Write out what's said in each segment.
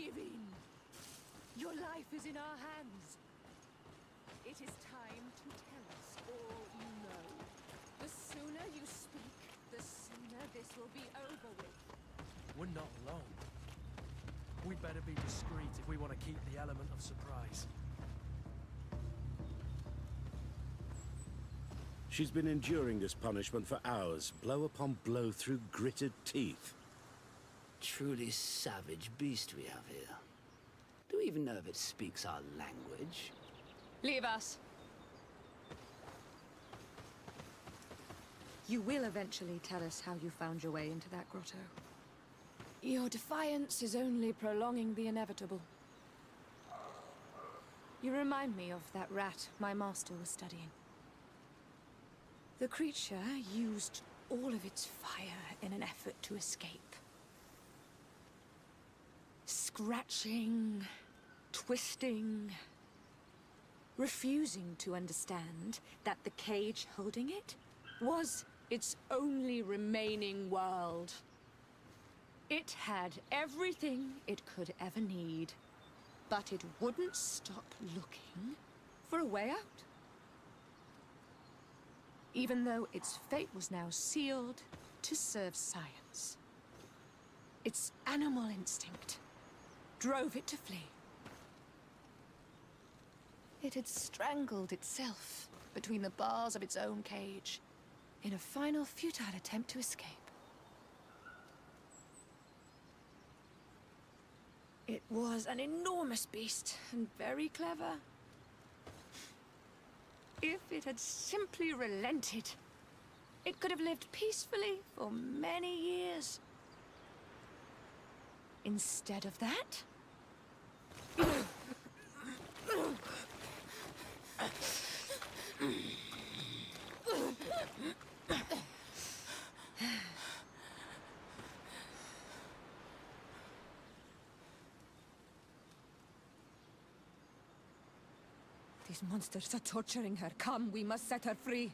Give in. Your life is in our hands. It is time to tell us all you know. The sooner you speak, the sooner this will be over with. We're not alone. We better be discreet if we want to keep the element of surprise. She's been enduring this punishment for hours, blow upon blow through gritted teeth. Truly savage beast we have here. Do we even know if it speaks our language? Leave us. You will eventually tell us how you found your way into that grotto. Your defiance is only prolonging the inevitable. You remind me of that rat my master was studying. The creature used all of its fire in an effort to escape. Scratching, twisting, refusing to understand that the cage holding it was its only remaining world. It had everything it could ever need, but it wouldn't stop looking for a way out. Even though its fate was now sealed to serve science. Its animal instinct drove it to flee. It had strangled itself between the bars of its own cage in a final futile attempt to escape. It was an enormous beast and very clever. If it had simply relented, it could have lived peacefully for many years. Instead of that, these monsters are torturing her. Come, we must set her free.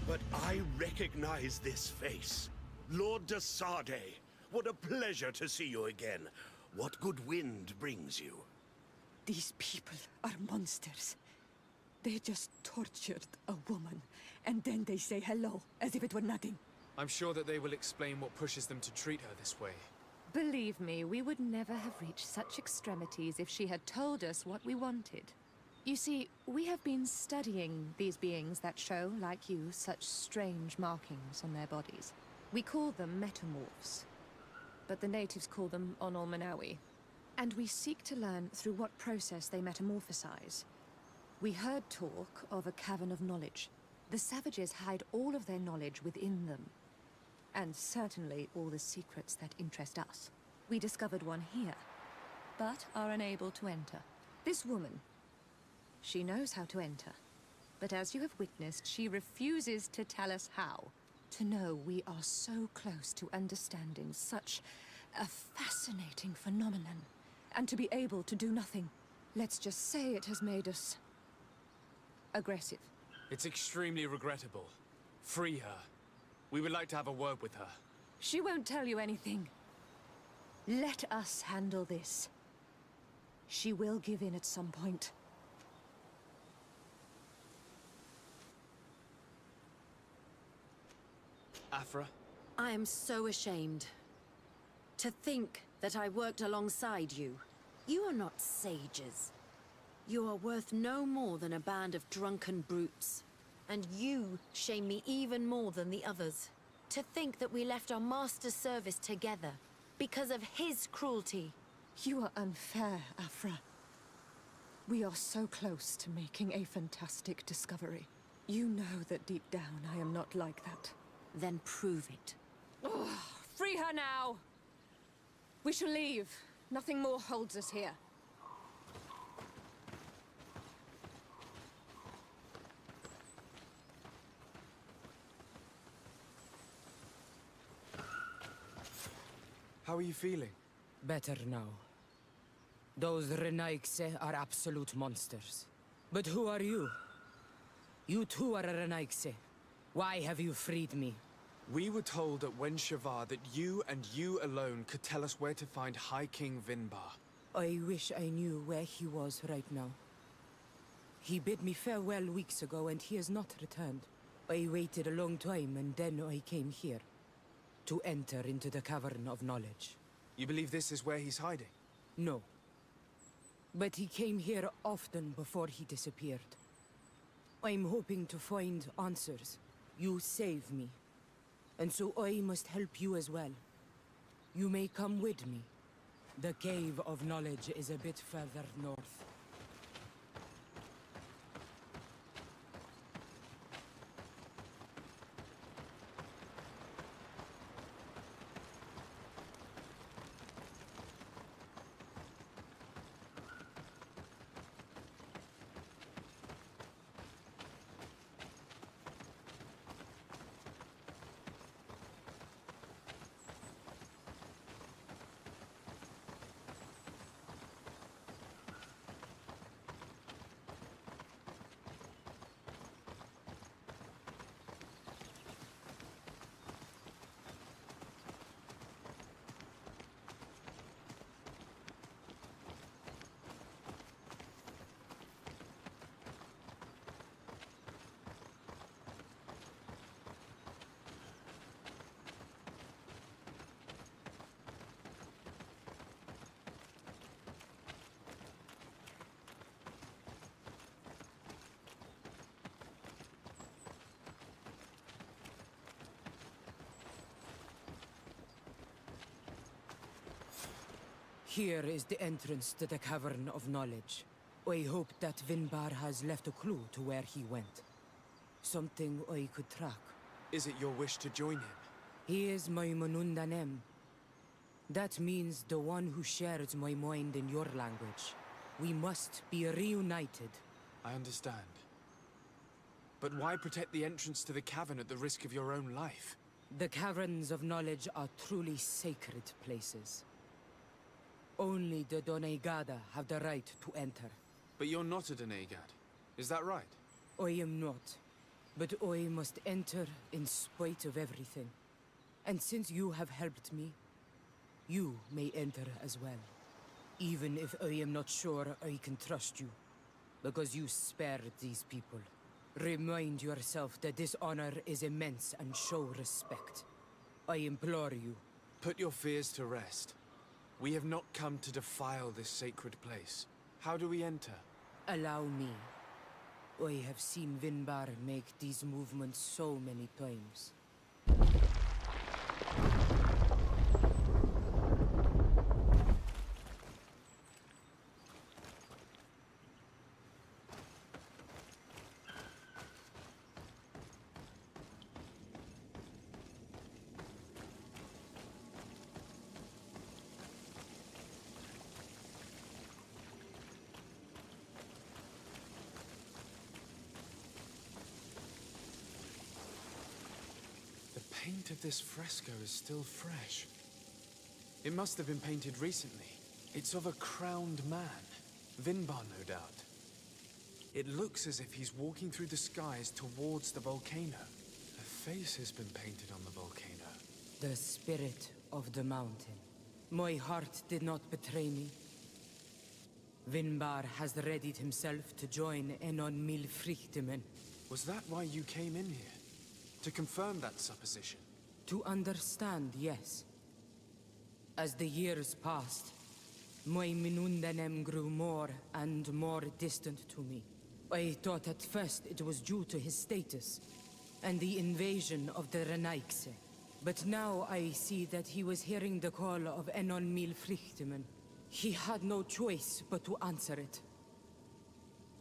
But I recognize this face. Lord de Sardet. What a pleasure to see you again. What good wind brings you? These people are monsters. They just tortured a woman, and then they say hello, as if it were nothing. I'm sure that they will explain what pushes them to treat her this way. Believe me, we would never have reached such extremities if she had told us what we wanted. You see, we have been studying these beings that show, like you, such strange markings on their bodies. We call them metamorphs, but the natives call them Onol Manawi. And we seek to learn through what process they metamorphosize. We heard talk of a cavern of knowledge. The savages hide all of their knowledge within them. And certainly all the secrets that interest us. We discovered one here, but are unable to enter. This woman, she knows how to enter. But as you have witnessed, she refuses to tell us how. To know we are so close to understanding such a fascinating phenomenon. And to be able to do nothing. Let's just say it has made us aggressive. It's extremely regrettable. Free her. We would like to have a word with her. She won't tell you anything. Let us handle this. She will give in at some point. Afra? I am so ashamed. To think that I worked alongside you. You are not sages. You are worth no more than a band of drunken brutes. And you shame me even more than the others. To think that we left our master's service together because of his cruelty. You are unfair, Afra. We are so close to making a fantastic discovery. You know that deep down I am not like that. Then prove it. Oh, free her now! We shall leave. Nothing more holds us here. How are you feeling? Better now. Those Renaigse are absolute monsters. But who are you? You too are a Renaigse. Why have you freed me? We were told at Wen Shavar that you and you alone could tell us where to find High King Vinbar. I wish I knew where he was right now. He bid me farewell weeks ago and he has not returned. I waited a long time and then I came here. To enter into the Cavern of Knowledge. You believe this is where he's hiding? No. But he came here often before he disappeared. I'm hoping to find answers. You saved me. And so I must help you as well. You may come with me. The Cave of Knowledge is a bit further north. Here is the entrance to the Cavern of Knowledge. I hope that Vinbar has left a clue to where he went. Something I could track. Is it your wish to join him? He is my Manundanem. That means the one who shares my mind in your language. We must be reunited. I understand. But why protect the entrance to the cavern at the risk of your own life? The Caverns of Knowledge are truly sacred places. Only the Doneigada have the right to enter. But you're not a Denegad. Is that right? I am not. But I must enter in spite of everything. And since you have helped me, you may enter as well. Even if I am not sure I can trust you, because you spared these people. Remind yourself that this honor is immense and show respect. I implore you. Put your fears to rest. We have not come to defile this sacred place. How do we enter? Allow me. I have seen Vinbar make these movements so many times. The paint of this fresco is still fresh. It must have been painted recently. It's of a crowned man. Vinbar, no doubt. It looks as if he's walking through the skies towards the volcano. A face has been painted on the volcano. The spirit of the mountain. My heart did not betray me. Vinbar has readied himself to join Enon Milfrichtemen. Was that why you came in here? To confirm that supposition? To understand, yes. As the years passed, my Minundanem grew more and more distant to me. I thought at first it was due to his status and the invasion of the Renaigse. But now I see that he was hearing the call of Enon Milfrichtemen. He had no choice but to answer it.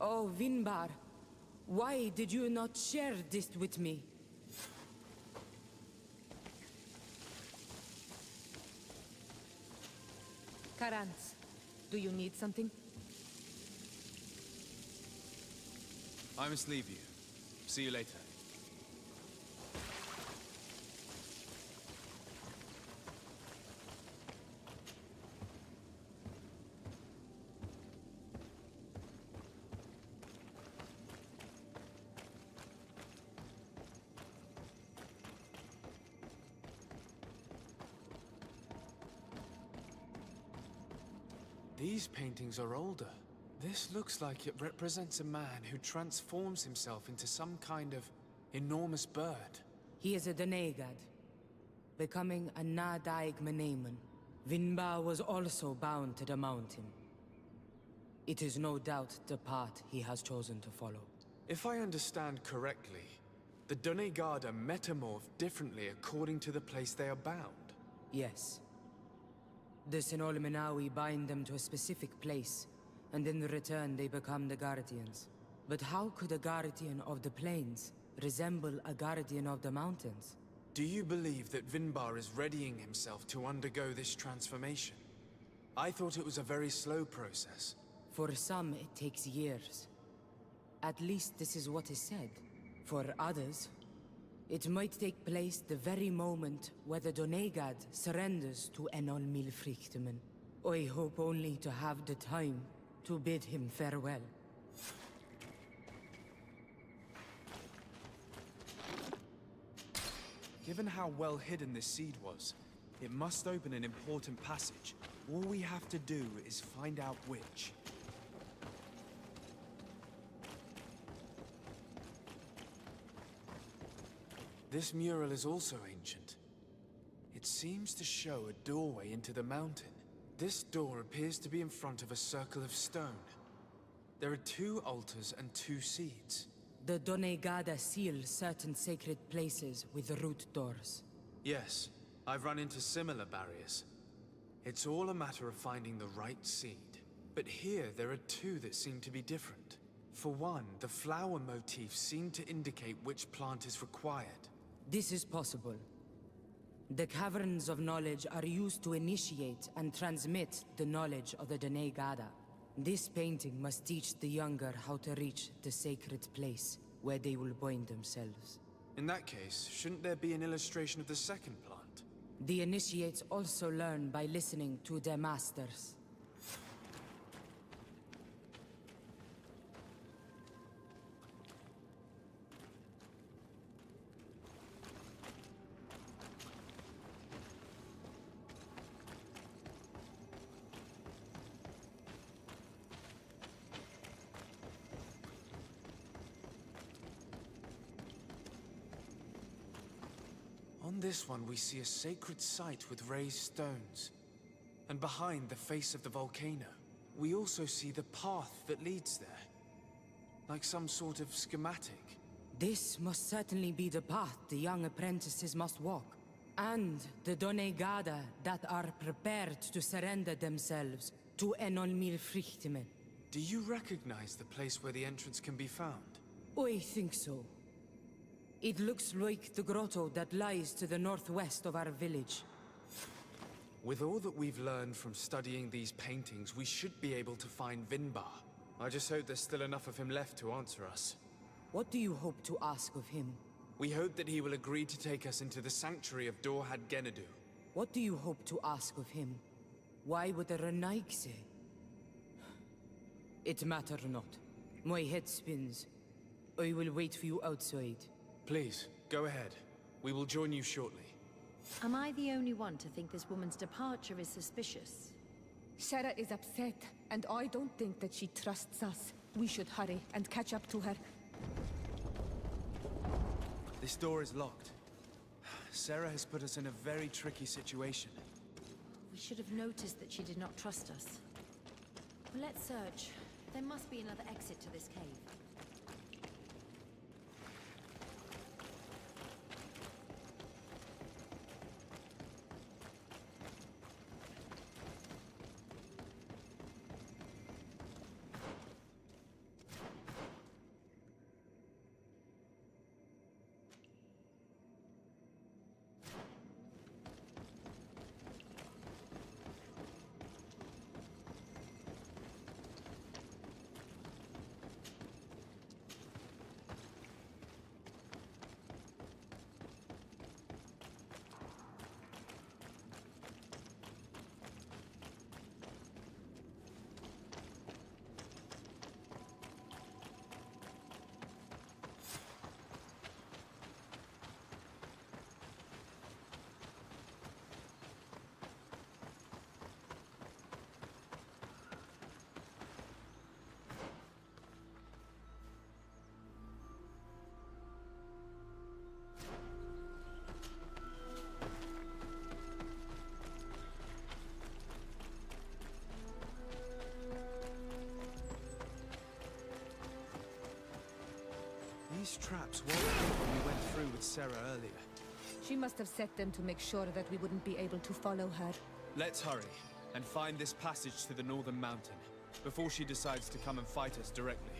Oh, Vinbar, why did you not share this with me? Karantz, do you need something? I must leave you. See you later. These paintings are older. This looks like it represents a man who transforms himself into some kind of enormous bird. He is a Denegad, becoming a Nadaig Meneman. Vinbar was also bound to the mountain. It is no doubt the path he has chosen to follow. If I understand correctly, the Donegada metamorph differently according to the place they are bound. Yes. The Sinolmenawi bind them to a specific place, and in return they become the Guardians. But how could a Guardian of the Plains resemble a Guardian of the Mountains? Do you believe that Vinbar is readying himself to undergo this transformation? I thought it was a very slow process. For some, it takes years. At least this is what is said. For others, it might take place the very moment where the Donegad surrenders to Enol Milfrichtemen. I hope only to have the time to bid him farewell. Given how well hidden this seed was, it must open an important passage. All we have to do is find out which. This mural is also ancient. It seems to show a doorway into the mountain. This door appears to be in front of a circle of stone. There are 2 altars and 2 seeds. The Donegada seal certain sacred places with root doors. Yes, I've run into similar barriers. It's all a matter of finding the right seed. But here there are 2 that seem to be different. For one, the flower motifs seem to indicate which plant is required. This is possible. The Caverns of Knowledge are used to initiate and transmit the knowledge of the Donegada. This painting must teach the younger how to reach the sacred place, where they will bind themselves. In that case, shouldn't there be an illustration of the second plant? The initiates also learn by listening to their masters. On this one, we see a sacred site with raised stones. And behind the face of the volcano, we also see the path that leads there. Like some sort of schematic. This must certainly be the path the young apprentices must walk. And the Donegada that are prepared to surrender themselves to Enolmir Frichtmen. Do you recognize the place where the entrance can be found? I think so. It looks like the grotto that lies to the northwest of our village. With all that we've learned from studying these paintings, we should be able to find Vinbar. I just hope there's still enough of him left to answer us. What do you hope to ask of him? We hope that he will agree to take us into the sanctuary of Dorhad Genadu. What do you hope to ask of him? Why would a Renaig say? It matter not. My head spins. I will wait for you outside. Please, go ahead. We will join you shortly. Am I the only one to think this woman's departure is suspicious? Sarah is upset, and I don't think that she trusts us. We should hurry and catch up to her. This door is locked. Sarah has put us in a very tricky situation. We should have noticed that she did not trust us. Well, let's search. There must be another exit to this cave. These traps weren't here when we went through with Sarah earlier. She must have set them to make sure that we wouldn't be able to follow her. Let's hurry and find this passage to the northern mountain before she decides to come and fight us directly.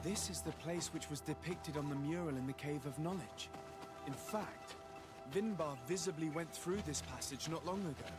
This is the place which was depicted on the mural in the Cave of Knowledge. In fact, Vinbar visibly went through this passage not long ago.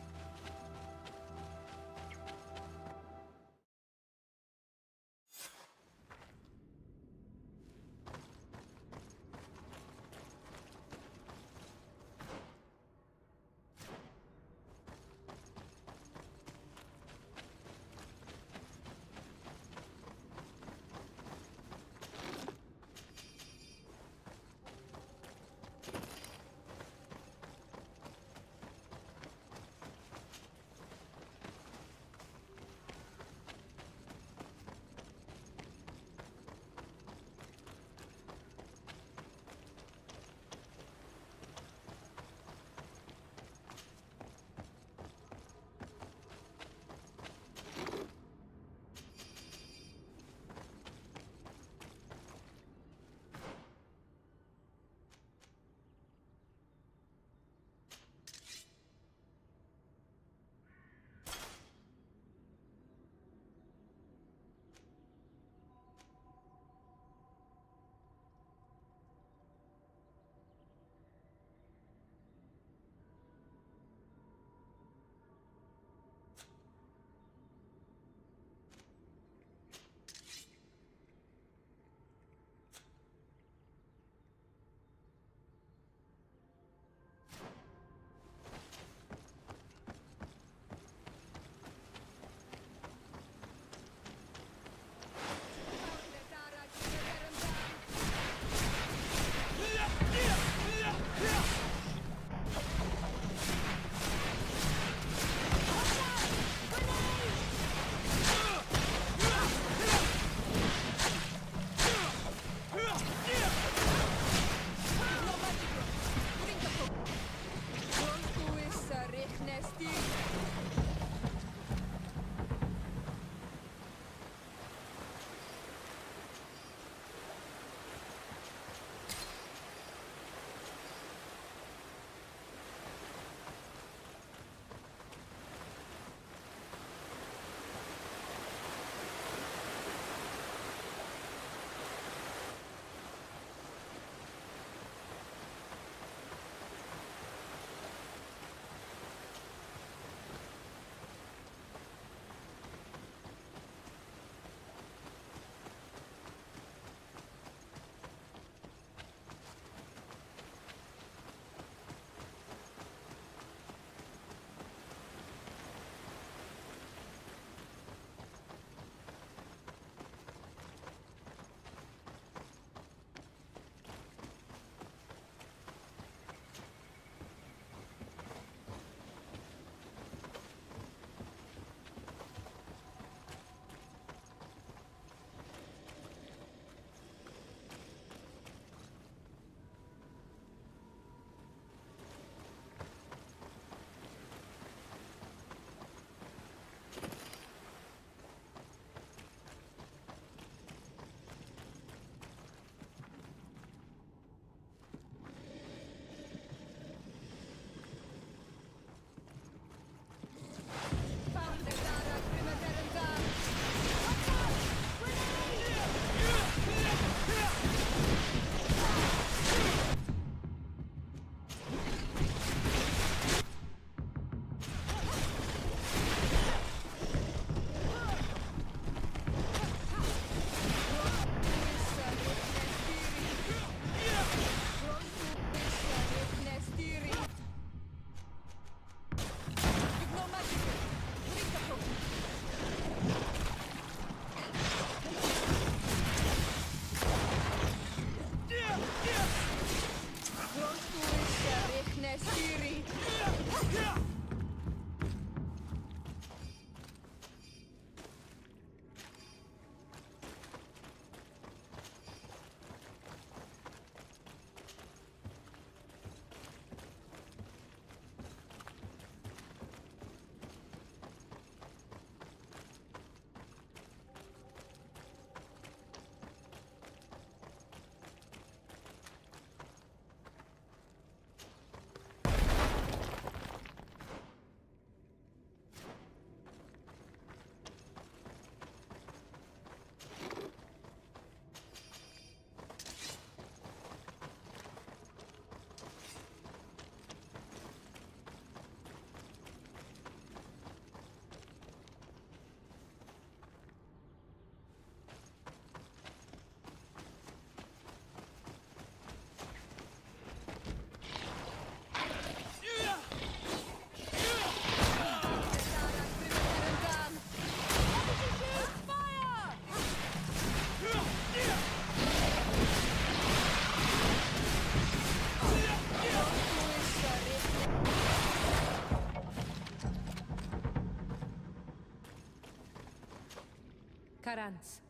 Karans,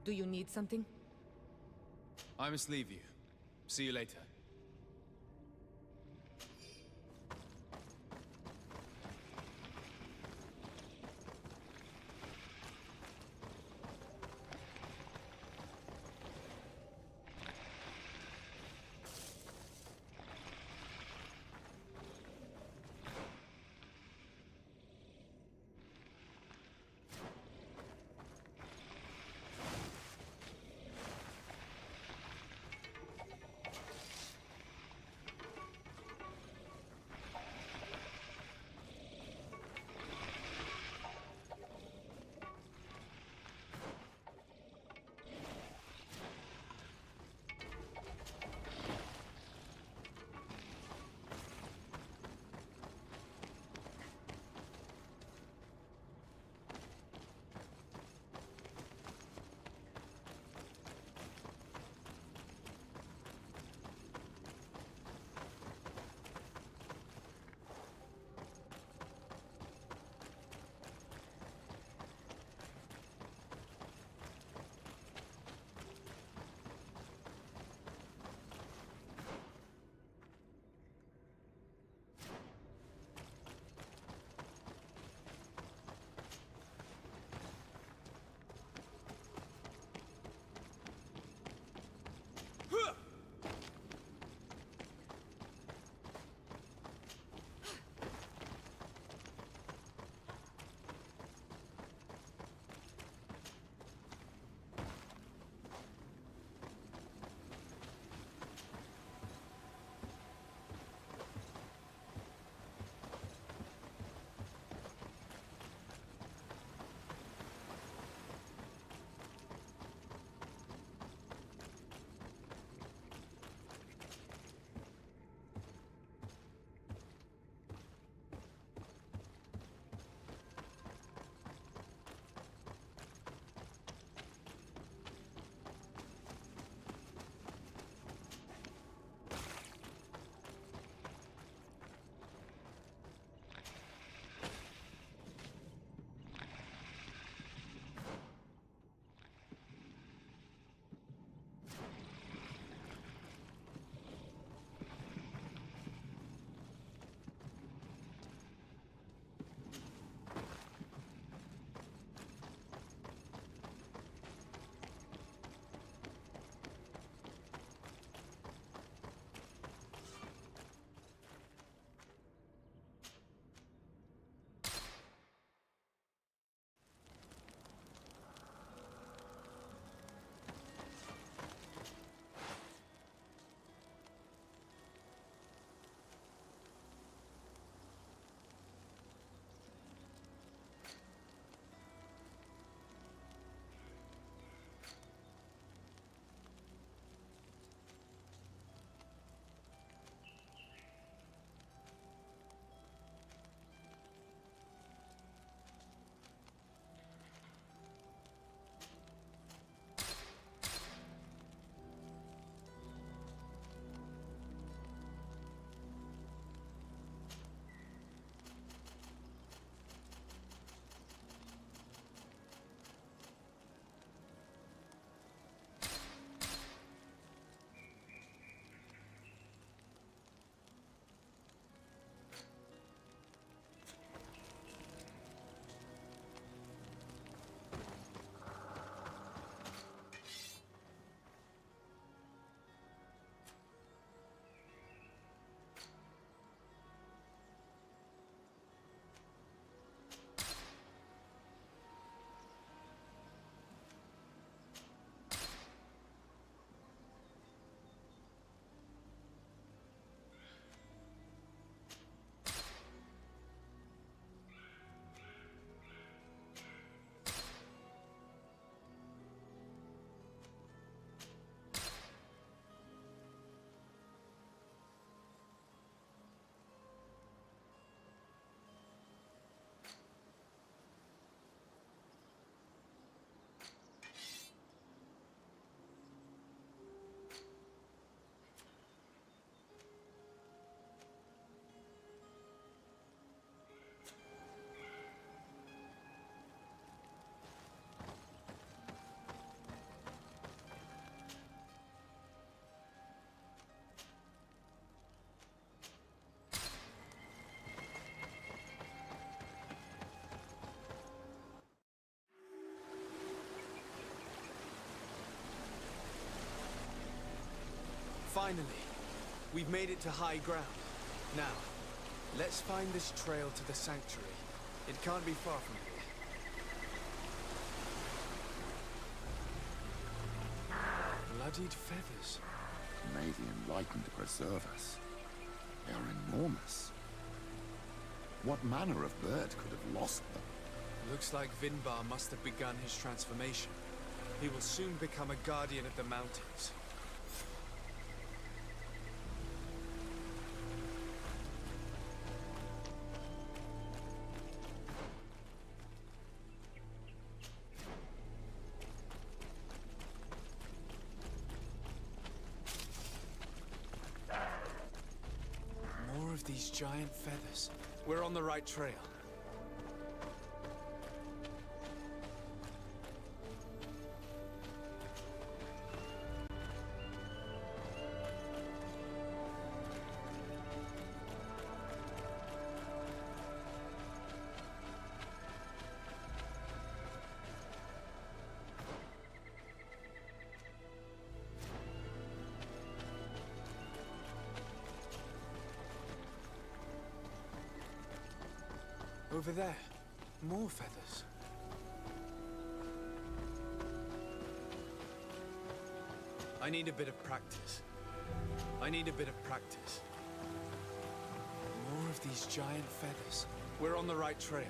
do you need something? I must leave you. See you later. Finally, we've made it to high ground. Now, let's find this trail to the sanctuary. It can't be far from here. Bloodied feathers. May the Enlightened preserve us. They are enormous. What manner of bird could have lost them? Looks like Vinbar must have begun his transformation. He will soon become a guardian of the mountains. More of these giant feathers. We're on the right trail. Over there, more feathers. I need a bit of practice. More of these giant feathers. We're on the right trail.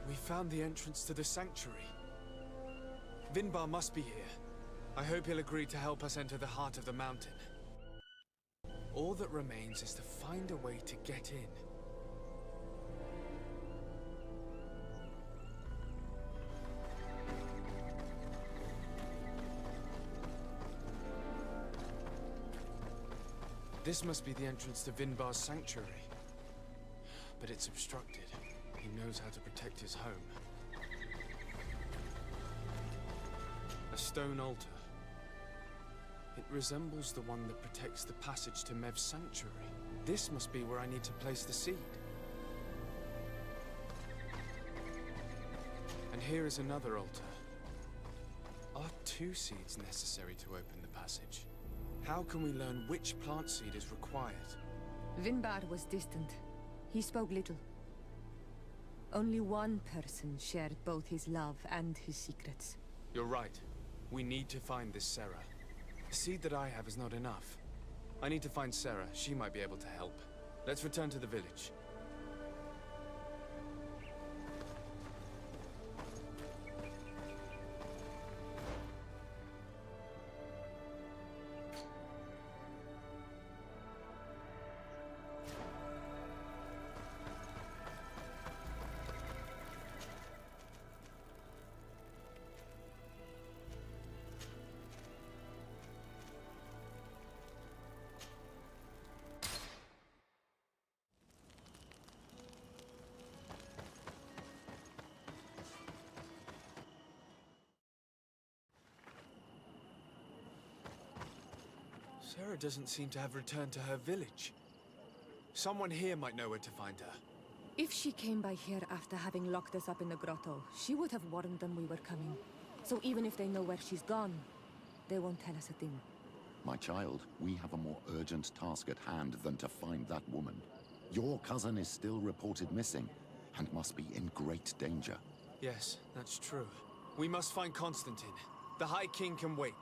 We found the entrance to the sanctuary. Vinbar must be here. I hope he'll agree to help us enter the heart of the mountain. All that remains is to find a way to get in. This must be the entrance to Vinbar's sanctuary. But it's obstructed. He knows how to protect his home. A stone altar. It resembles the one that protects the passage to Mev's sanctuary. This must be where I need to place the seed. And here is another altar. Are 2 seeds necessary to open the passage? How can we learn which plant seed is required? Vinbar was distant. He spoke little. Only one person shared both his love and his secrets. You're right. We need to find this Sarah. The seed that I have is not enough. I need to find Sarah. She might be able to help. Let's return to the village. Sarah doesn't seem to have returned to her village. Someone here might know where to find her. If she came by here after having locked us up in the grotto, she would have warned them we were coming. So even if they know where she's gone, they won't tell us a thing. My child, we have a more urgent task at hand than to find that woman. Your cousin is still reported missing, and must be in great danger. Yes, that's true. We must find Constantine. The High King can wait.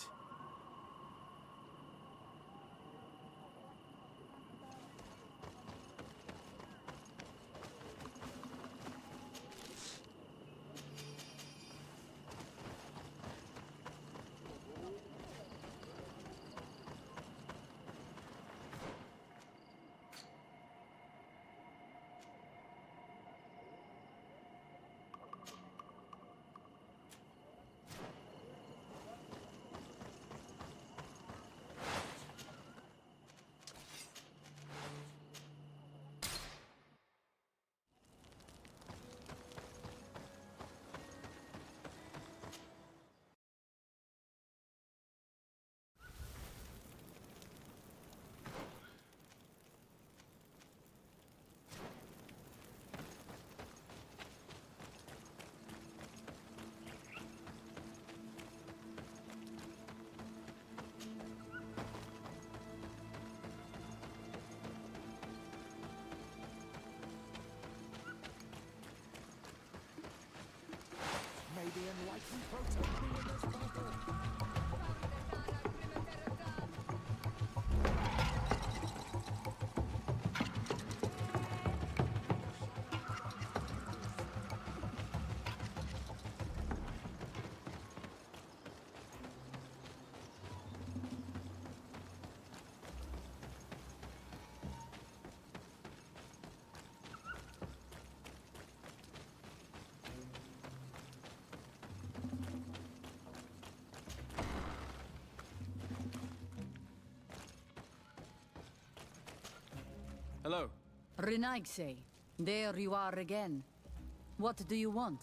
May the enlightened protect me in this battle. Hello. Renaigse, there you are again. What do you want?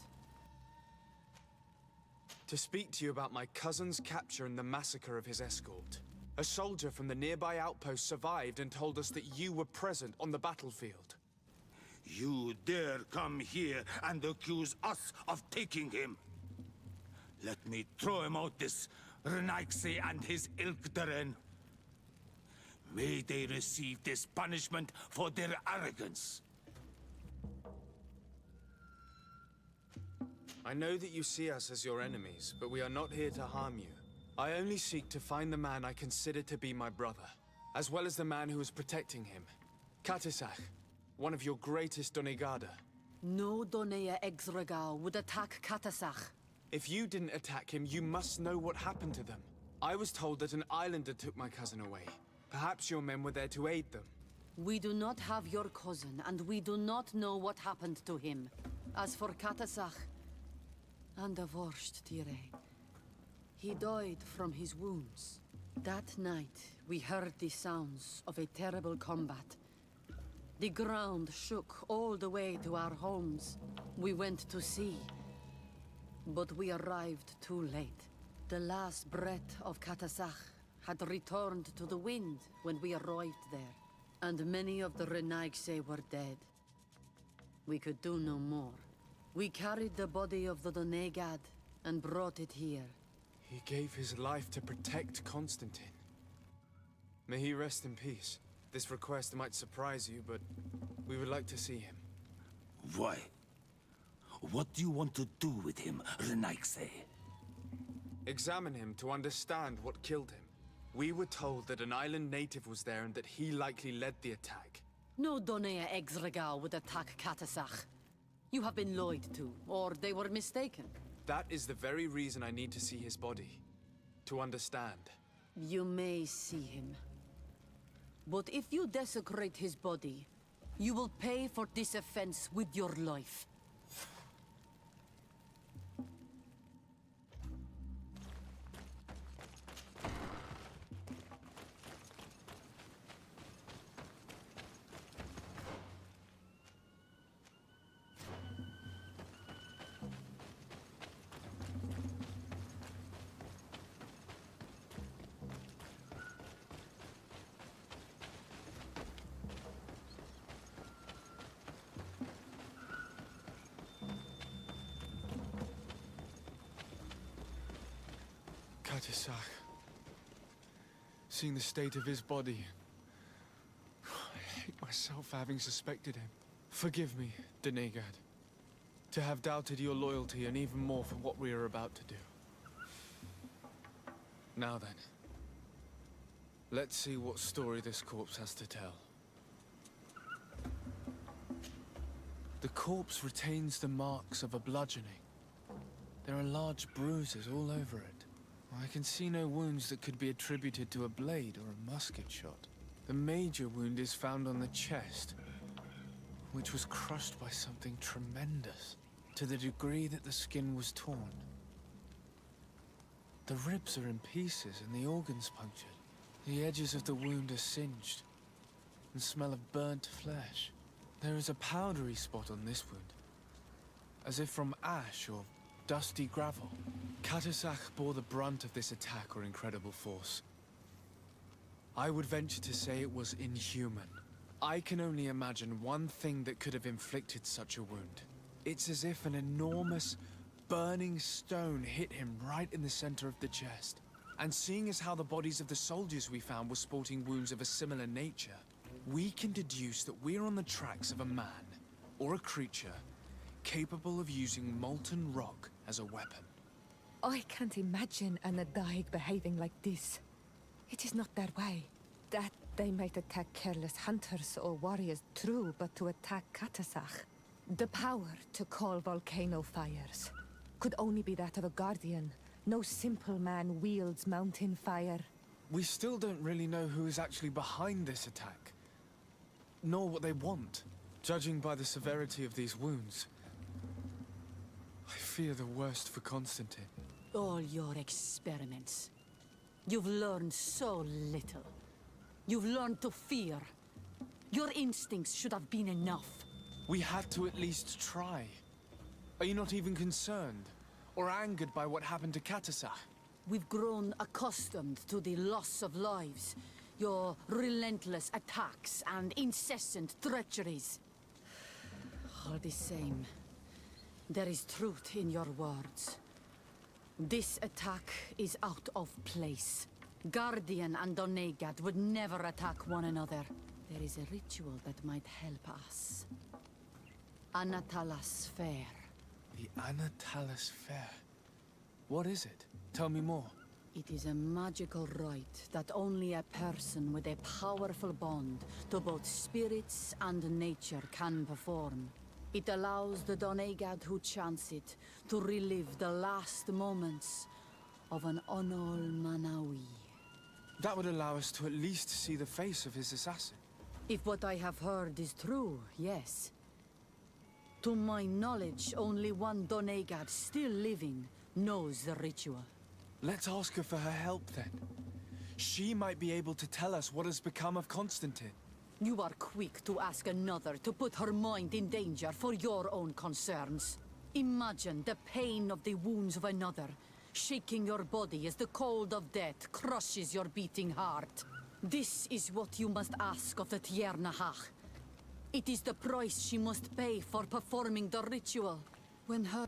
To speak to you about my cousin's capture and the massacre of his escort. A soldier from the nearby outpost survived and told us that you were present on the battlefield. You dare come here and accuse us of taking him? Let me throw him out, this Renaigse and his Ilkdaren. May they receive this punishment for their arrogance. I know that you see us as your enemies, but we are not here to harm you. I only seek to find the man I consider to be my brother, as well as the man who is protecting him. Katisach, one of your greatest Donegada. No Donea Exregal would attack Katasach. If you didn't attack him, you must know what happened to them. I was told that an islander took my cousin away. Perhaps your men were there to aid them. We do not have your cousin, and we do not know what happened to him. As for Katasach, and the Vorst Tire, he died from his wounds. That night, we heard the sounds of a terrible combat. The ground shook all the way to our homes. We went to see, but we arrived too late. The last breath of Katasach had returned to the wind when we arrived there, and many of the Renaigse were dead. We could do no more. We carried the body of the Donegad and brought it here. He gave his life to protect Constantine. May he rest in peace. This request might surprise you, but we would like to see him. Why? What do you want to do with him, Renaigse? Examine him to understand what killed him. We were told that an island native was there and that he likely led the attack. No Donea Exregal would attack Katasach. You have been lied to, or they were mistaken. That is the very reason I need to see his body. To understand. You may see him. But if you desecrate his body, you will pay for this offense with your life. Katisach. noting the state of his body. I hate myself for having suspected him. Forgive me, Donegad, to have doubted your loyalty and even more for what we are about to do. Now then, let's see what story this corpse has to tell. The corpse retains the marks of a bludgeoning. There are large bruises all over it. I can see no wounds that could be attributed to a blade or a musket shot. The major wound is found on the chest, which was crushed by something tremendous, to the degree that the skin was torn. The ribs are in pieces and the organs punctured. The edges of the wound are singed and smell of burnt flesh. There is a powdery spot on this wound, as if from ash or dusty gravel. Katasach bore the brunt of this attack or incredible force. I would venture to say it was inhuman. I can only imagine one thing that could have inflicted such a wound. It's as if an enormous, burning stone hit him right in the center of the chest. And seeing as how the bodies of the soldiers we found were sporting wounds of a similar nature, we can deduce that we're on the tracks of a man, or a creature, capable of using molten rock as a weapon. I can't imagine an Adaig behaving like this. It is not their way. That they might attack careless hunters or warriors, true, but to attack Katasach, the power to call volcano fires, could only be that of a guardian. No simple man wields mountain fire. We still don't really know who is actually behind this attack, nor what they want. Judging by the severity of these wounds, I fear the worst for Constantine. All your experiments. You've learned so little. You've learned to fear. Your instincts should have been enough. We had to at least try. Are you not even concerned or angered by what happened to Katasach? We've grown accustomed to the loss of lives, your relentless attacks and incessant treacheries. All the same, there is truth in your words. This attack is out of place. Guardian and Donegad would never attack one another. There is a ritual that might help us. Anatalas Fair. The Anatalas Fair. What is it? Tell me more. It is a magical rite that only a person with a powerful bond to both spirits and nature can perform. It allows the Donegad who chants it to relive the last moments of an Onol Manawi. That would allow us to at least see the face of his assassin. If what I have heard is true, yes. To my knowledge, only one Donegad still living knows the ritual. Let's ask her for her help then. She might be able to tell us what has become of Constantine. You are quick to ask another to put her mind in danger for your own concerns. Imagine the pain of the wounds of another, shaking your body as the cold of death crushes your beating heart. This is what you must ask of the Tiernahach. It is the price she must pay for performing the ritual. When her...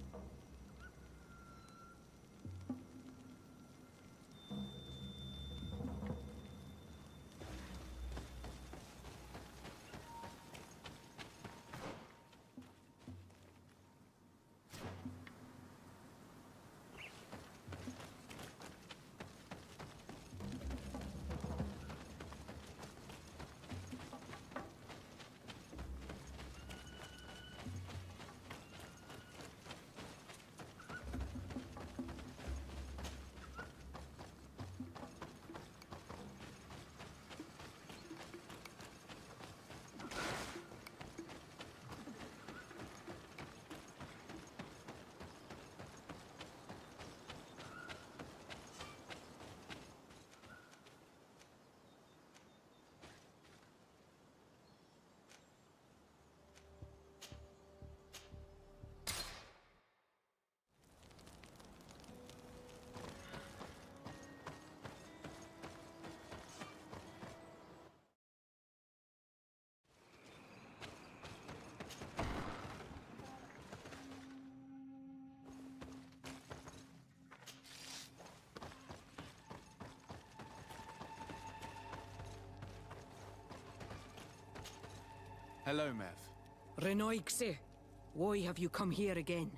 Hello, Mev. Renoixe, why have you come here again?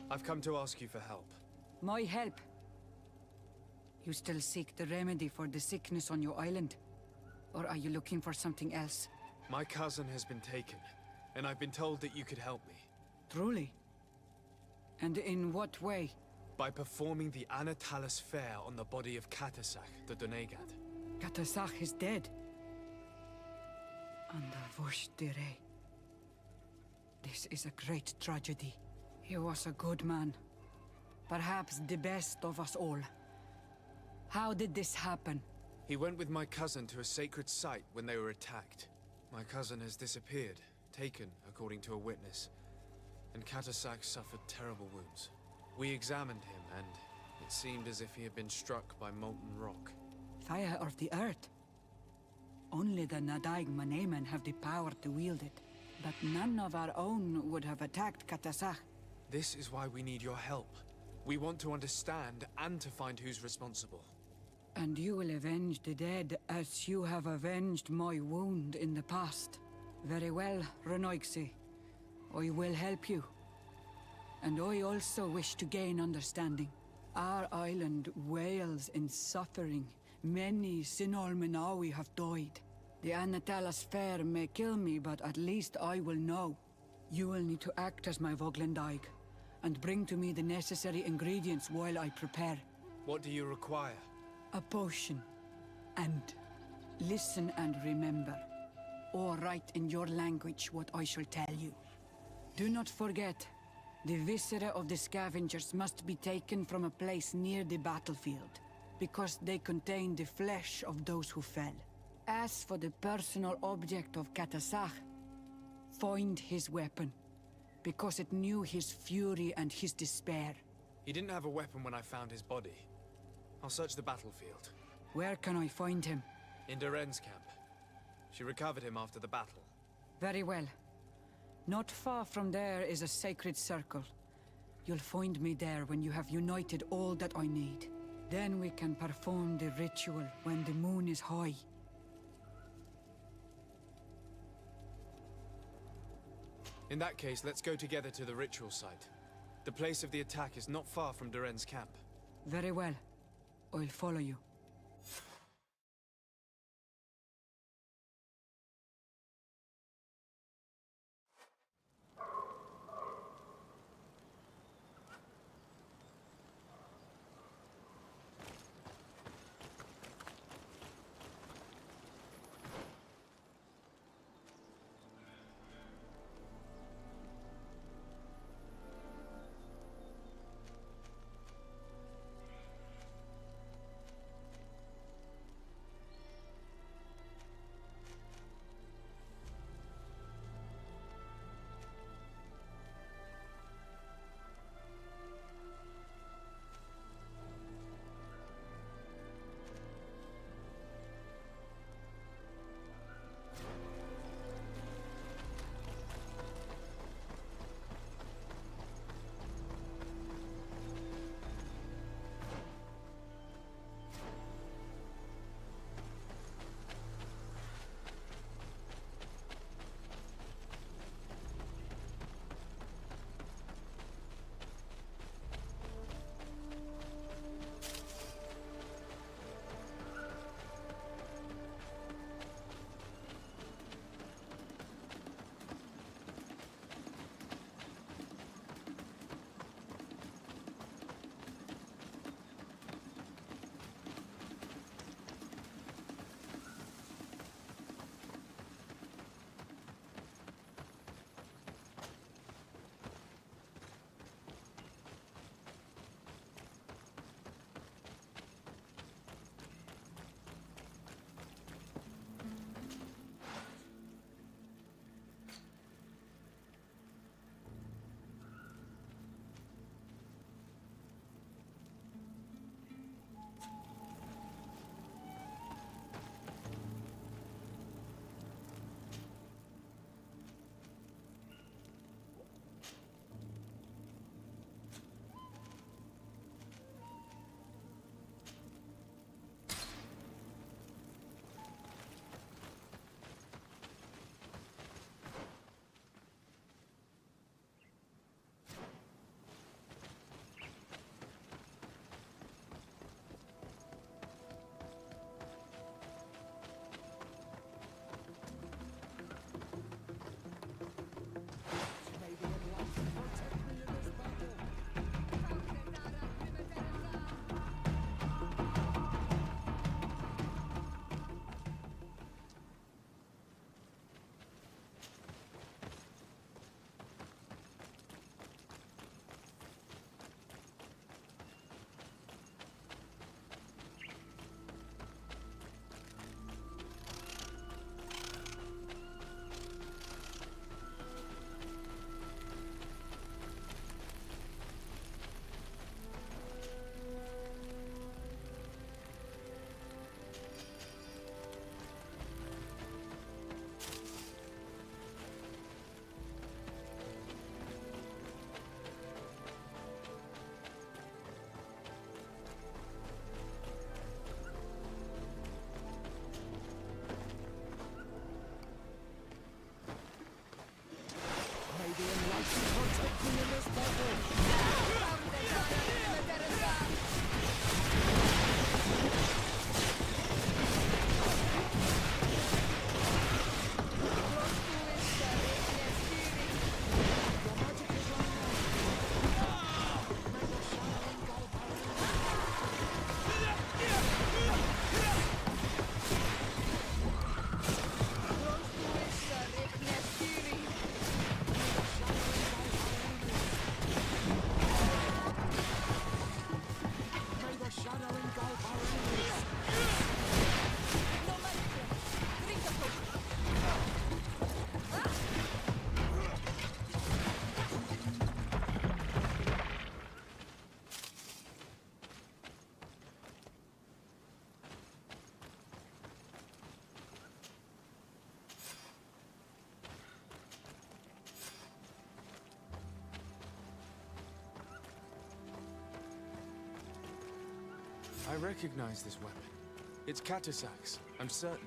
I've come to ask you for help. My help? You still seek the remedy for the sickness on your island? Or are you looking for something else? My cousin has been taken, and I've been told that you could help me. Truly? And in what way? By performing the Anatalis fair on the body of Katasach, the Donegad. Katasach is dead. And Dire. This is a great tragedy. He was a good man. Perhaps the best of us all. How did this happen? He went with my cousin to a sacred site when they were attacked. My cousin has disappeared, taken according to a witness, and Katasach suffered terrible wounds. We examined him, and it seemed as if he had been struck by molten rock. Fire of the earth. Only the Nadaig Manemen have the power to wield it. But none of our own would have attacked Katasach. This is why we need your help. We want to understand and to find who's responsible. And you will avenge the dead as you have avenged my wound in the past. Very well, Renoixe. I will help you. And I also wish to gain understanding. Our island wails in suffering. Many Sinol Menawi have died. The Anatalas fair may kill me, but at least I will know. You will need to act as my Voglendaig, and bring to me the necessary ingredients while I prepare. What do you require? A potion. And listen and remember, or write in your language what I shall tell you. Do not forget, the viscera of the scavengers must be taken from a place near the battlefield, because they contain the flesh of those who fell. As for the personal object of Katasach, find his weapon, because it knew his fury and his despair. He didn't have a weapon when I found his body. I'll search the battlefield. Where can I find him? In Doren's camp. She recovered him after the battle. Very well. Not far from there is a sacred circle. You'll find me there when you have united all that I need. Then we can perform the ritual when the moon is high. In that case, let's go together to the ritual site. The place of the attack is not far from Doren's camp. Very well. I'll follow you. I recognize this weapon. It's Katasak's, I'm certain.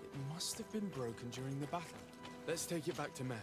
It must have been broken during the battle. Let's take it back to Mev.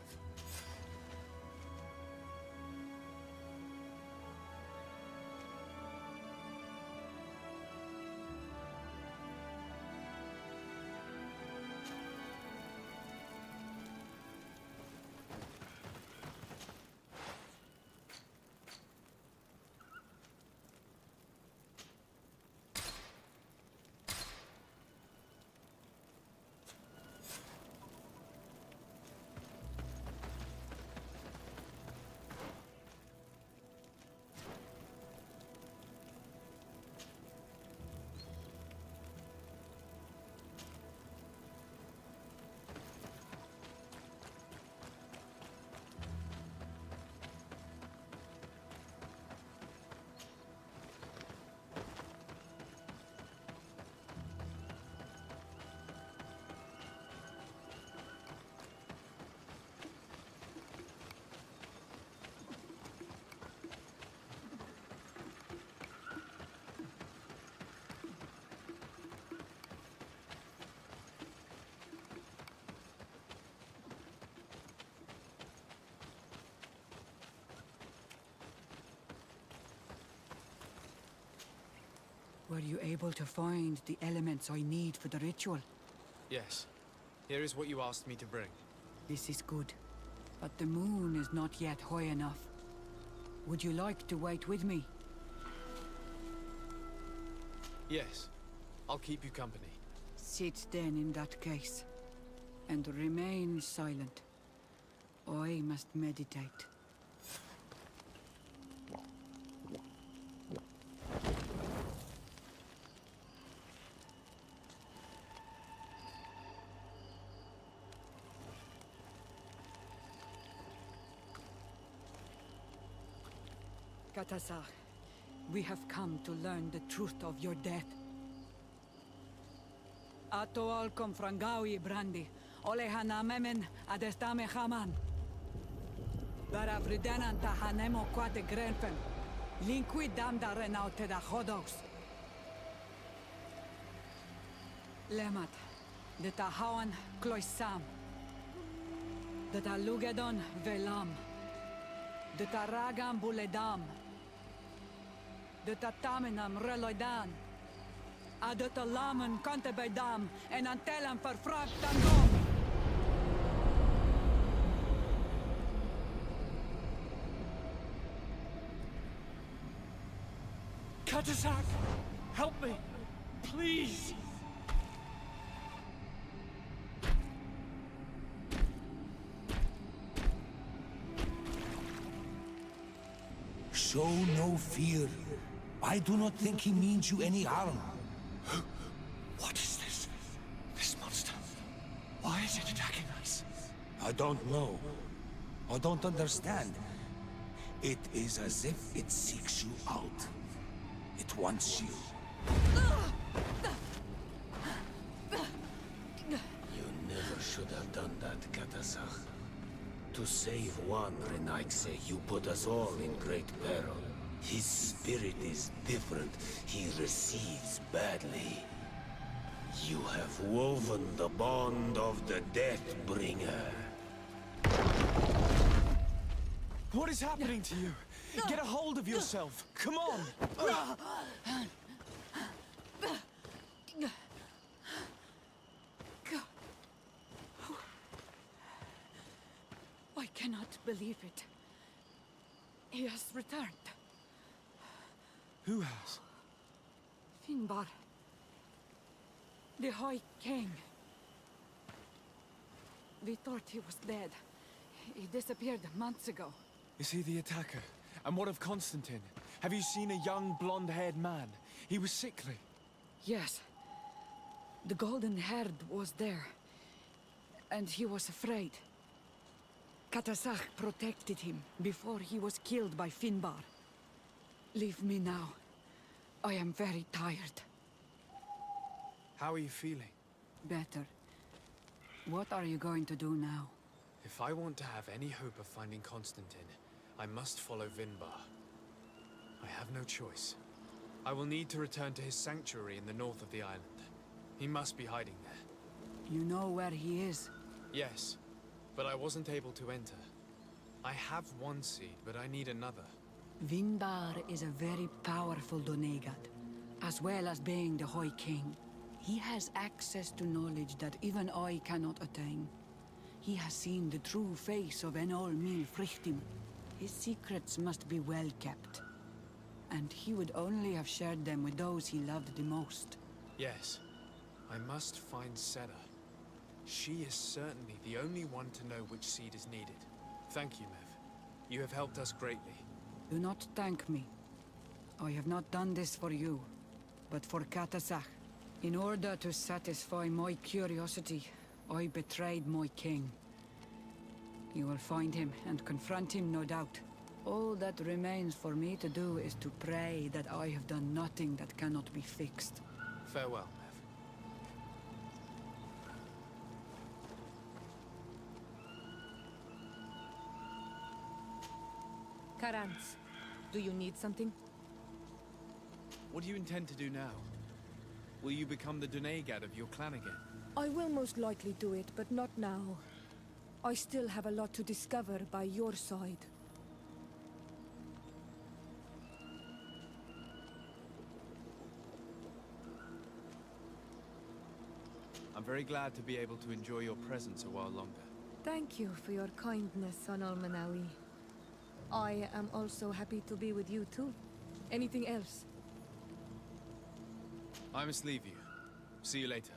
Were you able to find the elements I need for the ritual? Yes. Here is what you asked me to bring. This is good. But the moon is not yet high enough. Would you like to wait with me? Yes. I'll keep you company. Sit then in that case. And remain silent. I must meditate. Katasar, we have come to learn the truth of your death. Ato al confrangawi brandi, olehana memen adestame haman. Bara fridenan ta hanemo quate grenfen, linqui damda renaute da hodos. Lemat, de ta hawan kloisam, de ta lugedon velam, de ta ragam buledam, de ta tamenam reloidan, a de ta lamen kante bedam, en antelam verfragt tangom. Katasak! Help me! Please! Show no fear. I do not think he means you any harm. What is this? This monster? Why is it attacking us? I don't know. I don't understand. It is as if it seeks you out. It wants you. You never should have done that, Katasach. To save one, Renaikse, you put us all in great peril. His spirit is different. He receives badly. You have woven the bond of the Deathbringer. What is happening to you? Get a hold of yourself! Come on! I cannot believe it. He has returned. Who has? Finbar. The High King. We thought he was dead. He disappeared months ago. Is he the attacker? And what of Constantine? Have you seen a young, blonde-haired man? He was sickly. Yes. The golden-haired was there. And he was afraid. Katasach protected him before he was killed by Finbar. Leave me now. I am very tired. How are you feeling? Better. What are you going to do now? If I want to have any hope of finding Constantine, I must follow Vinbar. I have no choice. I will need to return to his sanctuary in the north of the island. He must be hiding there. You know where he is? Yes, but I wasn't able to enter. I have one seed, but I need another. Vinbar is a very powerful Donegat, as well as being the High King. He has access to knowledge that even I cannot attain. He has seen the true face of Enol Mil Frichtim. His secrets must be well kept. And he would only have shared them with those he loved the most. Yes, I must find Seda. She is certainly the only one to know which seed is needed. Thank you, Mev. You have helped us greatly. Do not thank me. I have not done this for you, but for Katasach. In order to satisfy my curiosity, I betrayed my king. You will find him and confront him, no doubt. All that remains for me to do is to pray that I have done nothing that cannot be fixed. Farewell, Mev. Karans, do you need something? What do you intend to do now? Will you become the Doneigad of your clan again? I will most likely do it, but not now. I still have a lot to discover by your side. I'm very glad to be able to enjoy your presence a while longer. Thank you for your kindness, Son Almanawi. I am also happy to be with you too. Anything else? I must leave you. See you later.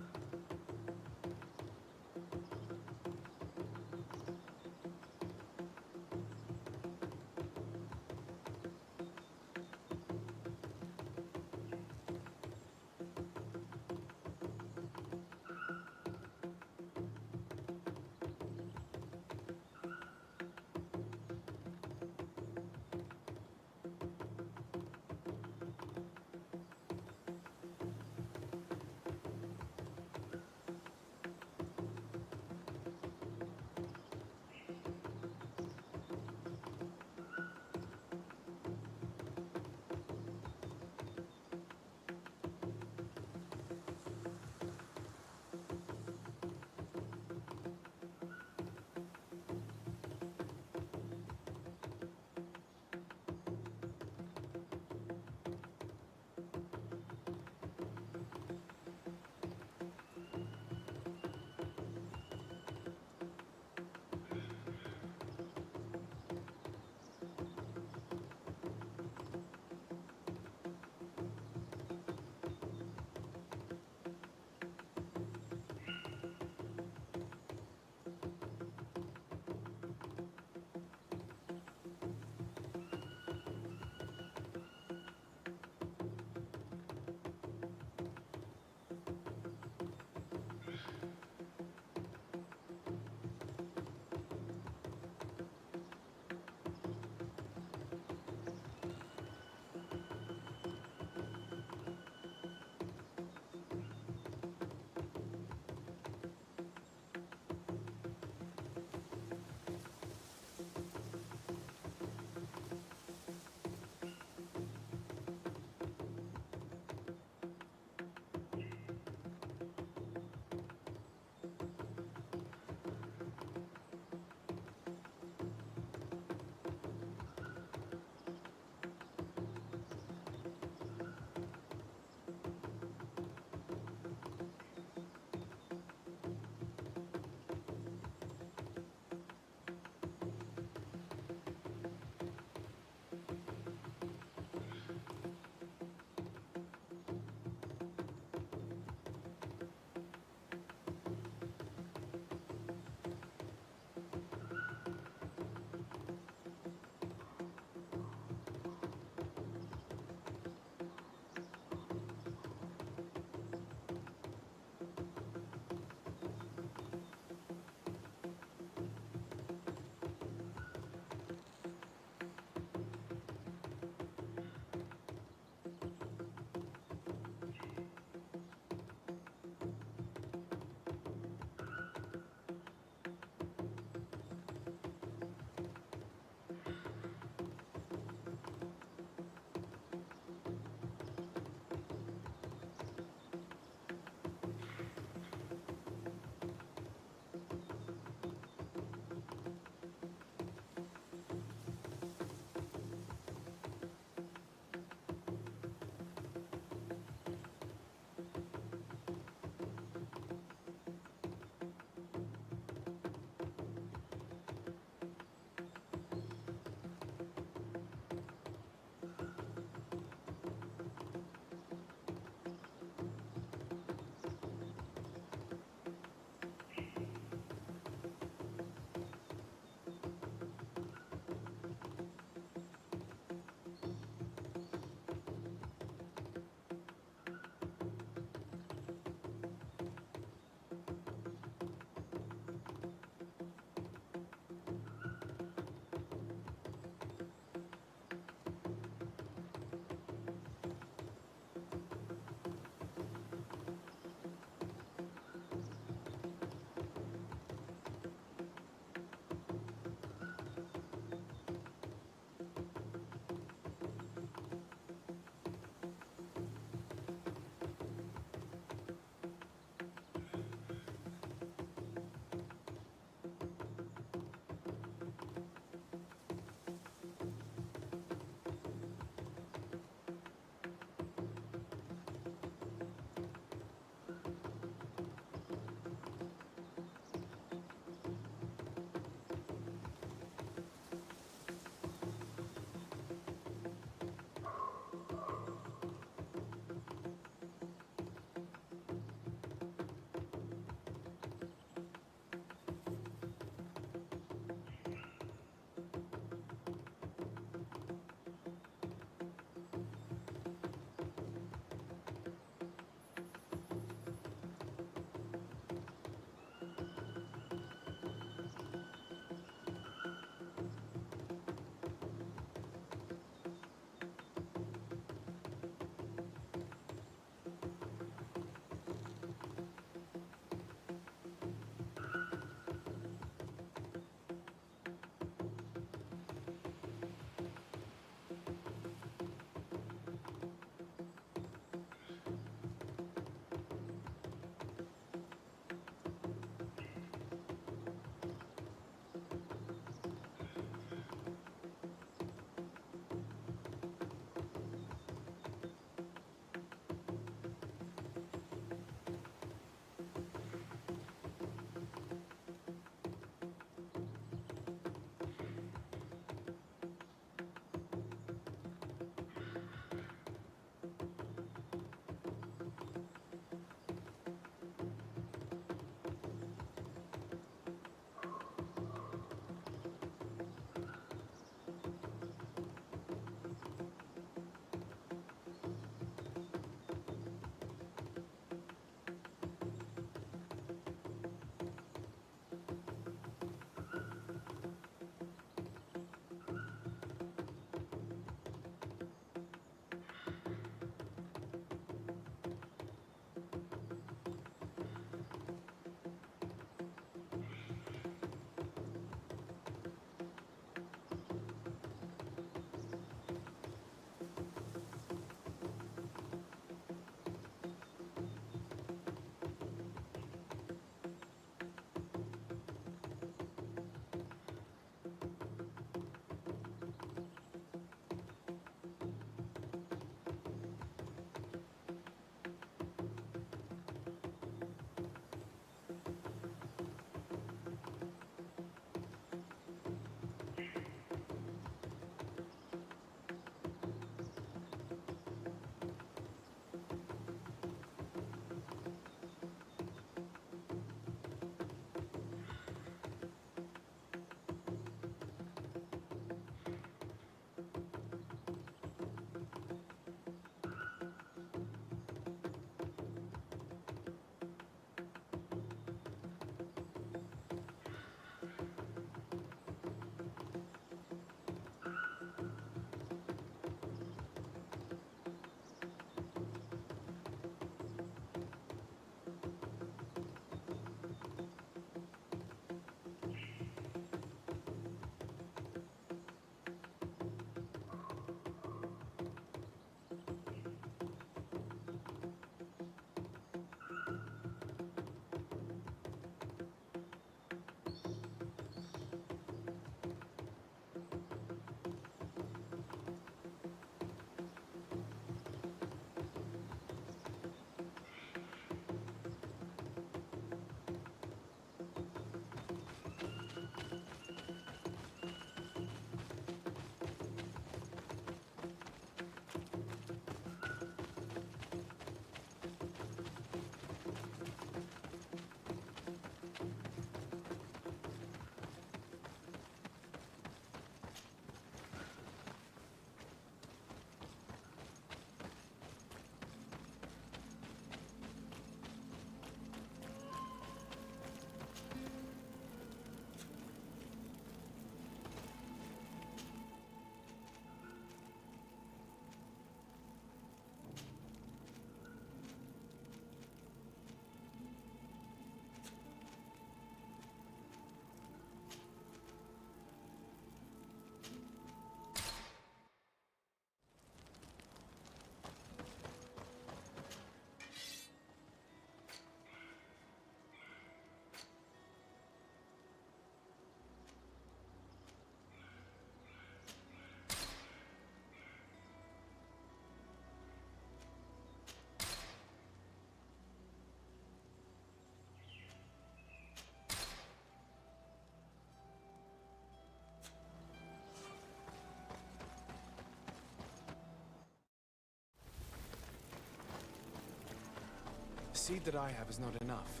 seed that I have is not enough.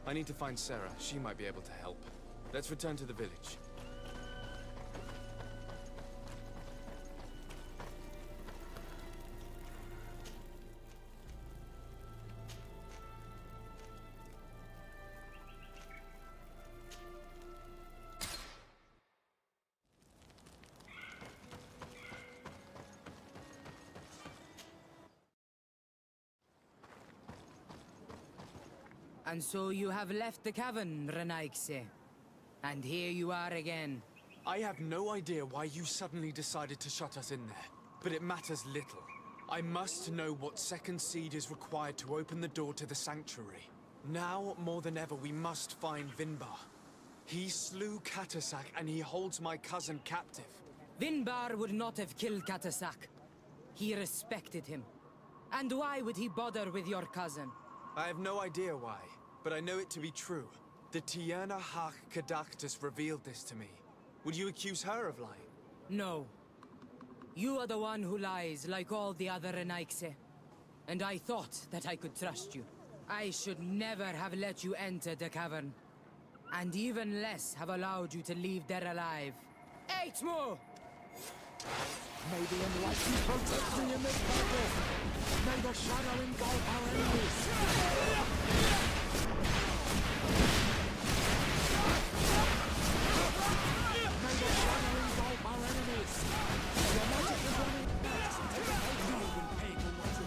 I need to find Sarah. She might be able to help. Let's return to the village. And so you have left the cavern, Renaigse. And here you are again. I have no idea why you suddenly decided to shut us in there, but it matters little. I must know what second seed is required to open the door to the sanctuary. Now, more than ever, we must find Vinbar. He slew Katasak, and he holds my cousin captive. Vinbar would not have killed Katasak. He respected him. And why would he bother with your cousin? I have no idea why, but I know it to be true. The Tierna Hach Kadaktus revealed this to me. Would you accuse her of lying? No. You are the one who lies like all the other Renaigse. And I thought that I could trust you. I should never have let you enter the cavern. And even less have allowed you to leave there alive. 8 more! May the enlightened protect me in this battle! May the shadow engulf our enemies! May the shadow engulf our enemies! Your magic is running fast! No one paid for what you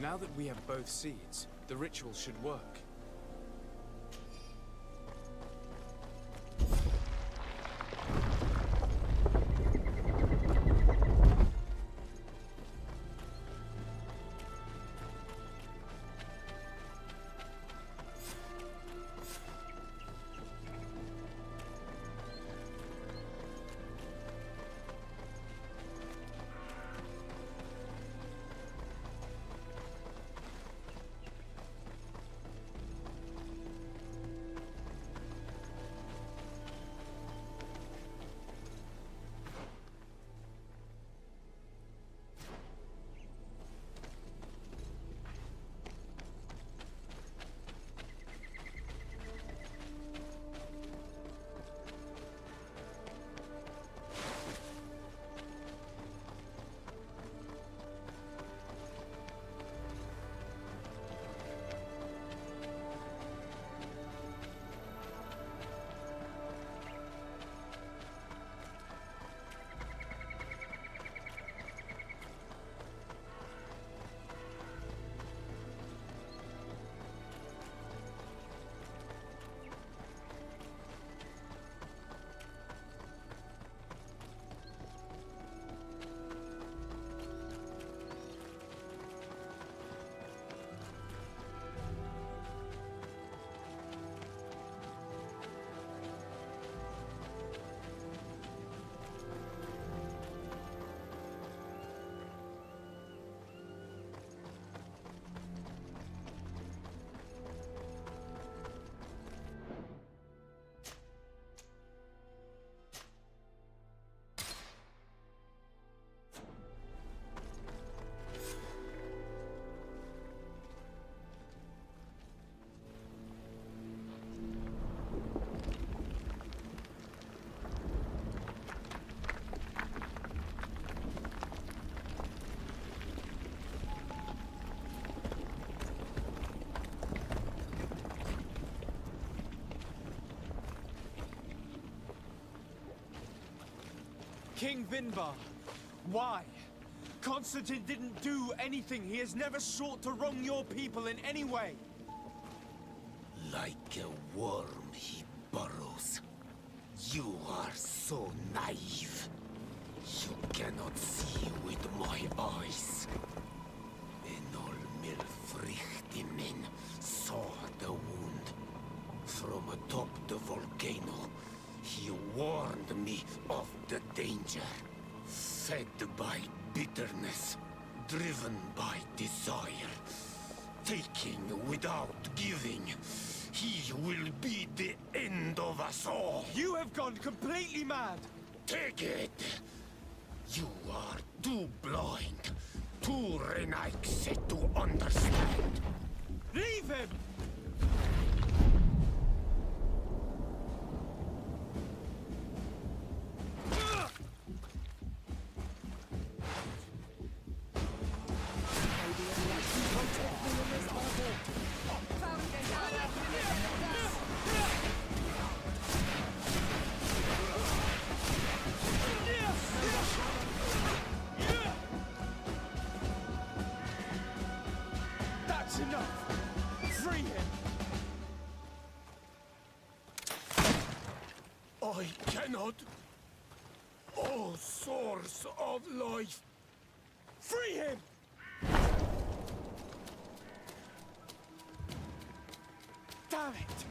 Now that we have both seeds, the ritual should work. King Vinbar. Why? Constantine didn't do anything. He has never sought to wrong your people in any way. Like a worm he burrows. You are so naive. You cannot see with my eyes. Enol Milfrichtimin saw the wound. From atop the volcano, he warned me of the danger. Fed by bitterness, driven by desire, taking without giving, he will be the end of us all. You have gone completely mad! Take it! You are too blind, too Renaix to understand. Leave him! That's enough! Free him! I cannot. O source of life! Free him! Damn it!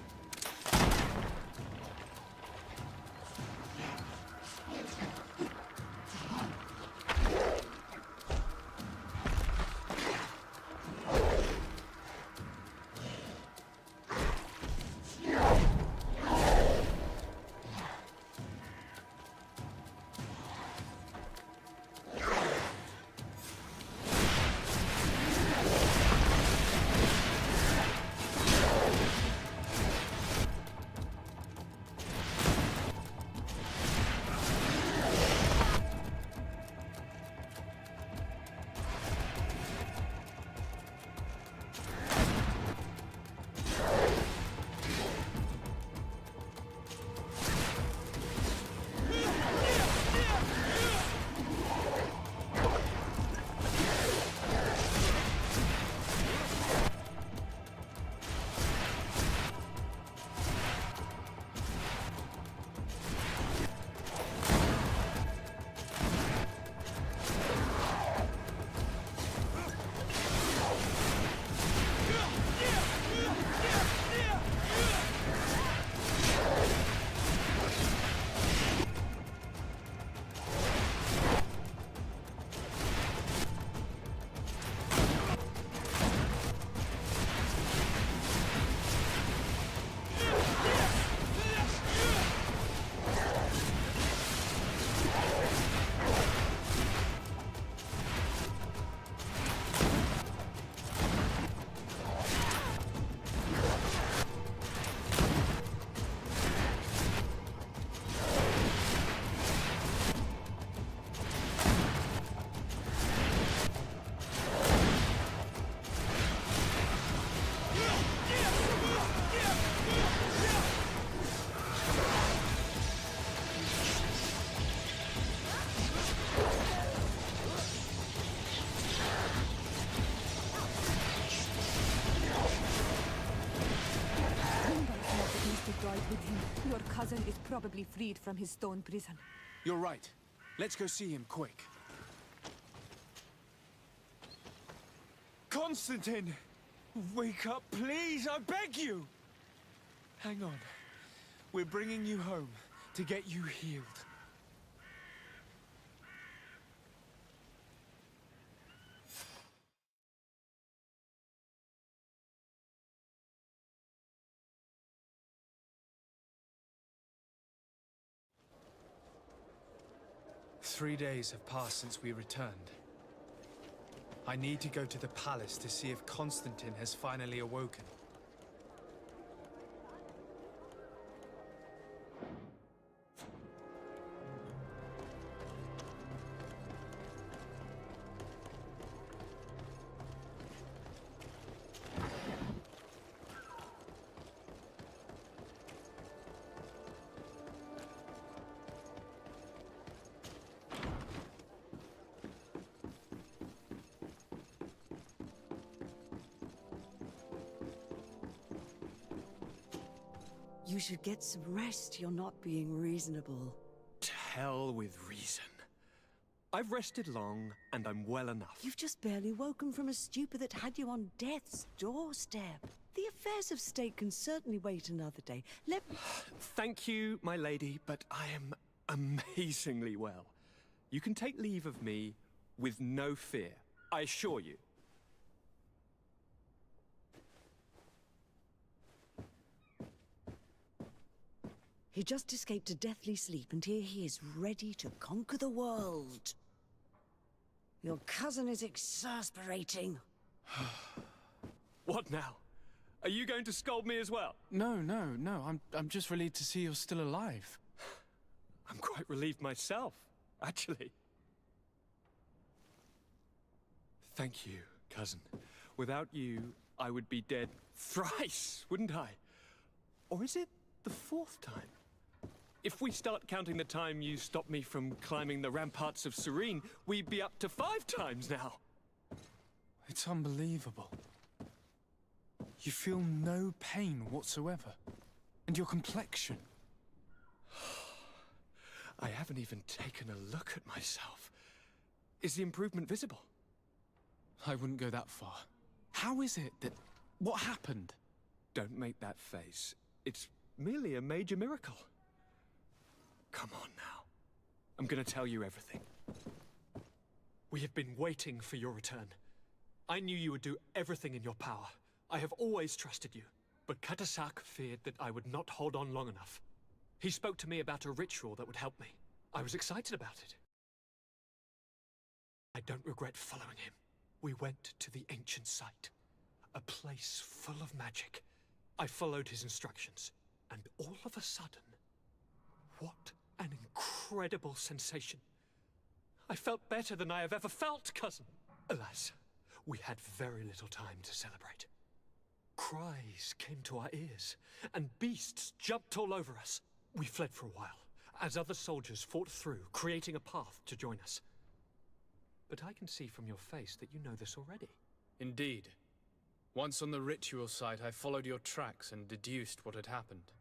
Your cousin is probably freed from his stone prison. You're right. Let's go see him quick. Constantine! Wake up, please! I beg you! Hang on. We're bringing you home to get you healed. Three days have passed since we returned. I need to go to the palace to see if Constantine has finally awoken. You should get some rest. You're not being reasonable. To hell with reason. I've rested long, and I'm well enough. You've just barely woken from a stupor that had you on death's doorstep. The affairs of state can certainly wait another day. Let me... Thank you, my lady, but I am amazingly well. You can take leave of me with no fear, I assure you. He just escaped a deathly sleep, and here he is, ready to conquer the world. Your cousin is exasperating. What now? Are you going to scold me as well? No. I'm just relieved to see you're still alive. I'm quite relieved myself, actually. Thank you, cousin. Without you, I would be dead thrice, wouldn't I? Or is it the fourth time? If we start counting the time you stopped me from climbing the ramparts of Serene, we'd be up to 5 times now. It's unbelievable. You feel no pain whatsoever. And your complexion. I haven't even taken a look at myself. Is the improvement visible? I wouldn't go that far. How is it that... What happened? Don't make that face. It's merely a major miracle. Come on now. I'm gonna tell you everything. We have been waiting for your return. I knew you would do everything in your power. I have always trusted you. But Katasak feared that I would not hold on long enough. He spoke to me about a ritual that would help me. I was excited about it. I don't regret following him. We went to the ancient site. A place full of magic. I followed his instructions. And all of a sudden... What an incredible sensation. I felt better than I have ever felt, cousin. Alas, we had very little time to celebrate. Cries came to our ears, and beasts jumped all over us. We fled for a while, as other soldiers fought through, creating a path to join us. But I can see from your face that you know this already. Indeed. Once on the ritual site, I followed your tracks and deduced what had happened.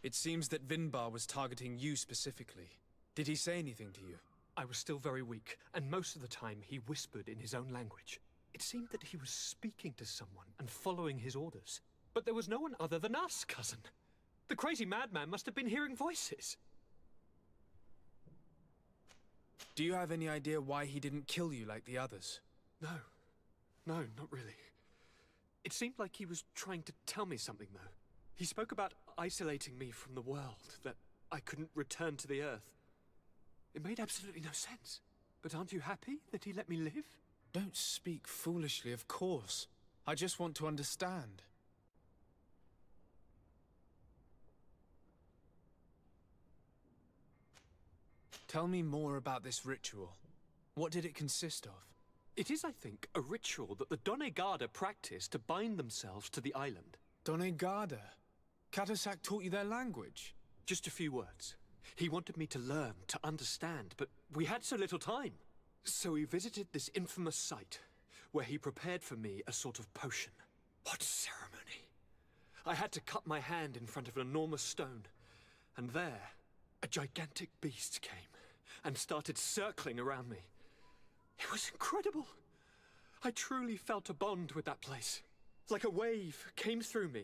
It seems that Vinbar was targeting you specifically. Did he say anything to you? I was still very weak, and most of the time he whispered in his own language. It seemed that he was speaking to someone and following his orders. But there was no one other than us, cousin. The crazy madman must have been hearing voices. Do you have any idea why he didn't kill you like the others? No, not really. It seemed like he was trying to tell me something, though. He spoke about isolating me from the world, that I couldn't return to the Earth. It made absolutely no sense. But aren't you happy that he let me live? Don't speak foolishly, of course. I just want to understand. Tell me more about this ritual. What did it consist of? It is, I think, a ritual that the Donegada practice to bind themselves to the island. Donegada? Katasak taught you their language? Just a few words. He wanted me to learn, to understand, but we had so little time. So we visited this infamous site, where he prepared for me a sort of potion. What ceremony! I had to cut my hand in front of an enormous stone, and there, a gigantic beast came and started circling around me. It was incredible. I truly felt a bond with that place. Like a wave came through me,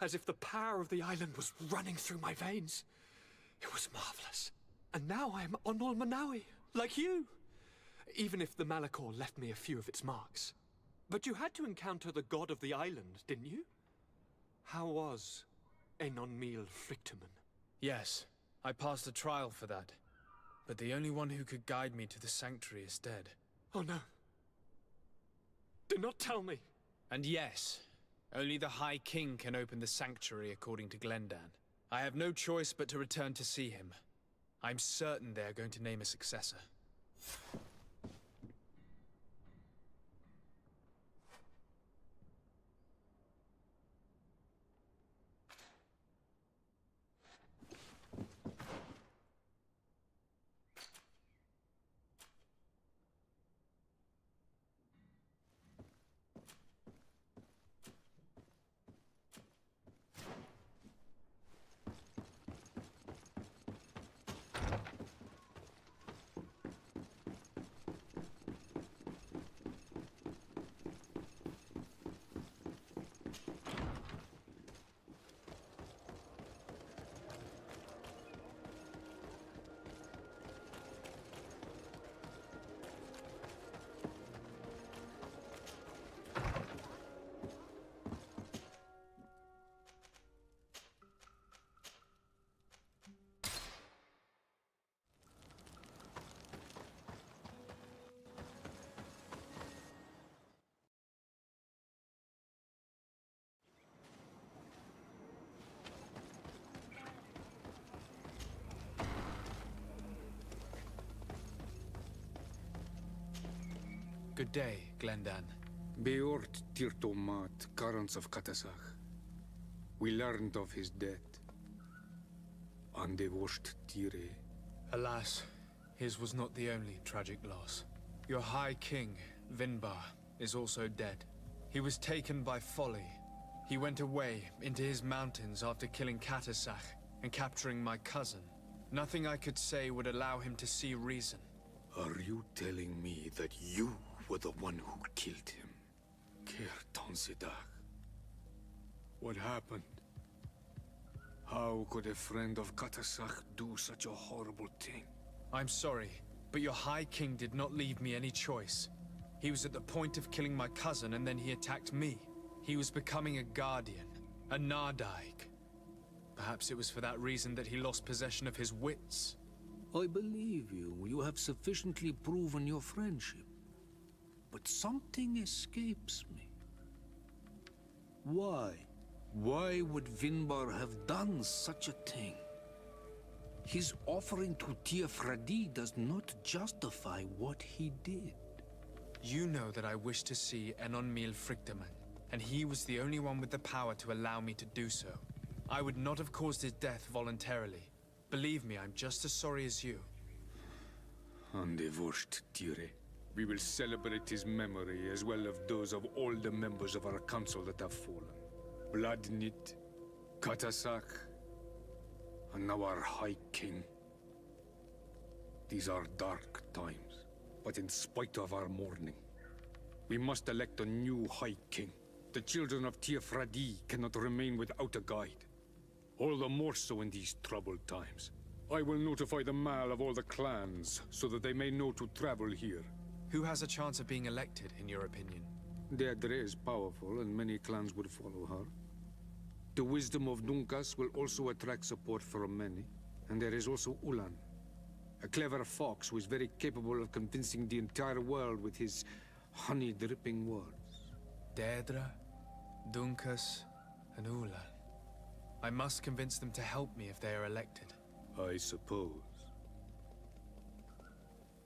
as if the power of the island was running through my veins. It was marvelous. And now I am Onol Manawi, like you. Even if the Malachor left me a few of its marks. But you had to encounter the god of the island, didn't you? How was Enonmil Frictamen? Yes, I passed a trial for that. But the only one who could guide me to the sanctuary is dead. Oh no. Do not tell me. And yes, only the High King can open the sanctuary according to Glendan. I have no choice but to return to see him. I'm certain they are going to name a successor. Good day, Glendan. Beort Tirtomat, currents of Katasach. We learned of his death. Andevosht Tire. Alas, his was not the only tragic loss. Your High King, Vinbar, is also dead. He was taken by folly. He went away into his mountains after killing Katasach and capturing my cousin. Nothing I could say would allow him to see reason. Are you telling me that you were the one who killed him? Kirtan Sidak. What happened? How could a friend of Katasach do such a horrible thing? I'm sorry, but your High King did not leave me any choice. He was at the point of killing my cousin and then he attacked me. He was becoming a guardian, a Nardaig. Perhaps it was for that reason that he lost possession of his wits. I believe you. You have sufficiently proven your friendship. But something escapes me. Why? Why would Vinbar have done such a thing? His offering to Tiafradi does not justify what he did. You know that I wish to see Enonmil Frictamen, and he was the only one with the power to allow me to do so. I would not have caused his death voluntarily. Believe me, I'm just as sorry as you. Andevosht Tire. We will celebrate his memory as well as those of all the members of our council that have fallen. Vladnit, Katasach, and now our High King. These are dark times, but in spite of our mourning, we must elect a new High King. The children of Tiefradi cannot remain without a guide. All the more so in these troubled times. I will notify the Mal of all the clans, so that they may know to travel here. Who has a chance of being elected, in your opinion? Deirdre is powerful, and many clans would follow her. The wisdom of Dunkas will also attract support from many. And there is also Ulan, a clever fox who is very capable of convincing the entire world with his honey-dripping words. Deirdre, Dunkas, and Ulan. I must convince them to help me if they are elected. I suppose.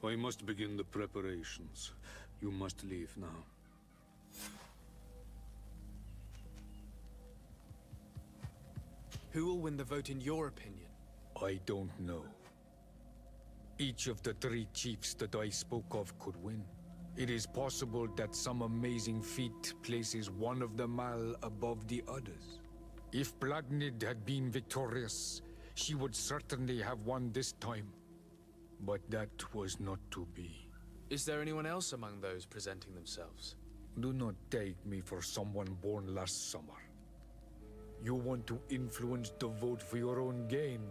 I must begin the preparations. You must leave now. Who will win the vote in your opinion? I don't know. Each of the 3 chiefs that I spoke of could win. It is possible that some amazing feat places one of the Mal above the others. If Blagnid had been victorious, she would certainly have won this time. But that was not to be. Is there anyone else among those presenting themselves? Do not take me for someone born last summer. You want to influence the vote for your own gain,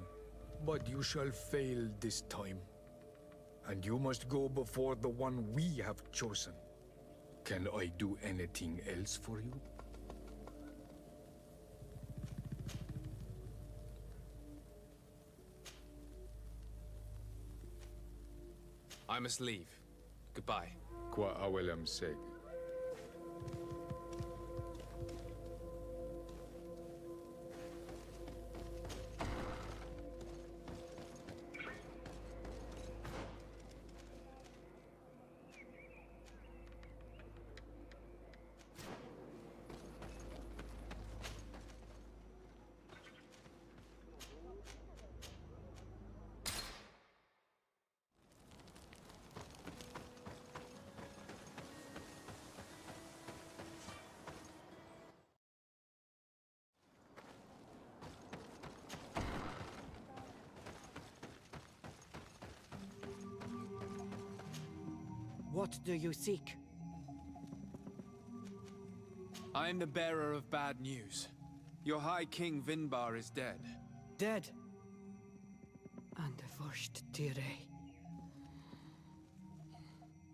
but you shall fail this time. And you must go before the one we have chosen. Can I do anything else for you? I must leave. Goodbye. Qua awelem seg. What do you seek? I am the bearer of bad news. Your High King Vinbar is dead. Dead? And the first Tire.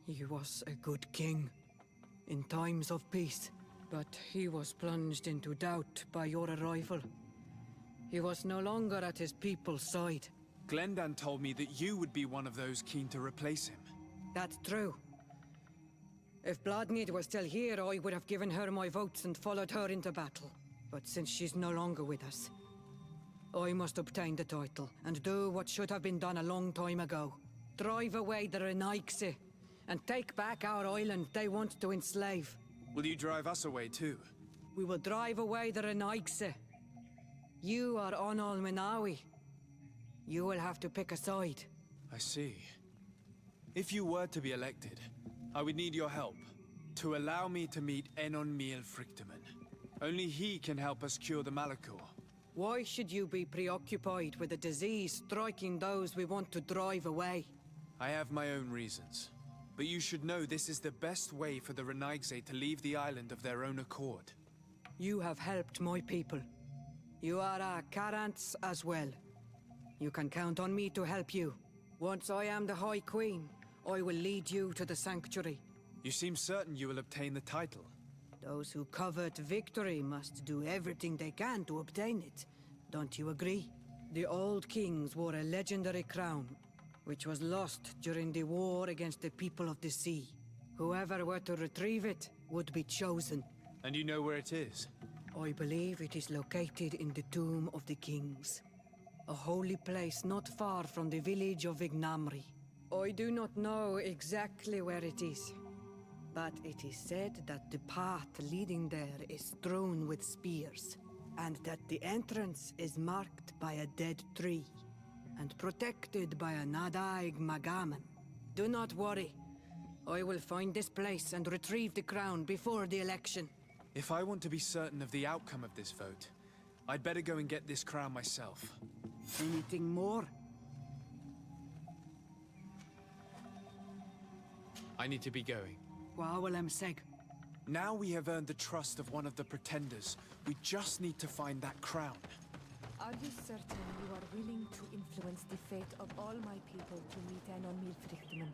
He was a good king in times of peace, but he was plunged into doubt by your arrival. He was no longer at his people's side. Glendan told me that you would be one of those keen to replace him. That's true. If Bladnid was still here, I would have given her my votes and followed her into battle. But since she's no longer with us, I must obtain the title and do what should have been done a long time ago. Drive away the Renaigse and take back our island they want to enslave. Will you drive us away too? We will drive away the Renaigse. You are Onol Menawi. You will have to pick a side. I see. If you were to be elected, I would need your help to allow me to meet Enon Miel Frichteman. Only he can help us cure the Malachor. Why should you be preoccupied with a disease striking those we want to drive away? I have my own reasons. But you should know this is the best way for the Renaigse to leave the island of their own accord. You have helped my people. You are our Karants as well. You can count on me to help you. Once I am the High Queen, I will lead you to the Sanctuary. You seem certain you will obtain the title. Those who covet victory must do everything they can to obtain it. Don't you agree? The old kings wore a legendary crown, which was lost during the war against the people of the sea. Whoever were to retrieve it would be chosen. And you know where it is? I believe it is located in the Tomb of the Kings. A holy place not far from the village of Vignamri. I do not know exactly where it is, but it is said that the path leading there is strewn with spears, and that the entrance is marked by a dead tree, and protected by a Nadaig Magaman. Do not worry. I will find this place and retrieve the crown before the election. If I want to be certain of the outcome of this vote, I'd better go and get this crown myself. Anything more? I need to be going. Now we have earned the trust of one of the pretenders. We just need to find that crown. Are you certain you are willing to influence the fate of all my people to meet Enon Milfrichtiman?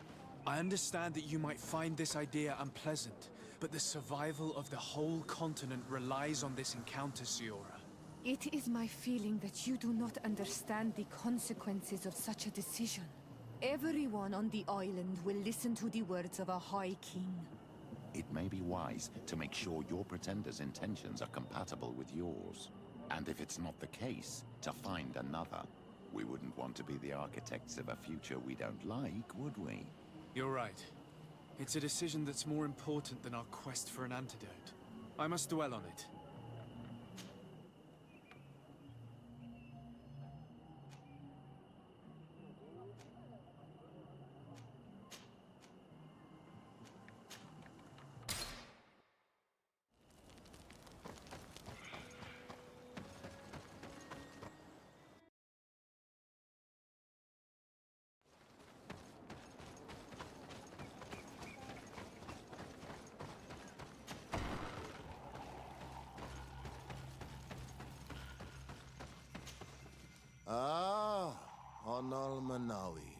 I understand that you might find this idea unpleasant, but the survival of the whole continent relies on this encounter, Siora. It is my feeling that you do not understand the consequences of such a decision. Everyone on the island will listen to the words of a High King. It may be wise to make sure your pretender's intentions are compatible with yours. And if it's not the case, to find another. We wouldn't want to be the architects of a future we don't like, would we? You're right. It's a decision that's more important than our quest for an antidote. I must dwell on it. Ah, Onal Manawi.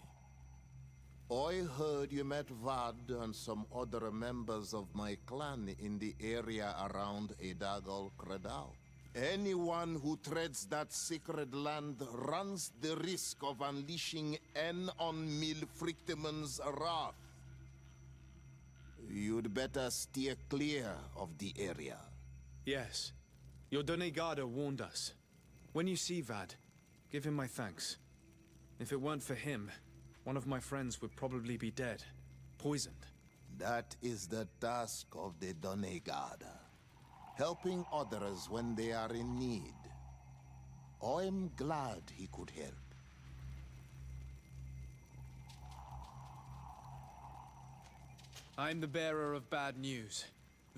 I heard you met Vad and some other members of my clan in the area around Edagal Credal. Anyone who treads that sacred land runs the risk of unleashing on Milfrichtiman's wrath. You'd better steer clear of the area. Yes. Your Donegada warned us. When you see Vad, give him my thanks. If it weren't for him, one of my friends would probably be dead. Poisoned. That is the task of the Donegada. Helping others when they are in need. I'm glad he could help. I'm the bearer of bad news.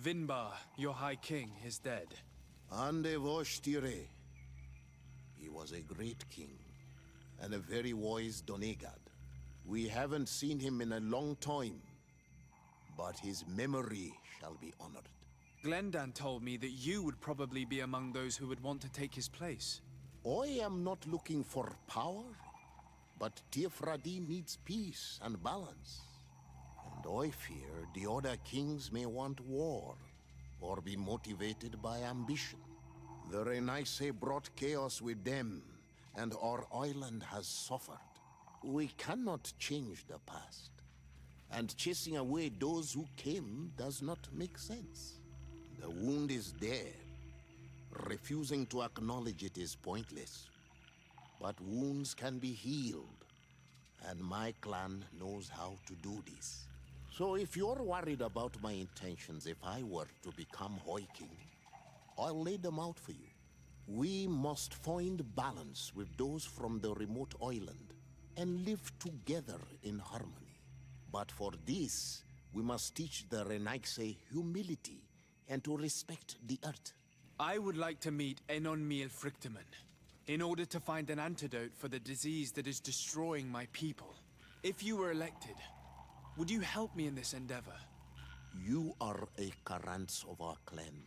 Vinbar, your High King, is dead. Ande Voshtire. He was a great king, and a very wise Donegad. We haven't seen him in a long time, but his memory shall be honored. Glendan told me that you would probably be among those who would want to take his place. I am not looking for power, but Tiefradi needs peace and balance. And I fear the other kings may want war, or be motivated by ambition. The Renaise brought chaos with them, and our island has suffered. We cannot change the past, and chasing away those who came does not make sense. The wound is there. Refusing to acknowledge it is pointless. But wounds can be healed, and my clan knows how to do this. So if you're worried about my intentions if I were to become High King, I'll lay them out for you. We must find balance with those from the remote island and live together in harmony. But for this, we must teach the Renaise humility and to respect the earth. I would like to meet Enon Milfrichtiman in order to find an antidote for the disease that is destroying my people. If you were elected, would you help me in this endeavor? You are a Karants of our clan,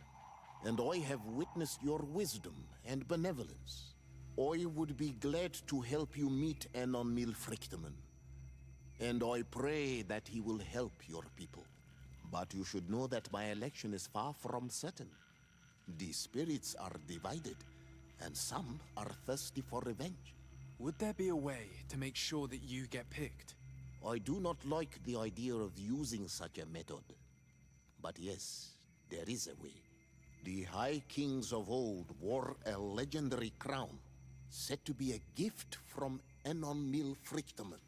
and I have witnessed your wisdom and benevolence. I would be glad to help you meet Enon Milfrichtiman, and I pray that he will help your people. But you should know that my election is far from certain. The spirits are divided, and some are thirsty for revenge. Would there be a way to make sure that you get picked? I do not like the idea of using such a method. But yes, there is a way. The High Kings of old wore a legendary crown, said to be a gift from Enon Milfrichtiman.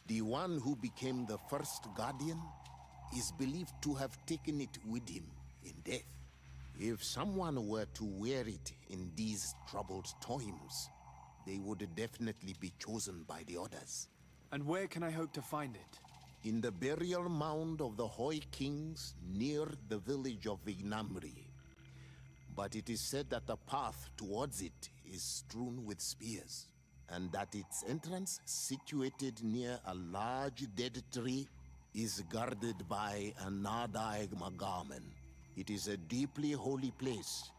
The one who became the first Guardian is believed to have taken it with him in death. If someone were to wear it in these troubled times, they would definitely be chosen by the others. And where can I hope to find it? In the burial mound of the High Kings near the village of Vignamri. But it is said that the path towards it is strewn with spears. and that its entrance, situated near a large dead tree, is guarded by a Nadaig Magamen. It is a deeply holy place,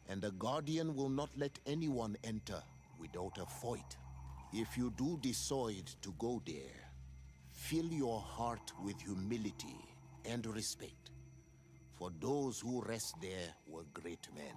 and a guardian will not let anyone enter without a fight. If you do decide to go there, fill your heart with humility and respect, for those who rest there were great men.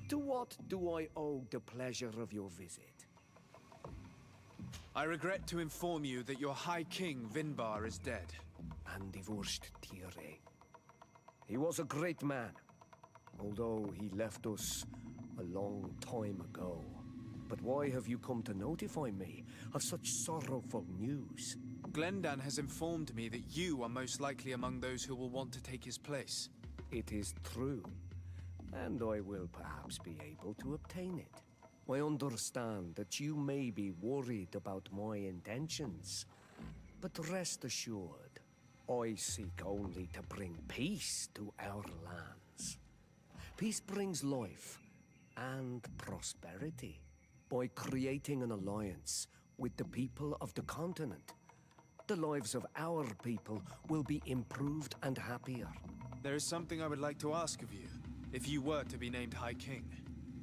To what do I owe the pleasure of your visit? I regret to inform you that your High King, Vinbar, is dead. And divorced Tire. He was a great man, although he left us a long time ago. But why have you come to notify me of such sorrowful news? Glendan has informed me that you are most likely among those who will want to take his place. It is true, and I will perhaps be able to obtain it. I understand that you may be worried about my intentions, but rest assured, I seek only to bring peace to our lands. Peace brings life and prosperity. By creating an alliance with the people of the continent, the lives of our people will be improved and happier. There is something I would like to ask of you. If you were to be named High King,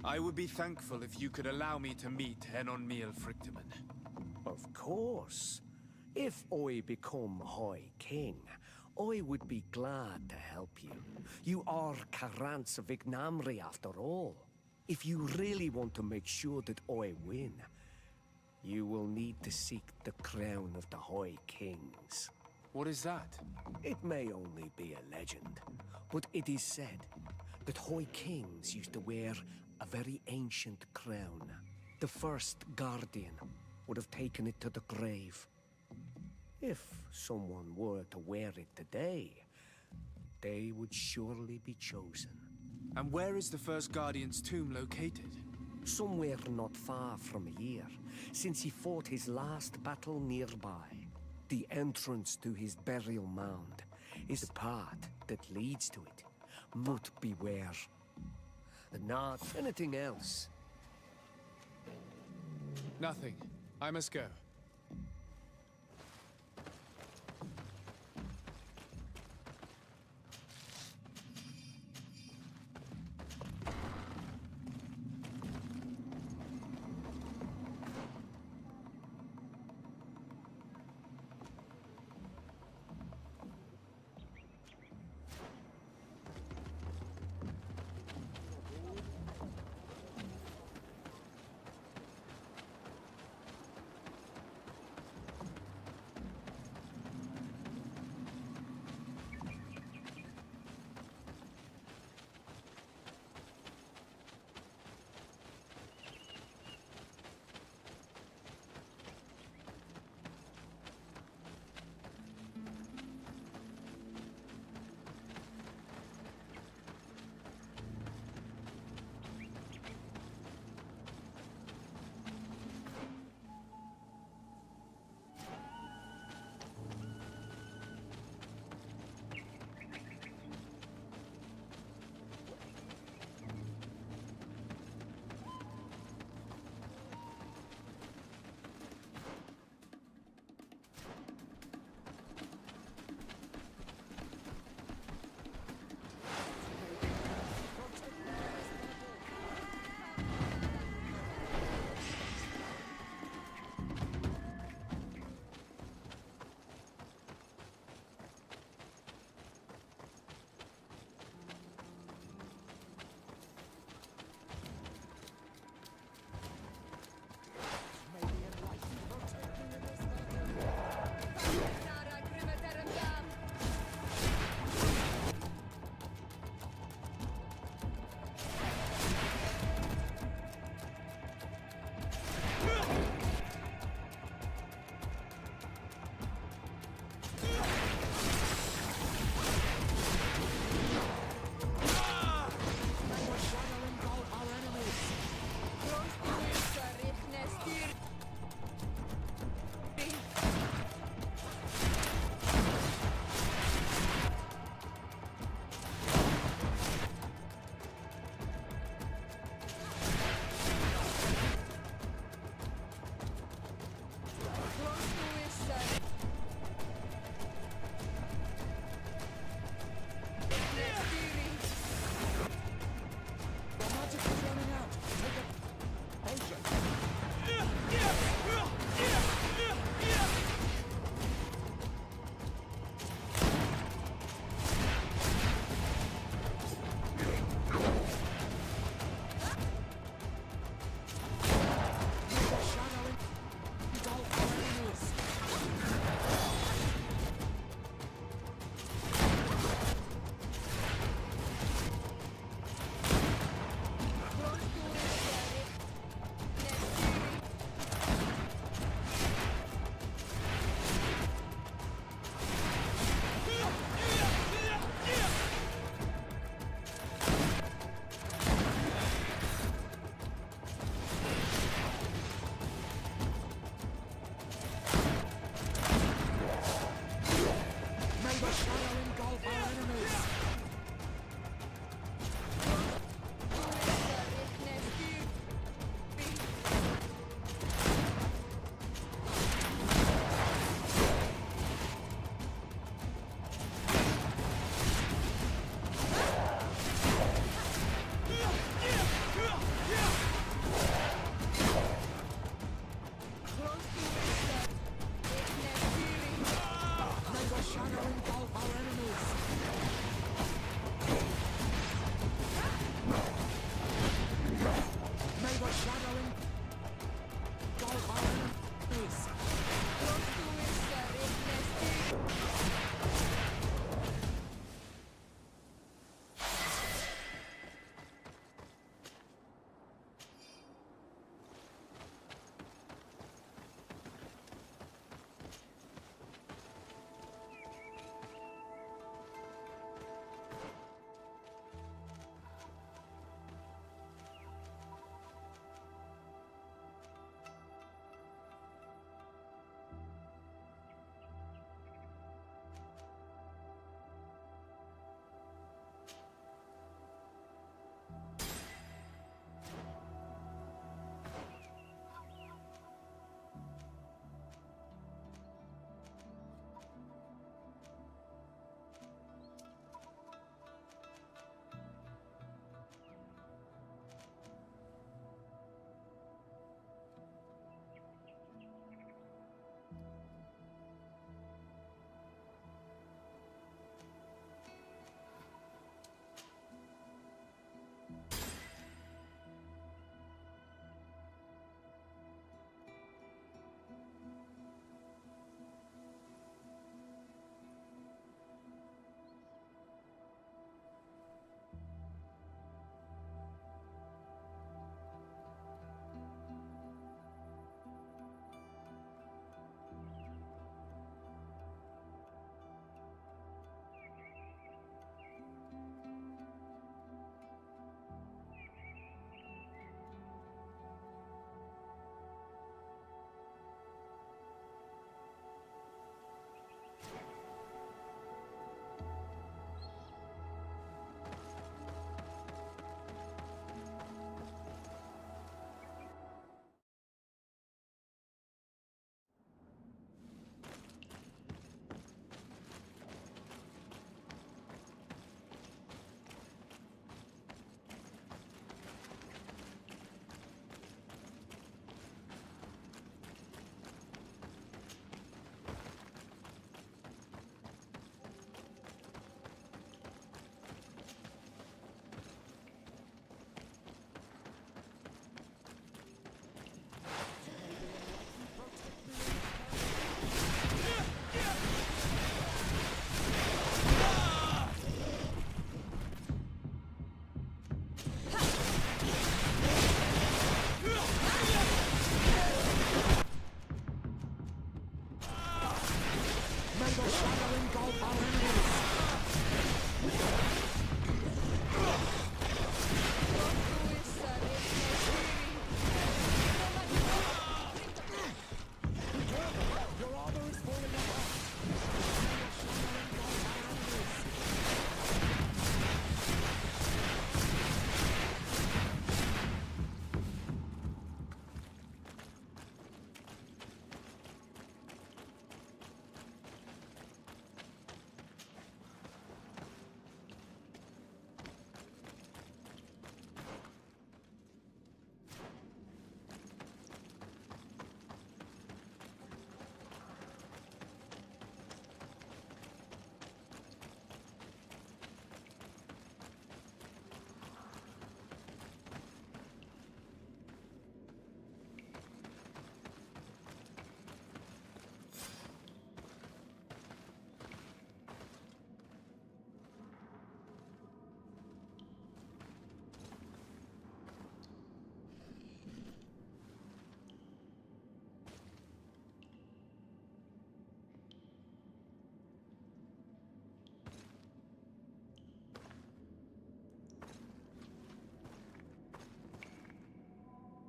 I would be thankful if you could allow me to meet Enon Miel Frichtemann. Of course. If I become High King, I would be glad to help you. You are Karant's Vignamri after all. If you really want to make sure that I win, you will need to seek the crown of the High Kings. What is that? It may only be a legend, but it is said that High Kings used to wear a very ancient crown. The first Guardian would have taken it to the grave. If someone were to wear it today, they would surely be chosen. And where is the first Guardian's tomb located? Somewhere not far from here, since he fought his last battle nearby. The entrance to his burial mound is the path that leads to it. But beware. Not anything else. Nothing. I must go.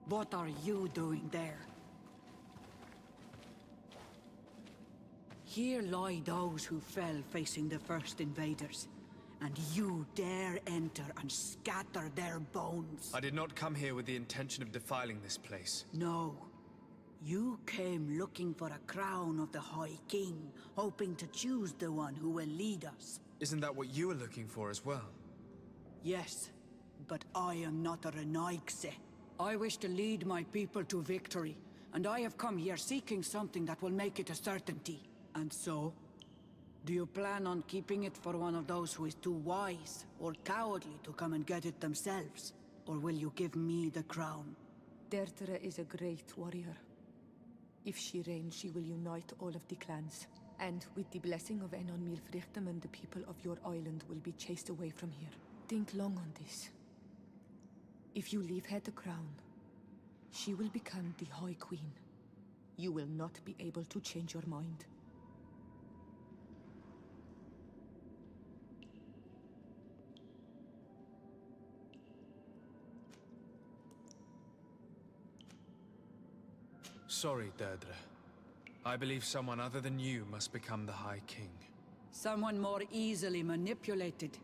What are you doing there? Here lie those who fell facing the first invaders. And you dare enter and scatter their bones. I did not come here with the intention of defiling this place. No. You came looking for a crown of the High King, hoping to choose the one who will lead us. Isn't that what you were looking for as well? Yes, but I am not a Renaigse. I wish to lead my people to victory, and I have come here seeking something that will make it a certainty. And so, do you plan on keeping it for one of those who is too wise or cowardly to come and get it themselves? Or will you give me the crown? Deirdre is a great warrior. If she reigns, she will unite all of the clans. And with the blessing of Enon Milfrichtem, the people of your island will be chased away from here. Think long on this. If you leave her the crown, she will become the High Queen. You will not be able to change your mind. Sorry, Deirdre. I believe someone other than you must become the High King. Someone more easily manipulated,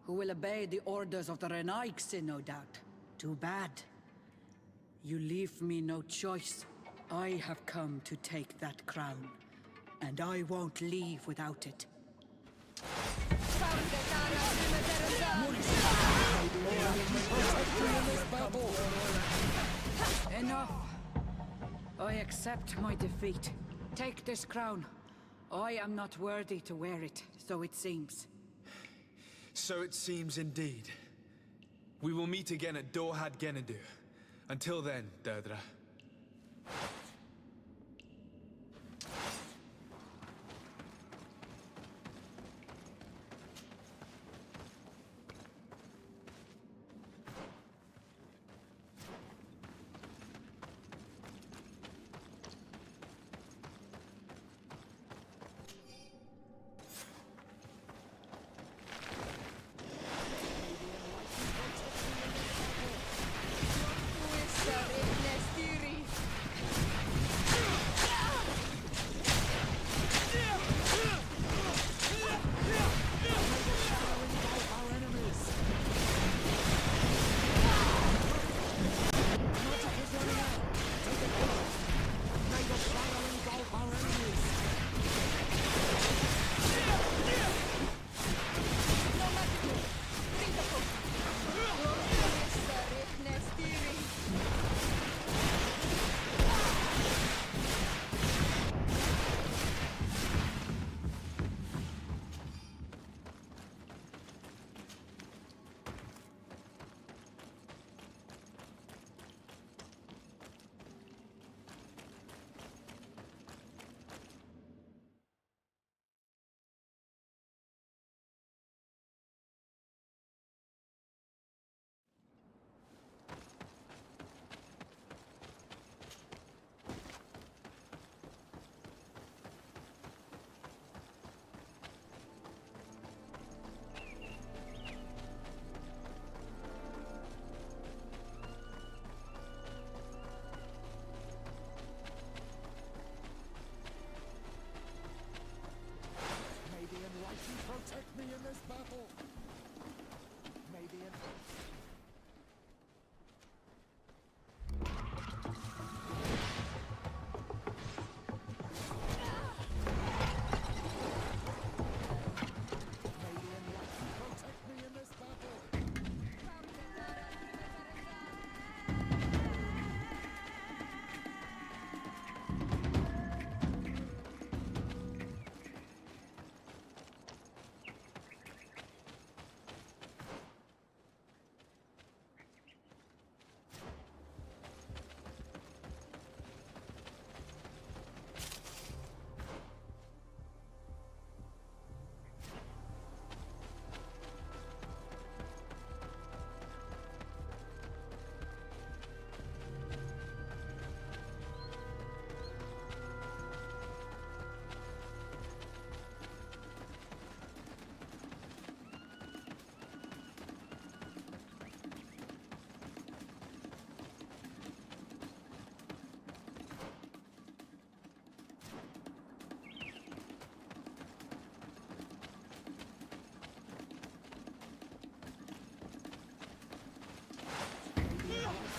who will obey the orders of the Renaigse, no doubt. Too bad. You leave me no choice. I have come to take that crown, and I won't leave without it. Enough! I accept my defeat. Take this crown. I am not worthy to wear it, so it seems. So it seems indeed. We will meet again at Dorhad Genadu. Until then, Deirdre.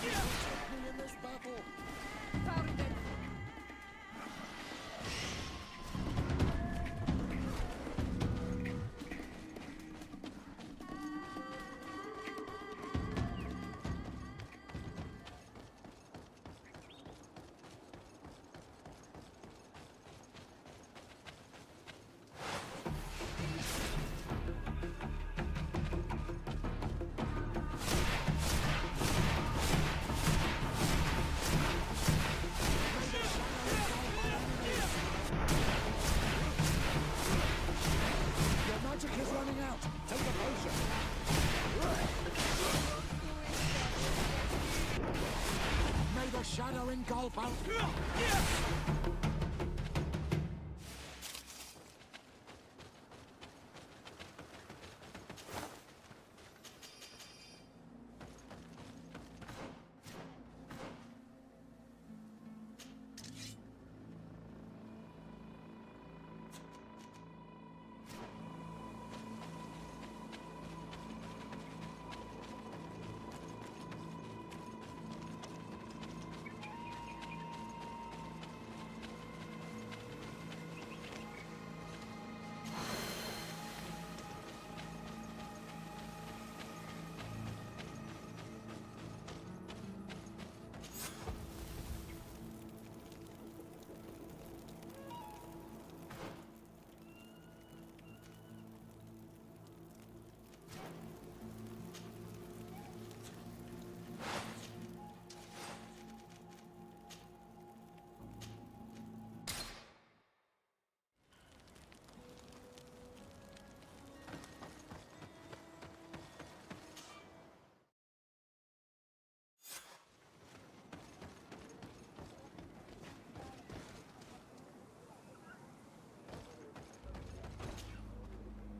Protect me in this battle. Shadow engulf out.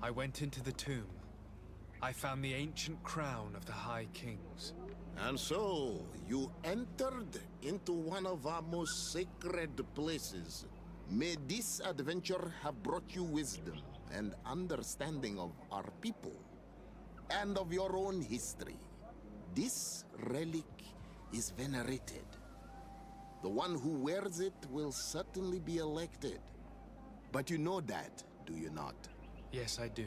I went into the tomb. I found the ancient crown of the High Kings. And so, you entered into one of our most sacred places. May this adventure have brought you wisdom and understanding of our people and of your own history. This relic is venerated. The one who wears it will certainly be elected. But you know that, do you not? Yes, I do.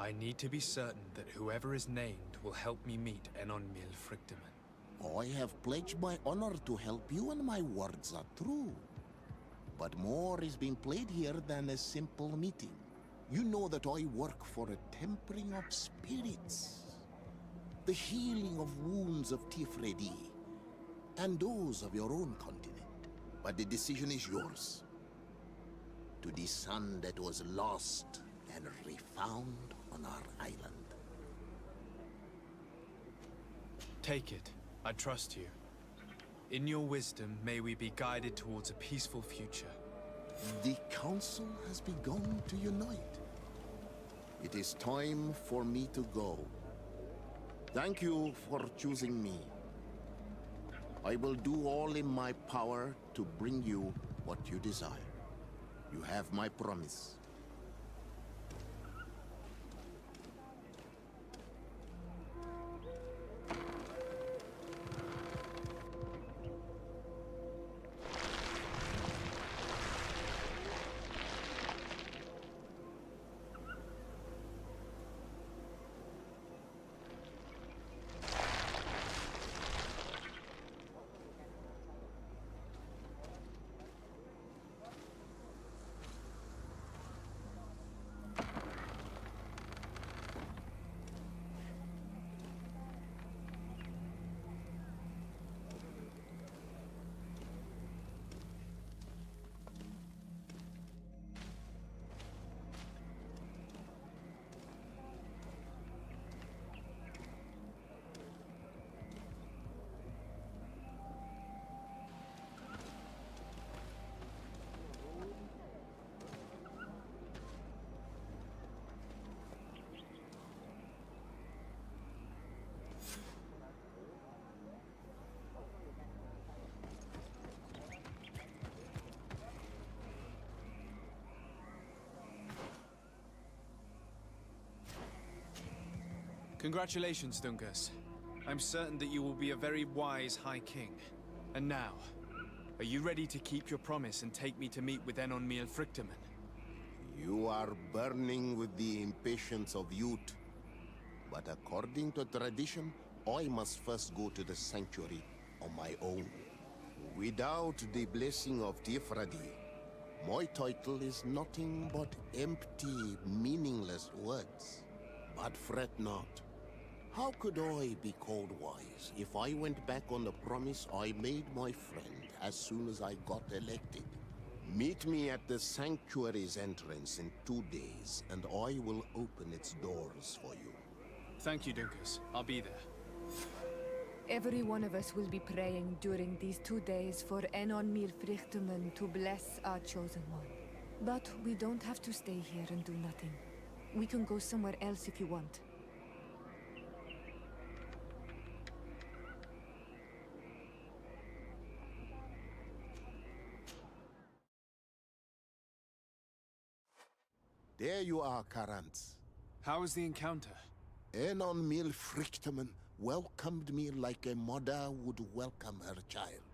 I need to be certain that whoever is named will help me meet Enon Mil Frictiman. I have pledged my honor to help you, and my words are true. But more is being played here than a simple meeting. You know that I work for a tempering of spirits, the healing of wounds of Tifredi, and those of your own continent. But the decision is yours. To the son that was lost and refound on our island. Take it. I trust you. In your wisdom, may we be guided towards a peaceful future. The council has begun to unite. It is time for me to go. Thank you for choosing me. I will do all in my power to bring you what you desire. You have my promise. Congratulations, Dunkas. I'm certain that you will be a very wise High King. And now, are you ready to keep your promise and take me to meet with Enon Miel Frichtemann? You are burning with the impatience of youth. But according to tradition, I must first go to the sanctuary on my own. Without the blessing of Tifradi, my title is nothing but empty, meaningless words. But fret not. How could I be called wise if I went back on the promise I made my friend as soon as I got elected? Meet me at the sanctuary's entrance in 2 days, and I will open its doors for you. Thank you, Dunkus. I'll be there. Every one of us will be praying during these 2 days for Enon Miel Frichtemann to bless our chosen one. But we don't have to stay here and do nothing. We can go somewhere else if you want. There you are, Karantz. How was the encounter? Enon Miel Frichtemann welcomed me like a mother would welcome her child.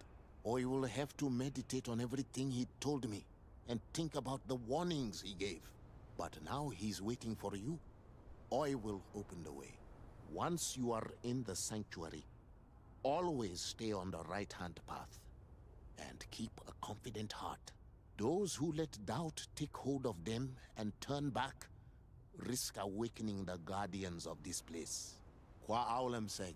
I will have to meditate on everything he told me and think about the warnings he gave. But now he's waiting for you. I will open the way. Once you are in the sanctuary, always stay on the right-hand path and keep a confident heart. Those who let doubt take hold of them and turn back risk awakening the guardians of this place. Qua aulem seg.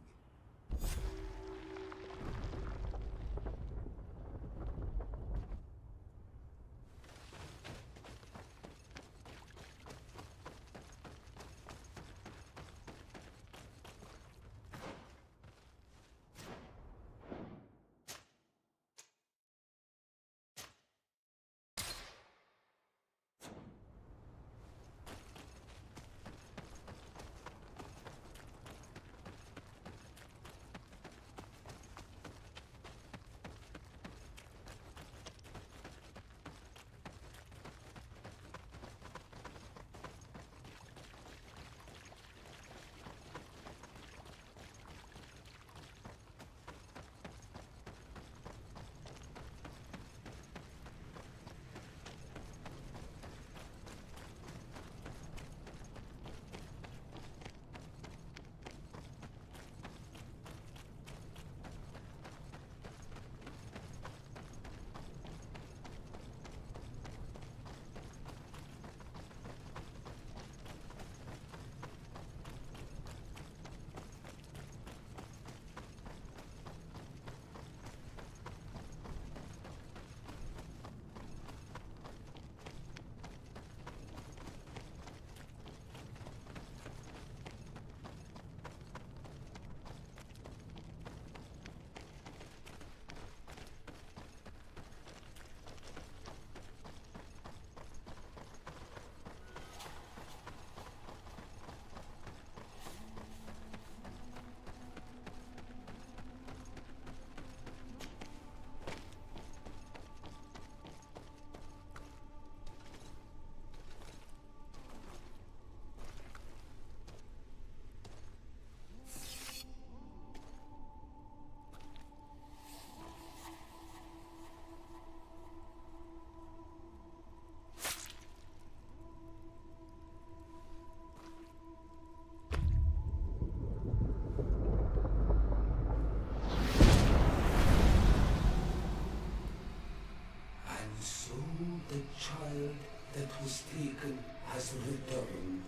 The child that was taken has returned,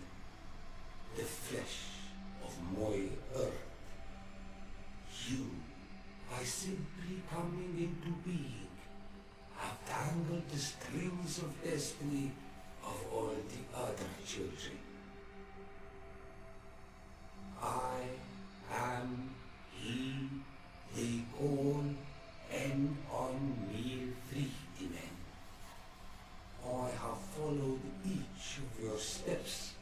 the flesh of my earth. You, by simply coming into being, have tangled the strings of destiny of all the other children. I am he they call Enon Miel Frichtemann. I have followed each of your steps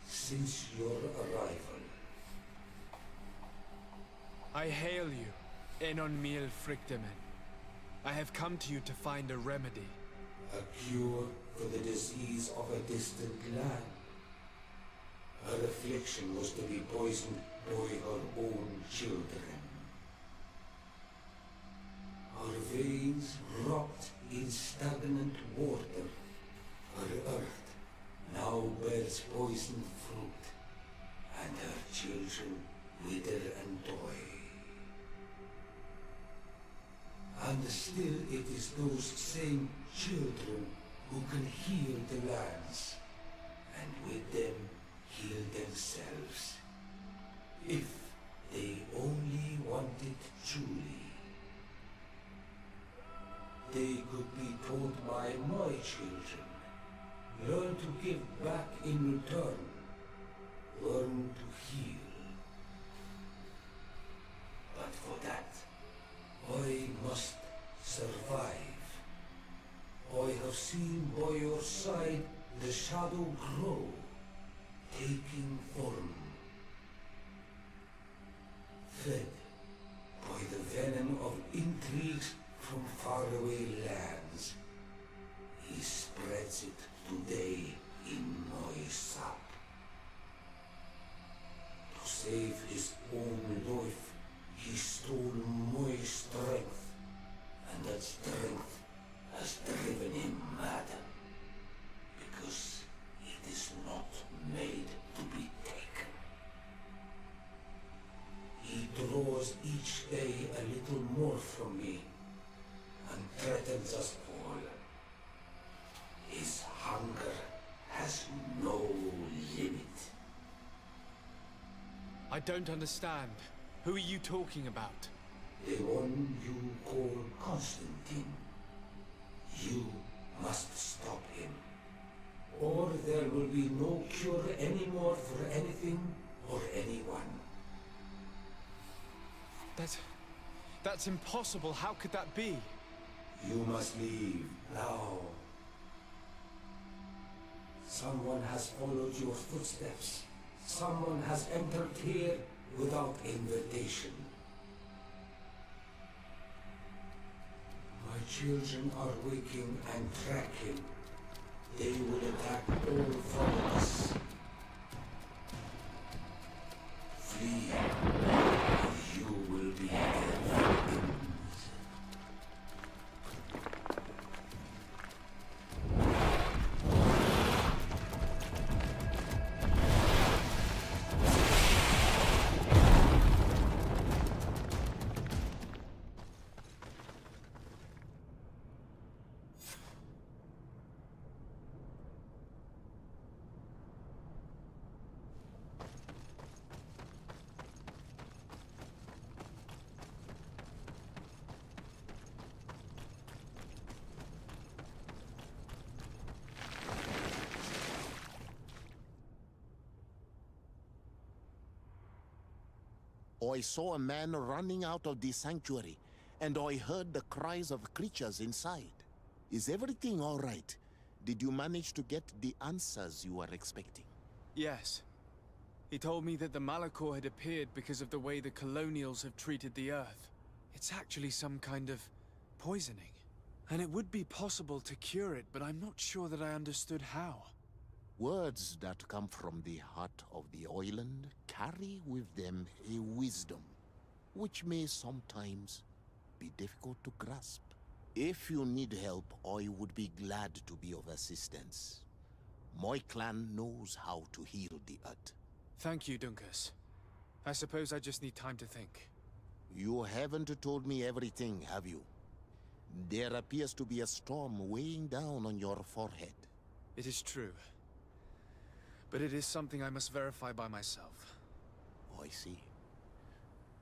since your arrival. I hail you, Enon Miel Frichtemann. I have come to you to find a remedy. A cure for the disease of a distant land. Her affliction was to be poisoned by her own children. Her veins rot in stagnant water. Her earth now bears poisoned fruit, and her children wither and die. And still it is those same children who can heal the lands, and with them heal themselves, if they only want it truly. They could be taught by my children, learn to give back in return, learn to heal. But for that, I must survive. I have seen by your side the shadow grow, taking form. Fed by the venom of intrigues from faraway lands, he spreads it today in my sap. To save his own life, he stole my strength, and that strength has driven him mad, because it is not made to be taken. He draws each day a little more from me, and threatens us all. His hunger has no limit. I don't understand. Who are you talking about? The one you call Constantine. You must stop him, or there will be no cure anymore for anything or anyone. That's impossible. How could that be? You must leave now. Someone has followed your footsteps. Someone has entered here without invitation. My children are waking and tracking. They will attack all from us. Flee, or you will be their victims. I saw a man running out of the sanctuary, and I heard the cries of creatures inside. Is everything all right? Did you manage to get the answers you were expecting? Yes. He told me that the Malachor had appeared because of the way the colonials have treated the Earth. It's actually some kind of poisoning. And it would be possible to cure it, but I'm not sure that I understood how. Words that come from the heart of the island carry with them a wisdom, which may sometimes be difficult to grasp. If you need help, I would be glad to be of assistance. My clan knows how to heal the Earth. Thank you, Dunkus. I suppose I just need time to think. You haven't told me everything, have you? There appears to be a storm weighing down on your forehead. It is true. But it is something I must verify by myself. I see.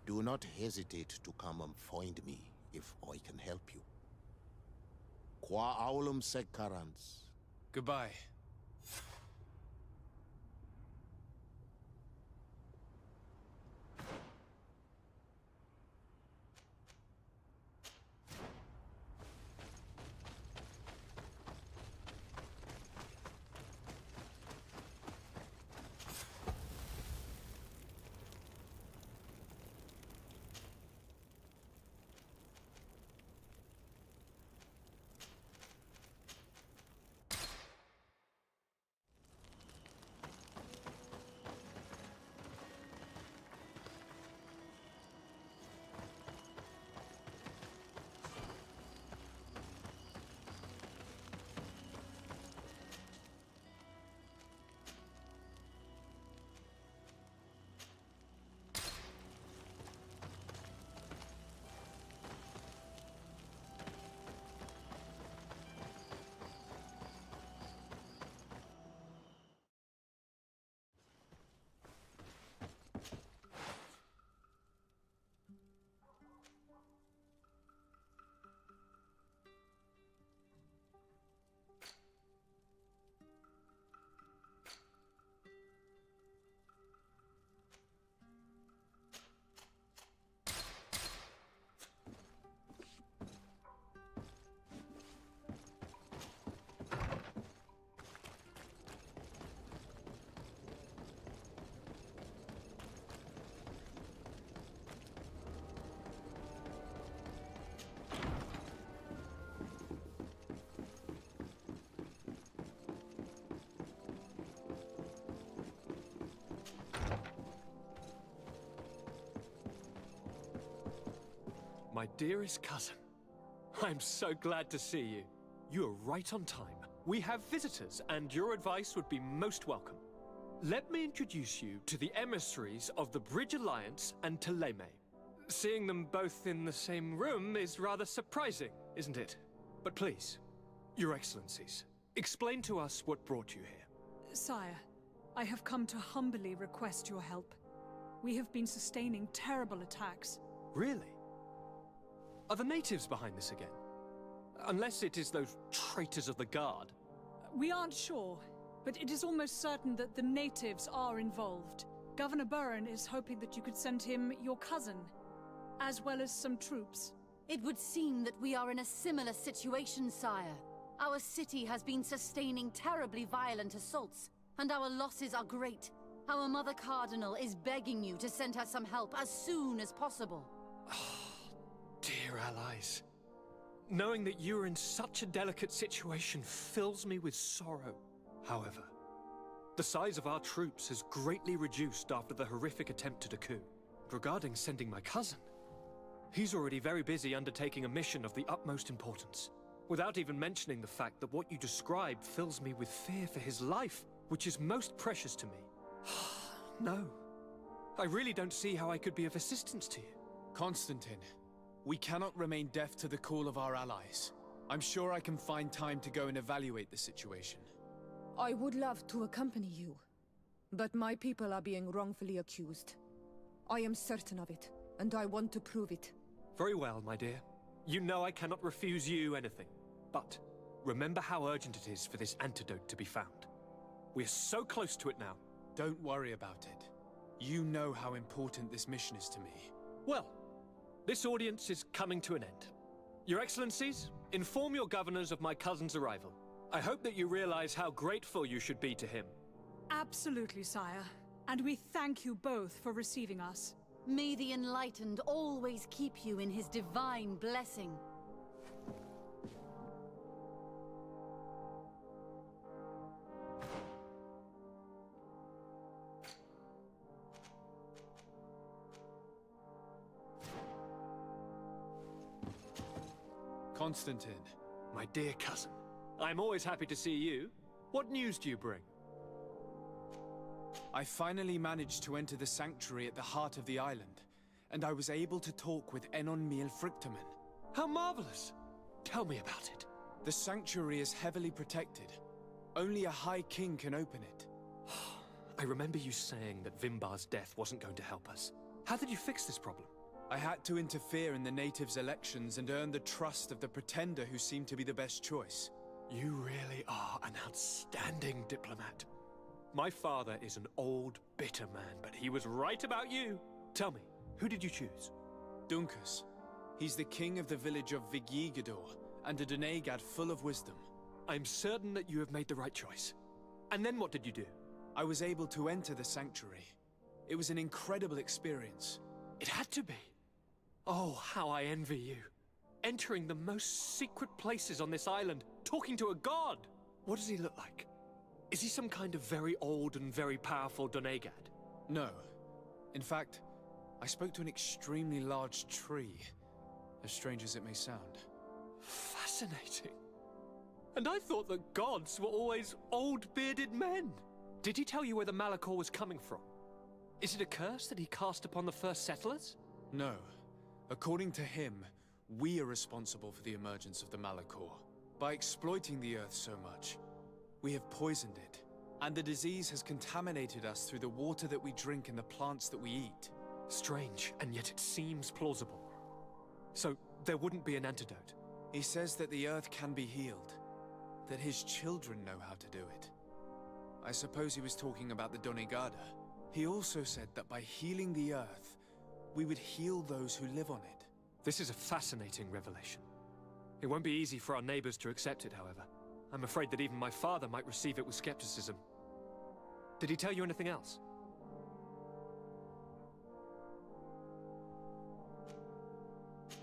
Do not hesitate to come and find me if I can help you. Qua aulum secarans. Goodbye. my dearest cousin. I'm so glad to see you. You are right on time. We have visitors, and your advice would be most welcome. Let me introduce you to the emissaries of the Bridge Alliance and Teleme. Seeing them both in the same room is rather surprising, isn't it? But please, Your Excellencies, explain to us what brought you here. Sire, I have come to humbly request your help. We have been sustaining terrible attacks. Really? Are the natives behind this again? Unless it is those traitors of the Guard. We aren't sure, but it is almost certain that the natives are involved. Governor Burren is hoping that you could send him your cousin, as well as some troops. It would seem that we are in a similar situation, sire. Our city has been sustaining terribly violent assaults, and our losses are great. Our Mother Cardinal is begging you to send her some help as soon as possible. Dear allies, knowing that you are in such a delicate situation fills me with sorrow. However, the size of our troops has greatly reduced after the horrific attempt at a coup. Regarding sending my cousin, he's already very busy undertaking a mission of the utmost importance, without even mentioning the fact that what you described fills me with fear for his life, which is most precious to me. No, I really don't see how I could be of assistance to you. Constantine, we cannot remain deaf to the call of our allies. I'm sure I can find time to go and evaluate the situation. I would love to accompany you, but my people are being wrongfully accused. I am certain of it, and I want to prove it. Very well, my dear. You know I cannot refuse you anything. But remember how urgent it is for this antidote to be found. We're so close to it now. Don't worry about it. You know how important this mission is to me. Well, this audience is coming to an end. Your Excellencies, inform your governors of my cousin's arrival. I hope that you realize how grateful you should be to him. Absolutely, sire. And we thank you both for receiving us. May the Enlightened always keep you in his divine blessing. Constantine. My dear cousin, I'm always happy to see you. What news do you bring? I finally managed to enter the sanctuary at the heart of the island, and I was able to talk with Enon Miel Frictamen. How marvelous! Tell me about it. The sanctuary is heavily protected. Only a High King can open it. I remember you saying that Vimbar's death wasn't going to help us. How did you fix this problem? I had to interfere in the natives' elections and earn the trust of the pretender who seemed to be the best choice. You really are an outstanding diplomat. My father is an old, bitter man, but he was right about you. Tell me, who did you choose? Duncus. He's the king of the village of Vigyigador, and a Donegad full of wisdom. I'm certain that you have made the right choice. And then what did you do? I was able to enter the sanctuary. It was an incredible experience. It had to be. Oh, how I envy you. Entering the most secret places on this island, talking to a god. What does he look like? Is he some kind of very old and very powerful Donegad? No. In fact, I spoke to an extremely large tree, as strange as it may sound. Fascinating. And I thought that gods were always old, bearded men. Did he tell you where the Malachor was coming from? Is it a curse that he cast upon the first settlers? No. According to him, we are responsible for the emergence of the Malachor. By exploiting the earth so much, we have poisoned it, and the disease has contaminated us through the water that we drink and the plants that we eat. Strange, and yet it seems plausible. So, there wouldn't be an antidote? He says that the earth can be healed, that his children know how to do it. I suppose he was talking about the Donegada. He also said that by healing the earth, we would heal those who live on it. This is a fascinating revelation. It won't be easy for our neighbors to accept it, however. I'm afraid that even my father might receive it with skepticism. Did he tell you anything else?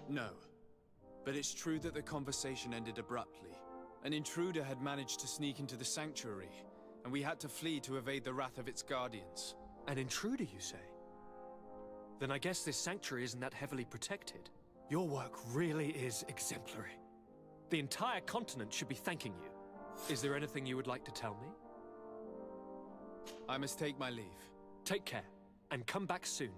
No. But it's true that the conversation ended abruptly. An intruder had managed to sneak into the sanctuary, and we had to flee to evade the wrath of its guardians. An intruder, you say? Then I guess this sanctuary isn't that heavily protected. Your work really is exemplary. The entire continent should be thanking you. Is there anything you would like to tell me? I must take my leave. Take care, and come back soon.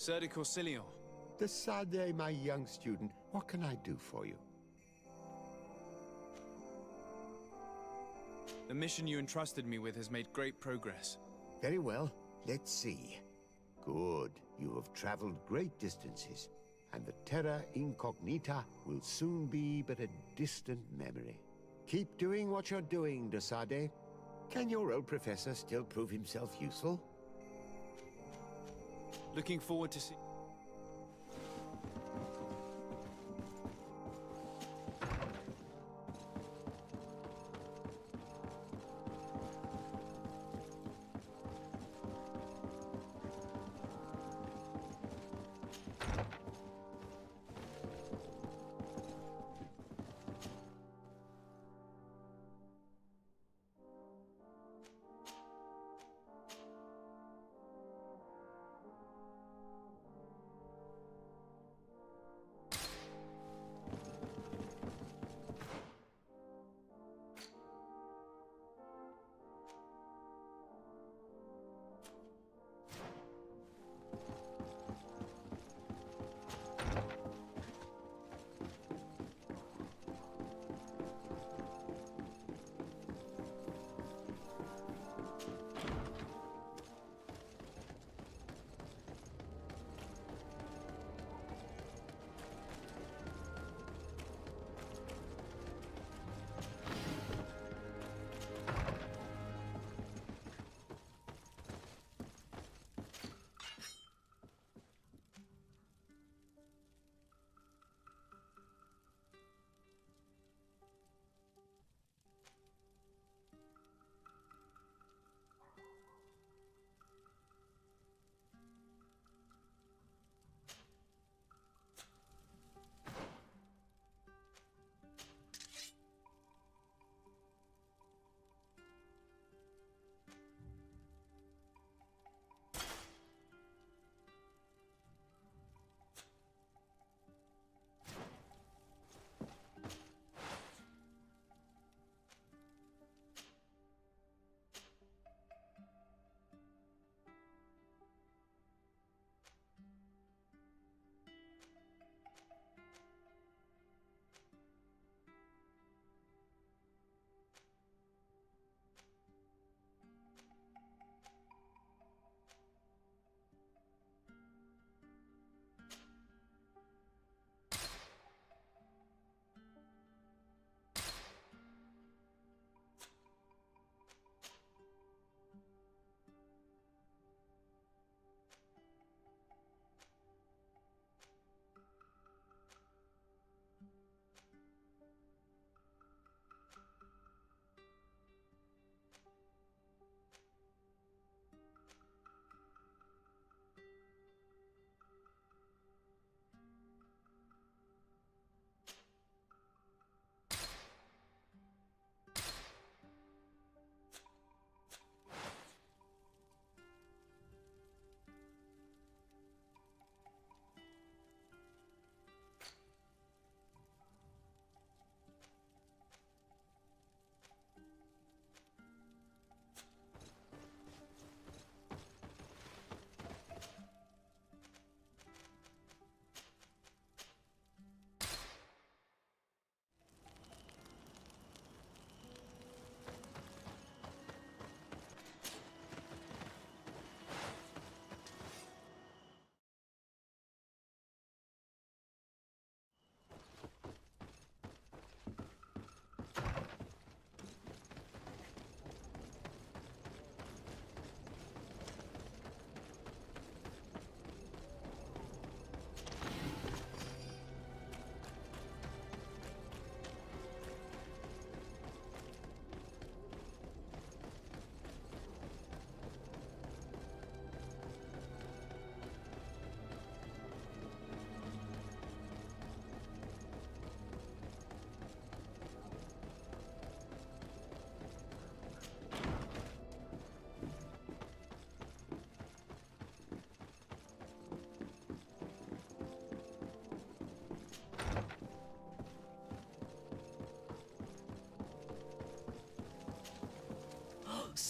Sir de Corsilion. Desade, my young student, what can I do for you? The mission you entrusted me with has made great progress. Very well. Let's see. Good. You have traveled great distances, and the Terra Incognita will soon be but a distant memory. Keep doing what you're doing, Desade. Can your old professor still prove himself useful? Looking forward to see...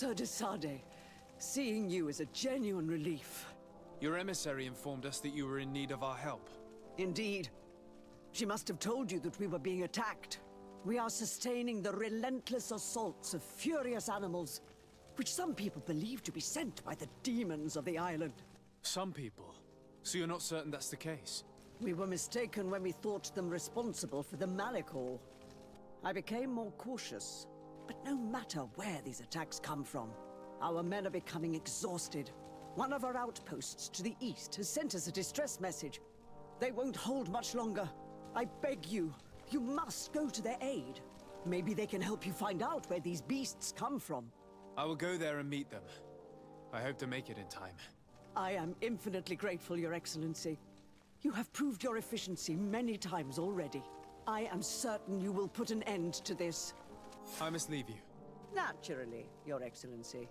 Sir de Sade, seeing you is a genuine relief. Your emissary informed us that you were in need of our help. Indeed. She must have told you that we were being attacked. We are sustaining the relentless assaults of furious animals, which some people believe to be sent by the demons of the island. Some people? So you're not certain that's the case? We were mistaken when we thought them responsible for the Malachor. I became more cautious. But no matter where these attacks come from, our men are becoming exhausted. One of our outposts to the east has sent us a distress message. They won't hold much longer. I beg you, you must go to their aid. Maybe they can help you find out where these beasts come from. I will go there and meet them. I hope to make it in time. I am infinitely grateful, Your Excellency. You have proved your efficiency many times already. I am certain you will put an end to this. I must leave you. Naturally, Your Excellency.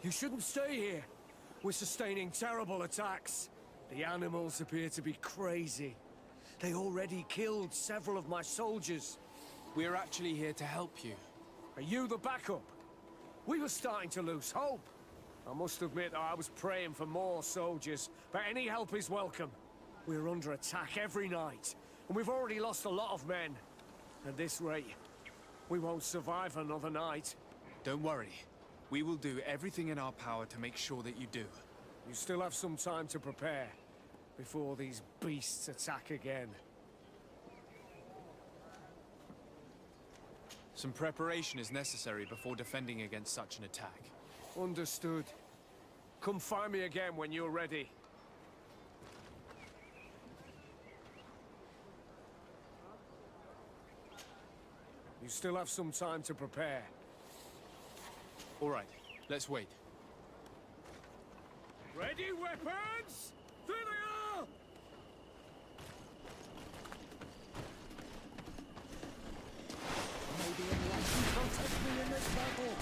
You shouldn't stay here. We're sustaining terrible attacks. The animals appear to be crazy. They already killed several of my soldiers. We're actually here to help you. Are you the backup? We were starting to lose hope. I must admit I was praying for more soldiers, but any help is welcome. We're under attack every night, and we've already lost a lot of men. At this rate, we won't survive another night. Don't worry. We will do everything in our power to make sure that you do. You still have some time to prepare, before these beasts attack again. Some preparation is necessary before defending against such an attack. Understood. Come find me again when you're ready. You still have some time to prepare. All right, let's wait. Ready, weapons? There they are! Maybe anyone can protect me in this battle.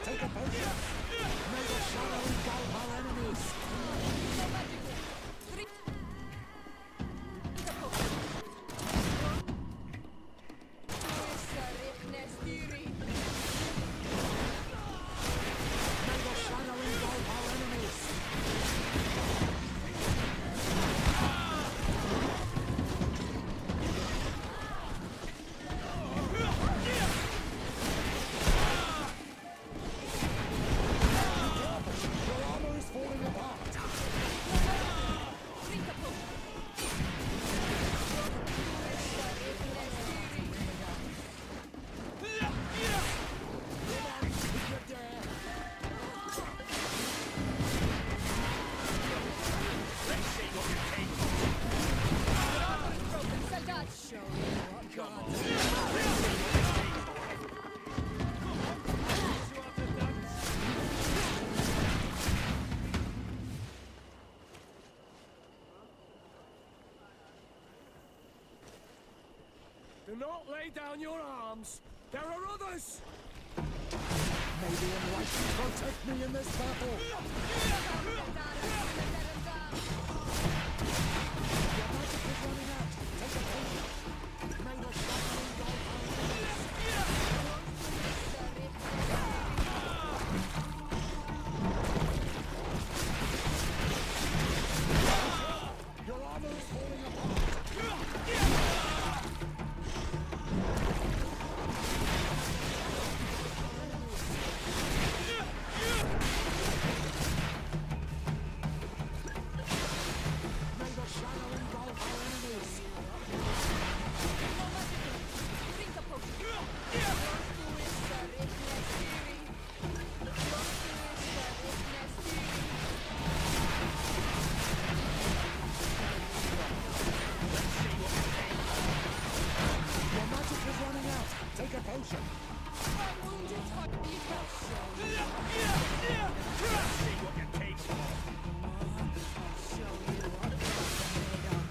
Take a potion. May the shadow engulf our enemies. Do not lay down your arms. There are others. May the enlightened protect me in this battle. Your magic is running out. Take a potion. May the shattering go Your armor is falling apart. Take a potion. I'm wounded. See what you're capable of. I'll show you what I'm made of.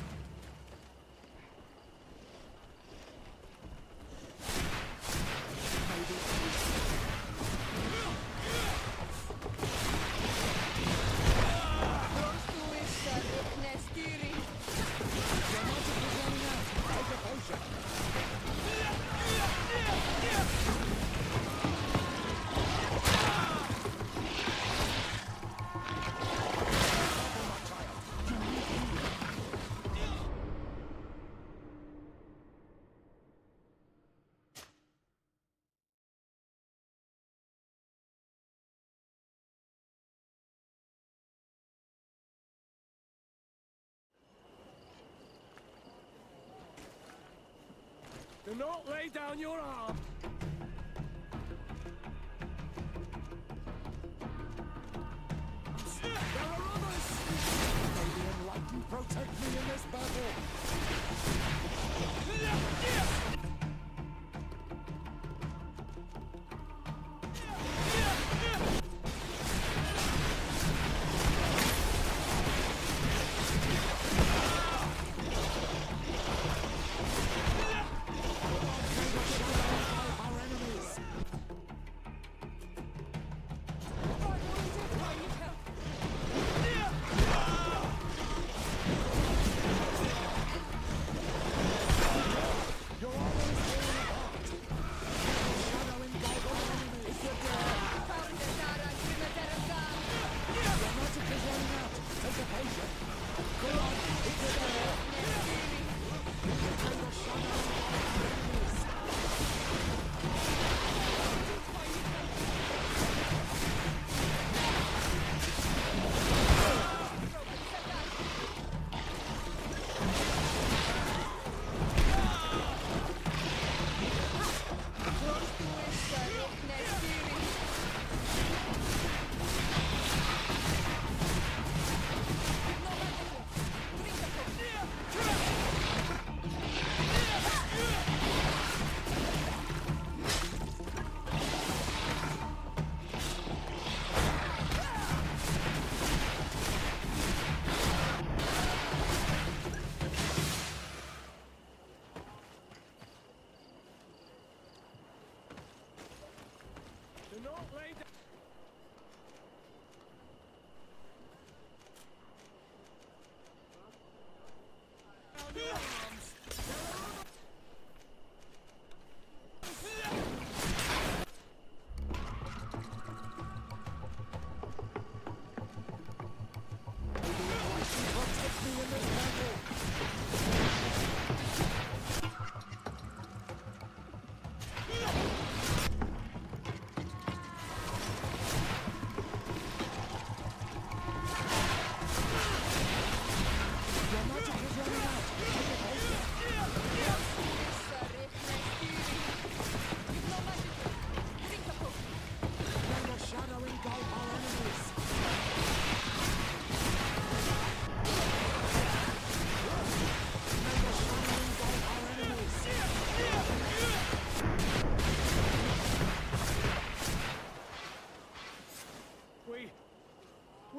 Your magic is running out. Take a potion. Do not lay down your arm. There are others. May the enlightened protect me in this battle.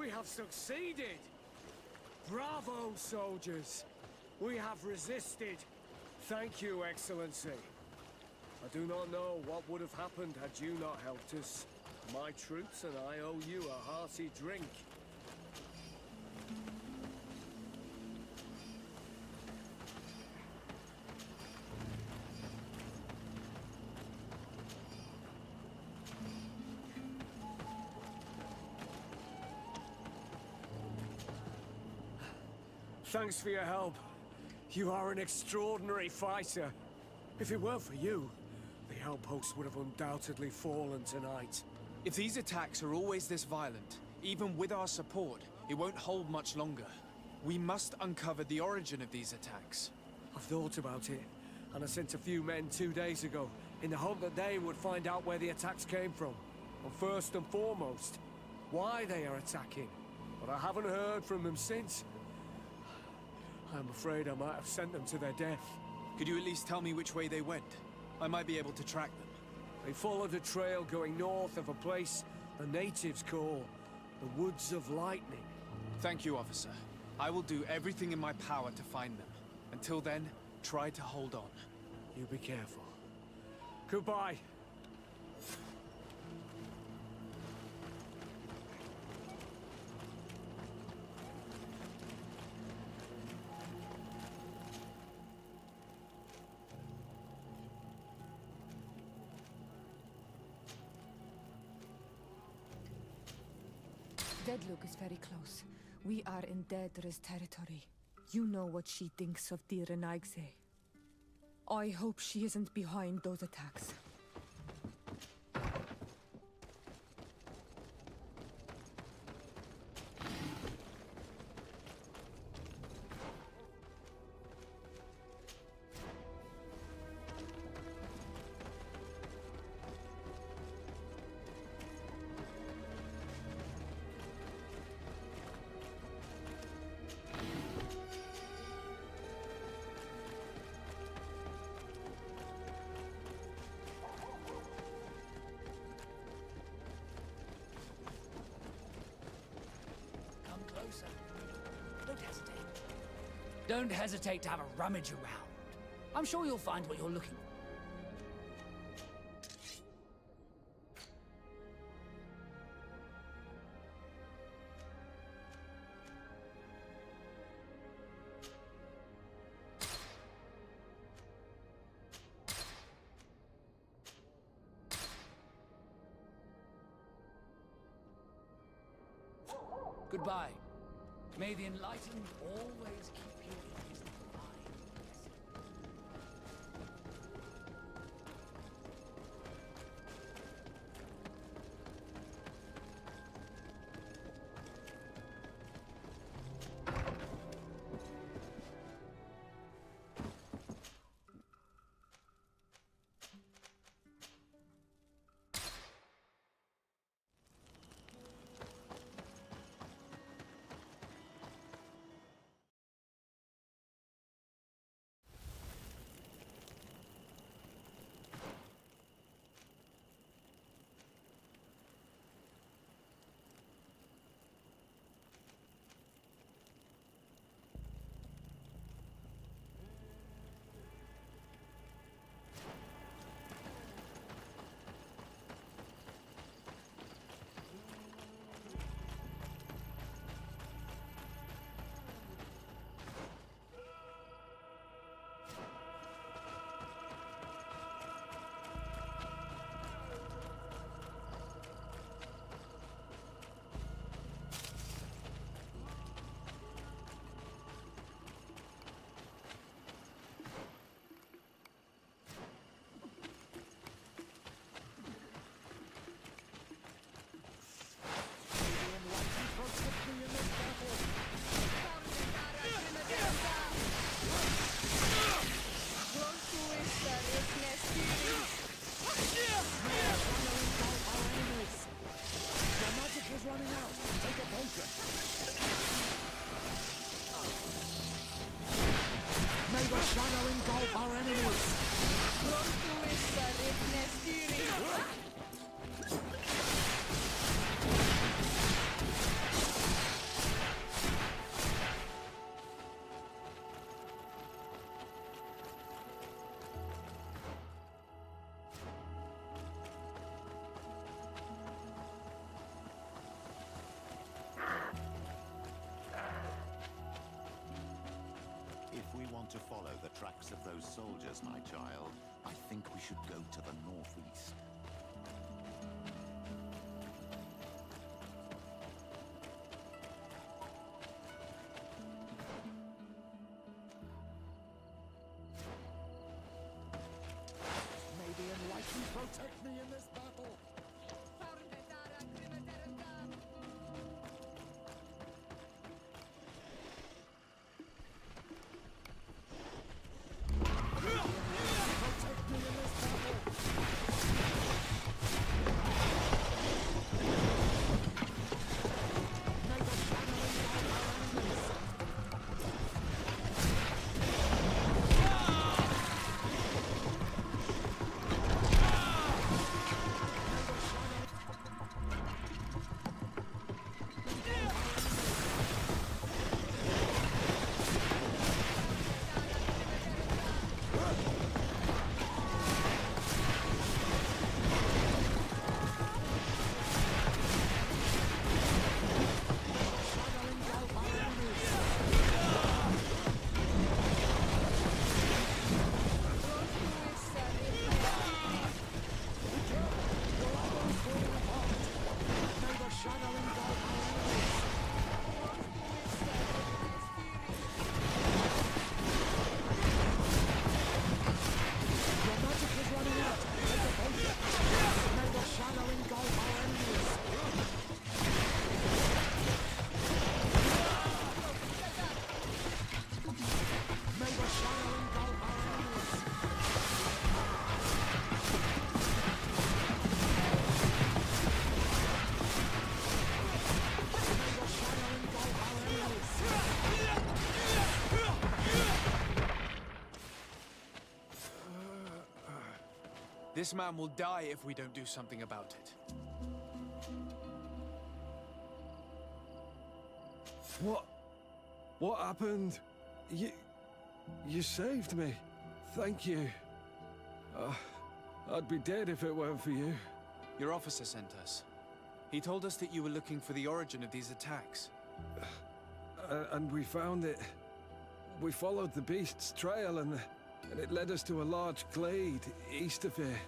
We have succeeded! Bravo, soldiers! We have resisted. Thank you, Excellency. I do not know what would have happened had you not helped us. My troops and I owe you a hearty drink. Thanks for your help. You are an extraordinary fighter. If it weren't for you, the outpost would have undoubtedly fallen tonight. If these attacks are always this violent, even with our support, it won't hold much longer. We must uncover the origin of these attacks. I've thought about it, and I sent a few men 2 days ago, in the hope that they would find out where the attacks came from. And first and foremost, why they are attacking. But I haven't heard from them since. I'm afraid I might have sent them to their death. Could you at least tell me which way they went? I might be able to track them. They followed a trail going north of a place the natives call the Woods of Lightning. Thank you, officer. I will do everything in my power to find them. Until then, try to hold on. You be careful. Goodbye. Deadlook is very close. We are in Daedra's territory. You know what she thinks of Dir Naigse. I hope she isn't behind those attacks. Don't hesitate to have a rummage around. I'm sure you'll find what you're looking for. Goodbye. May the enlightened always keep you in his divine blessing. Shadow engulf our enemies! to follow the tracks of those soldiers, my child, I think we should go to the northeast. May the Enlightened protect me in this battle! This man will die if we don't do something about it. What happened? You saved me. Thank you. I'd be dead if it weren't for you. Your officer sent us. He told us that you were looking for the origin of these attacks. And we found it. We followed the beast's trail and it led us to a large glade east of here.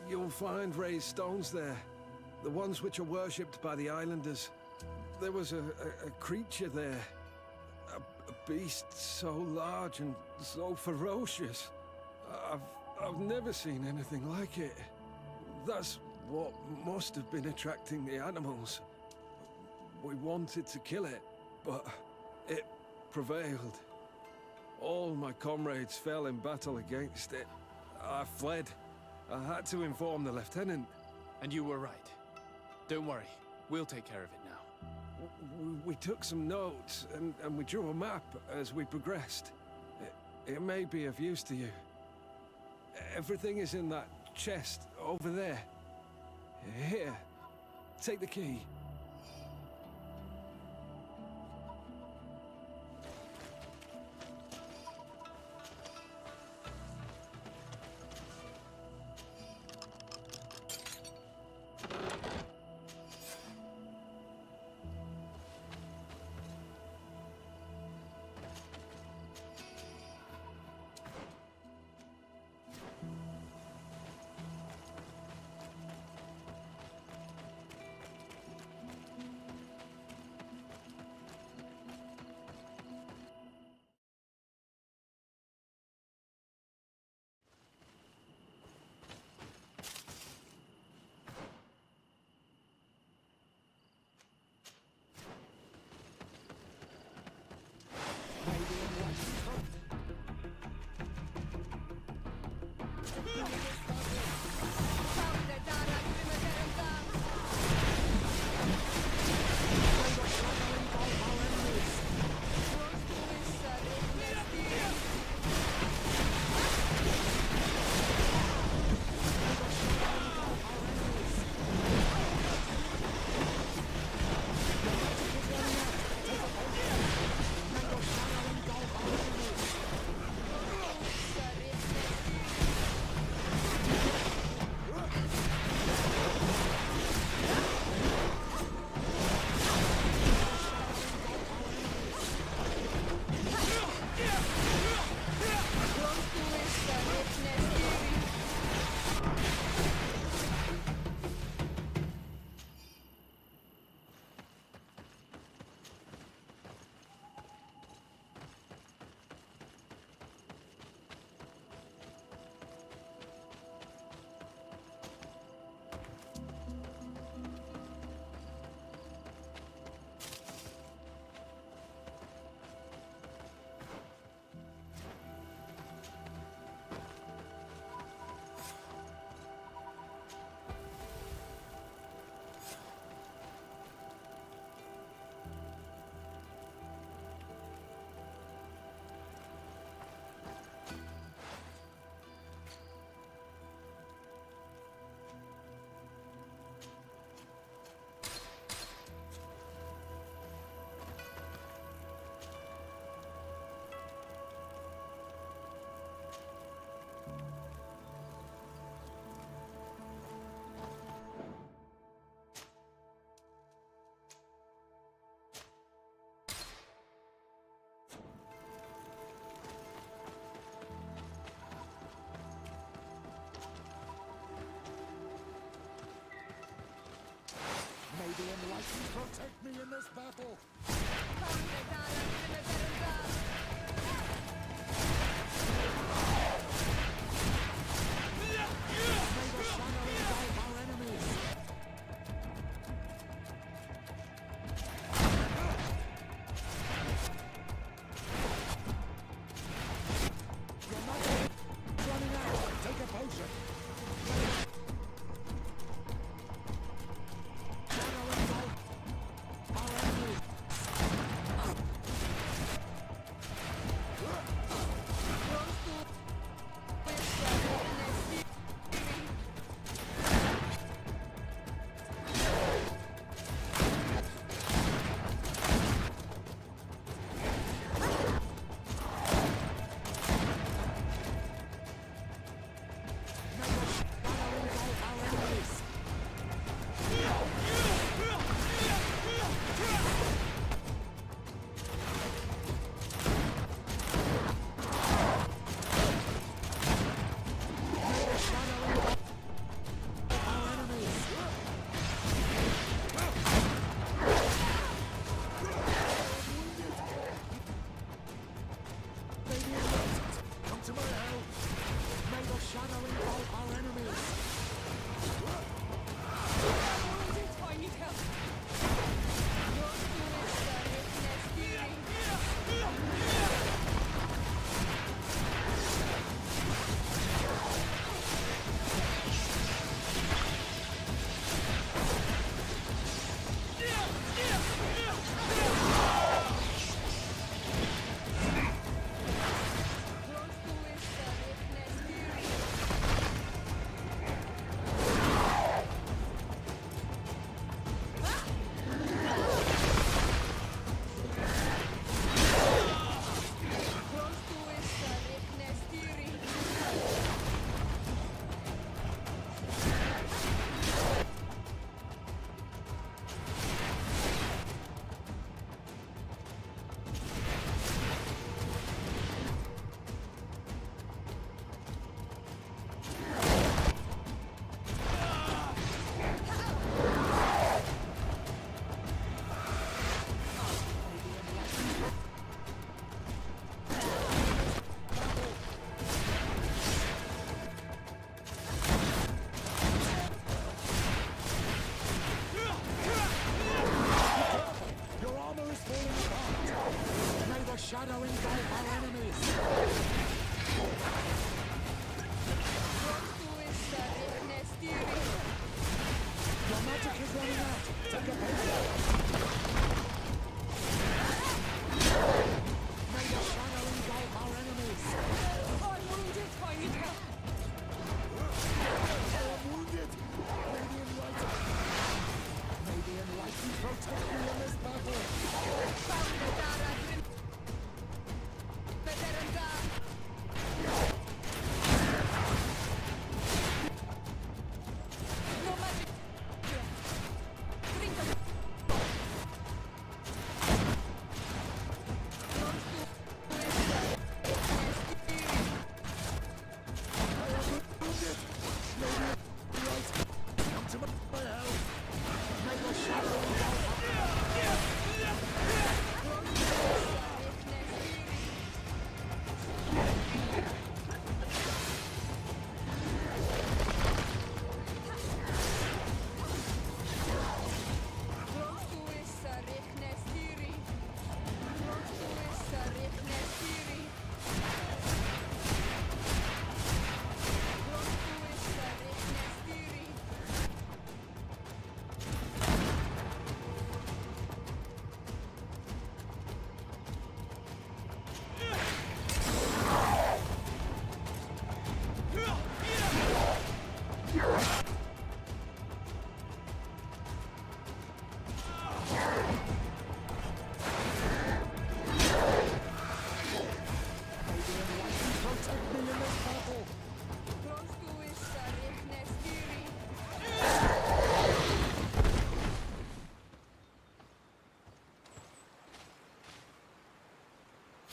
You'll find raised stones there. The ones which are worshipped by the islanders. There was a creature there. A beast so large and so ferocious. I've never seen anything like it. That's what must have been attracting the animals. We wanted to kill it, but it prevailed. All my comrades fell in battle against it. I fled. I had to inform the lieutenant. And you were right. Don't worry, we'll take care of it now. We took some notes, and we drew a map as we progressed. It may be of use to you. Everything is in that chest over there. Here, take the key. protect me in this battle! May the shadow engulf our enemies! Your magic is running out! Take a potion! Shadow engulf our enemies! Your magic is running out! Take a potion! May the shadow engulf our enemies! I'm wounded, I need help! I'm wounded! May the enlightened protect me in this battle!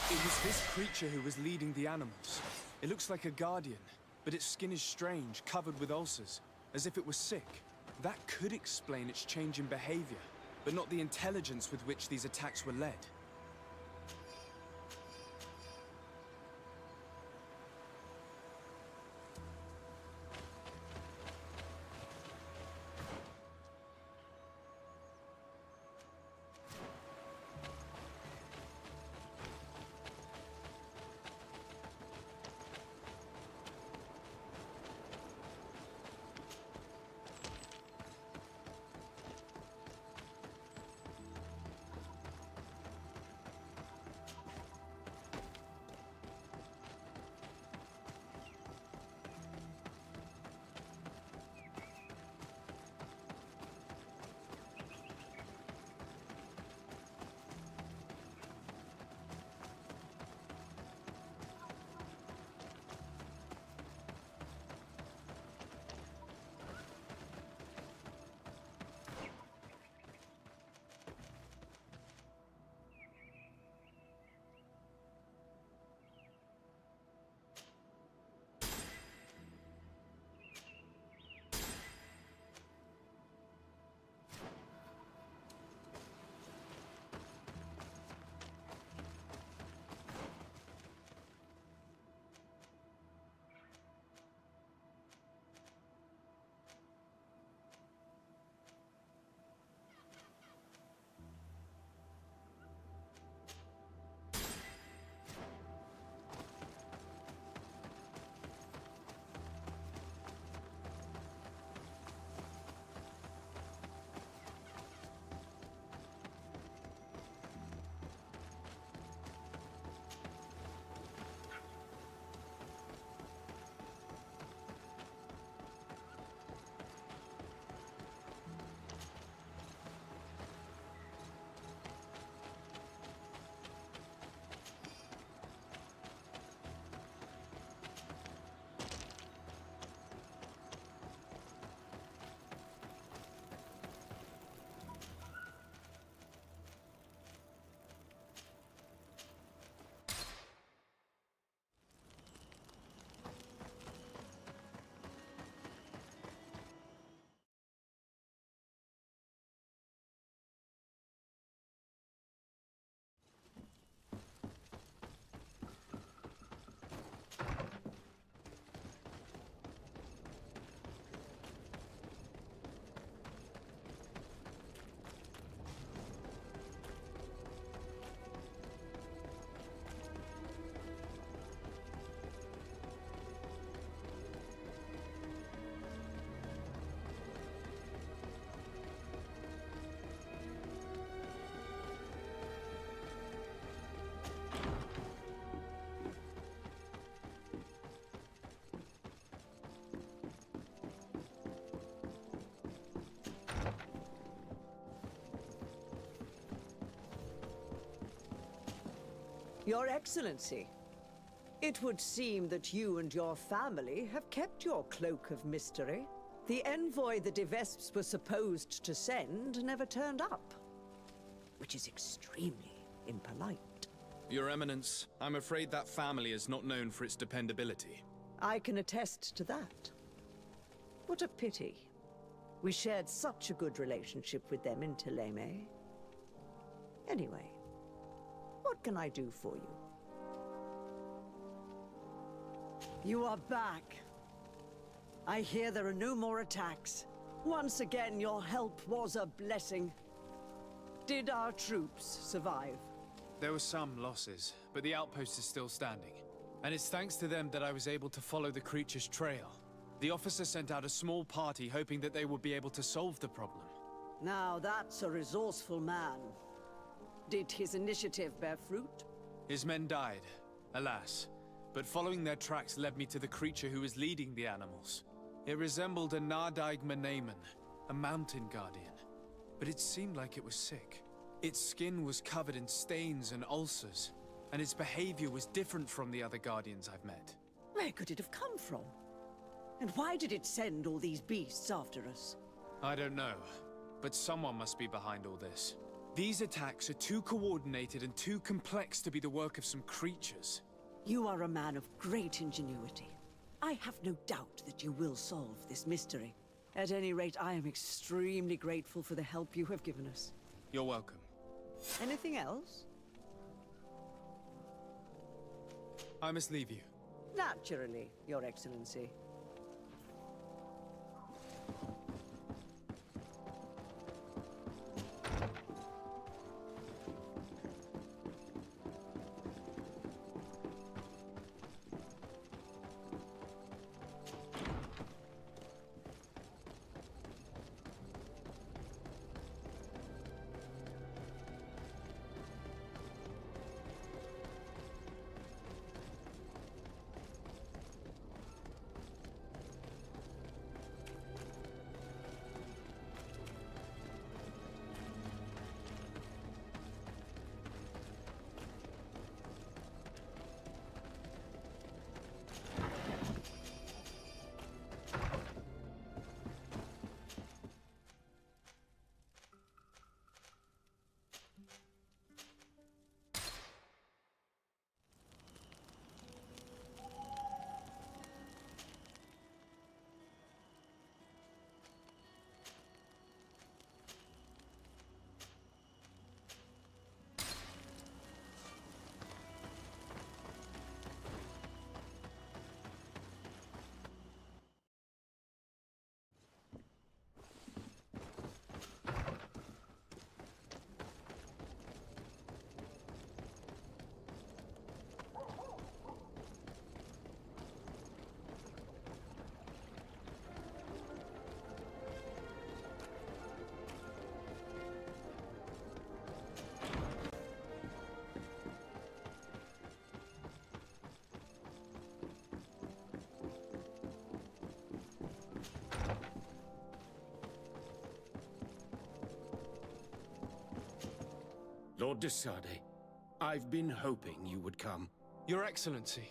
It was this creature who was leading the animals. It looks like a guardian, but its skin is strange, covered with ulcers, as if it was sick. That could explain its change in behavior, but not the intelligence with which these attacks were led. Your Excellency, it would seem that you and your family have kept your cloak of mystery. The envoy the Devesps were supposed to send never turned up, which is extremely impolite. Your Eminence, I'm afraid that family is not known for its dependability. I can attest to that. What a pity. We shared such a good relationship with them in Teleme. Anyway, what can I do for you? You are back. I hear there are no more attacks. Once again, your help was a blessing. Did our troops survive? There were some losses, but the outpost is still standing. And it's thanks to them that I was able to follow the creature's trail. The officer sent out a small party hoping that they would be able to solve the problem. Now that's a resourceful man. Did his initiative bear fruit? His men died, alas. But following their tracks led me to the creature who was leading the animals. It resembled a Nardaig Menaemon, a mountain guardian. But it seemed like it was sick. Its skin was covered in stains and ulcers, and its behavior was different from the other guardians I've met. Where could it have come from? And why did it send all these beasts after us? I don't know, but someone must be behind all this. These attacks are too coordinated and too complex to be the work of some creatures. You are a man of great ingenuity. I have no doubt that you will solve this mystery. At any rate, I am extremely grateful for the help you have given us. You're welcome. Anything else? I must leave you. Naturally, Your Excellency. Lord de Sade, I've been hoping you would come. Your Excellency,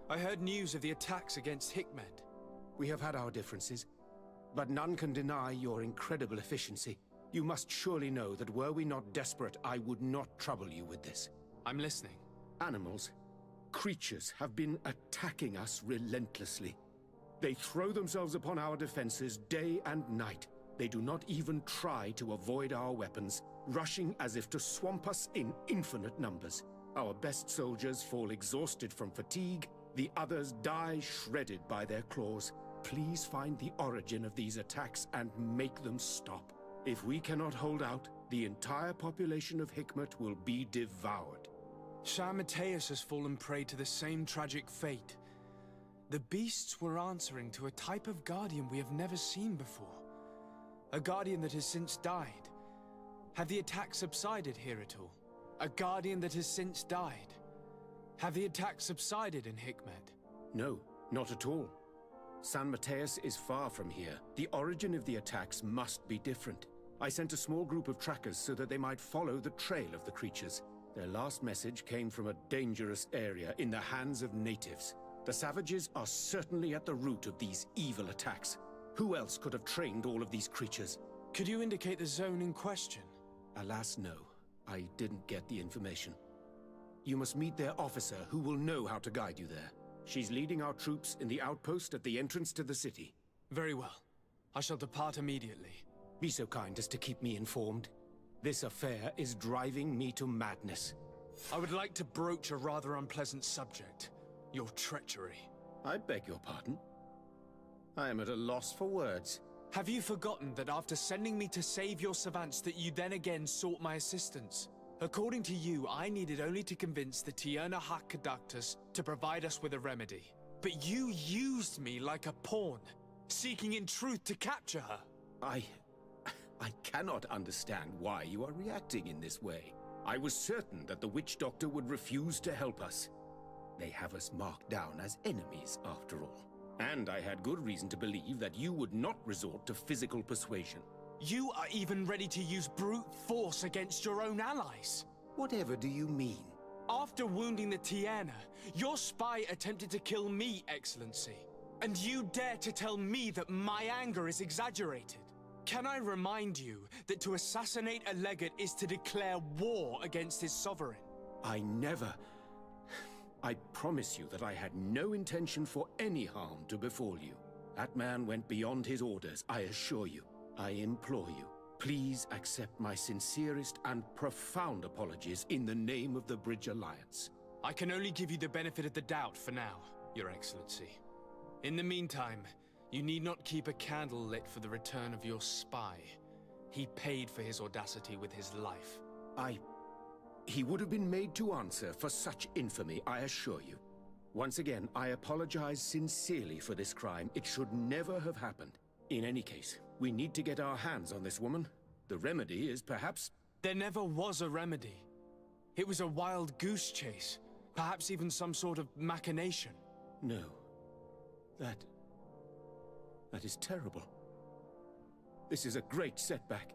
I heard news of the attacks against Hikmet. We have had our differences, but none can deny your incredible efficiency. You must surely know that were we not desperate, I would not trouble you with this. I'm listening. Animals, creatures have been attacking us relentlessly. They throw themselves upon our defenses day and night. They do not even try to avoid our weapons, rushing as if to swamp us in infinite numbers. Our best soldiers fall exhausted from fatigue, the others die shredded by their claws. Please find the origin of these attacks and make them stop. If we cannot hold out, the entire population of Hikmet will be devoured. Shah Mateus has fallen prey to the same tragic fate. The beasts were answering to a type of guardian we have never seen before. A guardian that has since died. Have the attacks subsided here at all? A guardian that has since died. Have the attacks subsided in Hikmet? No, not at all. San Mateus is far from here. The origin of the attacks must be different. I sent a small group of trackers so that they might follow the trail of the creatures. Their last message came from a dangerous area in the hands of natives. The savages are certainly at the root of these evil attacks. Who else could have trained all of these creatures? Could you indicate the zone in question? Alas, no. I didn't get the information. You must meet their officer, who will know how to guide you there. She's leading our troops in the outpost at the entrance to the city. Very well. I shall depart immediately. Be so kind as to keep me informed. This affair is driving me to madness. I would like to broach a rather unpleasant subject. Your treachery. I beg your pardon? I am at a loss for words. Have you forgotten that after sending me to save your savants that you then again sought my assistance? According to you, I needed only to convince the Tierna Hak conductors to provide us with a remedy. But you used me like a pawn, seeking in truth to capture her. I cannot understand why you are reacting in this way. I was certain that the witch doctor would refuse to help us. They have us marked down as enemies, after all. And I had good reason to believe that you would not resort to physical persuasion. You are even ready to use brute force against your own allies. Whatever do you mean? After wounding the Tierna, your spy attempted to kill me, Excellency. And you dare to tell me that my anger is exaggerated. Can I remind you that to assassinate a legate is to declare war against his sovereign? I promise you that I had no intention for any harm to befall you. That man went beyond his orders, I assure you. I implore you, Please accept my sincerest and profound apologies in the name of the Bridge Alliance. I can only give you the benefit of the doubt for now, Your Excellency. In the meantime, you need not keep a candle lit for the return of your spy. He paid for his audacity with his life. He would have been made to answer for such infamy, I assure you. Once again, I apologize sincerely for this crime. It should never have happened. In any case, we need to get our hands on this woman. The remedy is perhaps... There never was a remedy. It was a wild goose chase. Perhaps even some sort of machination. No. That is terrible. This is a great setback.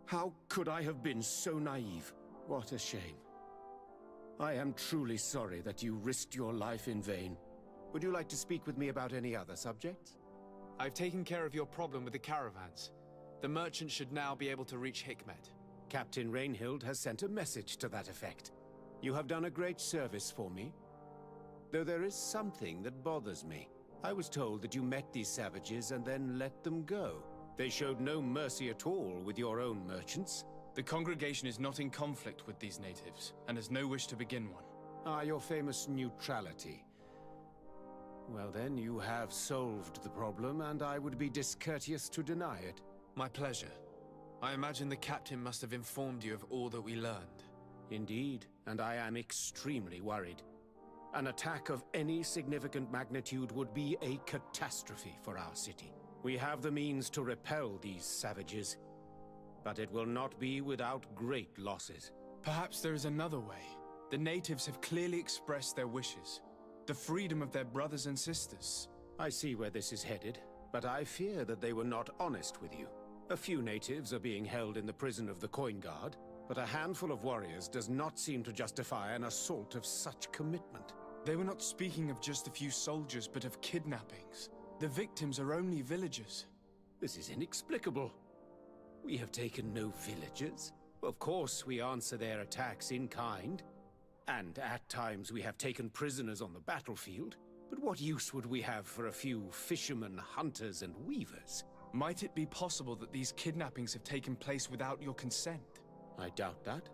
How could I have been so naive? What a shame. I am truly sorry that you risked your life in vain. Would you like to speak with me about any other subjects? I've taken care of your problem with the caravans. The merchant should now be able to reach Hikmet. Captain Rainhild has sent a message to that effect. You have done a great service for me. Though there is something that bothers me. I was told that you met these savages and then let them go. They showed no mercy at all with your own merchants. The congregation is not in conflict with these natives, and has no wish to begin one. Ah, your famous neutrality. Well then, you have solved the problem, and I would be discourteous to deny it. My pleasure. I imagine the captain must have informed you of all that we learned. Indeed, and I am extremely worried. An attack of any significant magnitude would be a catastrophe for our city. We have the means to repel these savages, but it will not be without great losses. Perhaps there is another way. The natives have clearly expressed their wishes. The freedom of their brothers and sisters. I see where this is headed, but I fear that they were not honest with you. A few natives are being held in the prison of the Coin Guard, but a handful of warriors does not seem to justify an assault of such commitment. They were not speaking of just a few soldiers, but of kidnappings. The victims are only villagers. This is inexplicable. We have taken no villagers. Of course, we answer their attacks in kind. And at times we have taken prisoners on the battlefield. But what use would we have for a few fishermen, hunters, and weavers? Might it be possible that these kidnappings have taken place without your consent? I doubt that.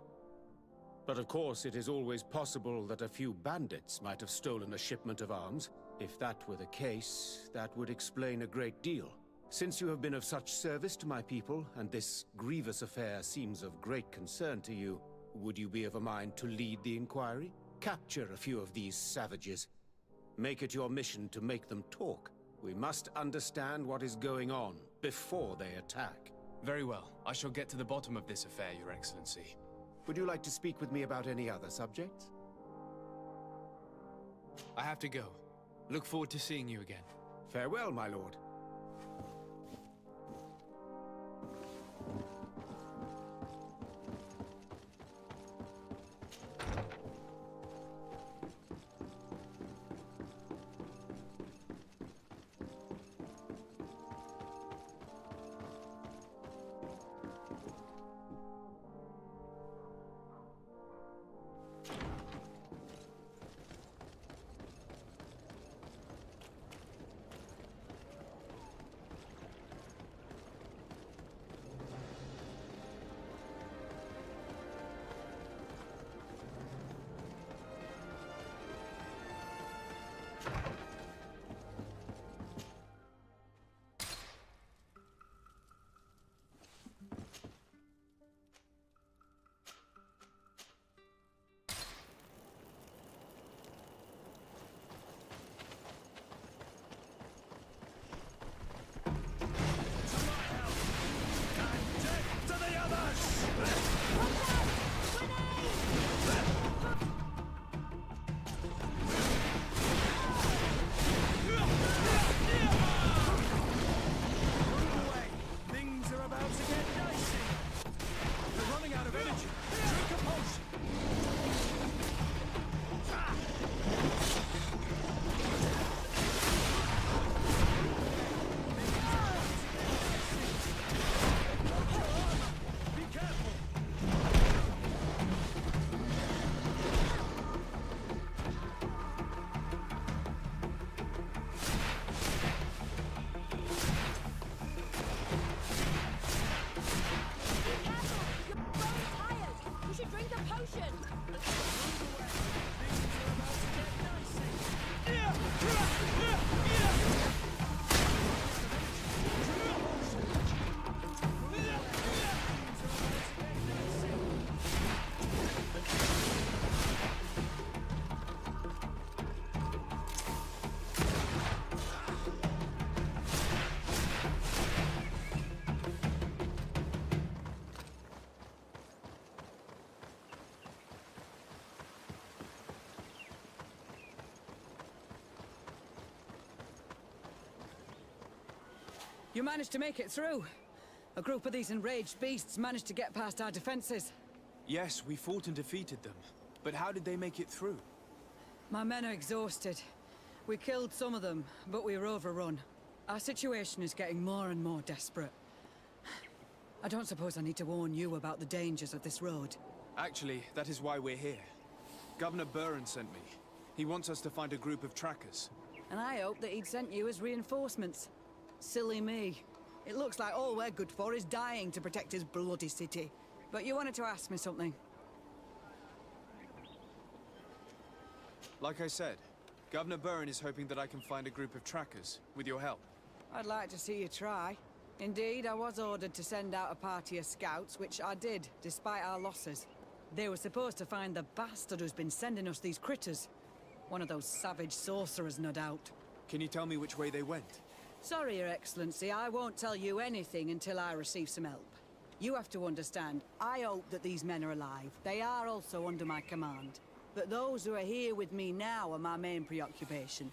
But of course, it is always possible that a few bandits might have stolen a shipment of arms. If that were the case, that would explain a great deal. Since you have been of such service to my people, and this grievous affair seems of great concern to you, would you be of a mind to lead the inquiry? Capture a few of these savages. Make it your mission to make them talk. We must understand what is going on before they attack. Very well. I shall get to the bottom of this affair, Your Excellency. Would you like to speak with me about any other subjects? I have to go. Look forward to seeing you again. Farewell, my lord. You managed to make it through. A group of these enraged beasts managed to get past our defenses. Yes, we fought and defeated them. But how did they make it through? My men are exhausted. We killed some of them, but we were overrun. Our situation is getting more and more desperate. I don't suppose I need to warn you about the dangers of this road. Actually, that is why we're here. Governor Buren sent me. He wants us to find a group of trackers. And I hope that he'd sent you as reinforcements. Silly me. It looks like all we're good for is dying to protect his bloody city. But you wanted to ask me something. Like I said, Governor Buren is hoping that I can find a group of trackers, with your help. I'd like to see you try. Indeed, I was ordered to send out a party of scouts, which I did, despite our losses. They were supposed to find the bastard who's been sending us these critters. One of those savage sorcerers, no doubt. Can you tell me which way they went? Sorry, Your Excellency, I won't tell you anything until I receive some help. You have to understand, I hope that these men are alive. They are also under my command. But those who are here with me now are my main preoccupation.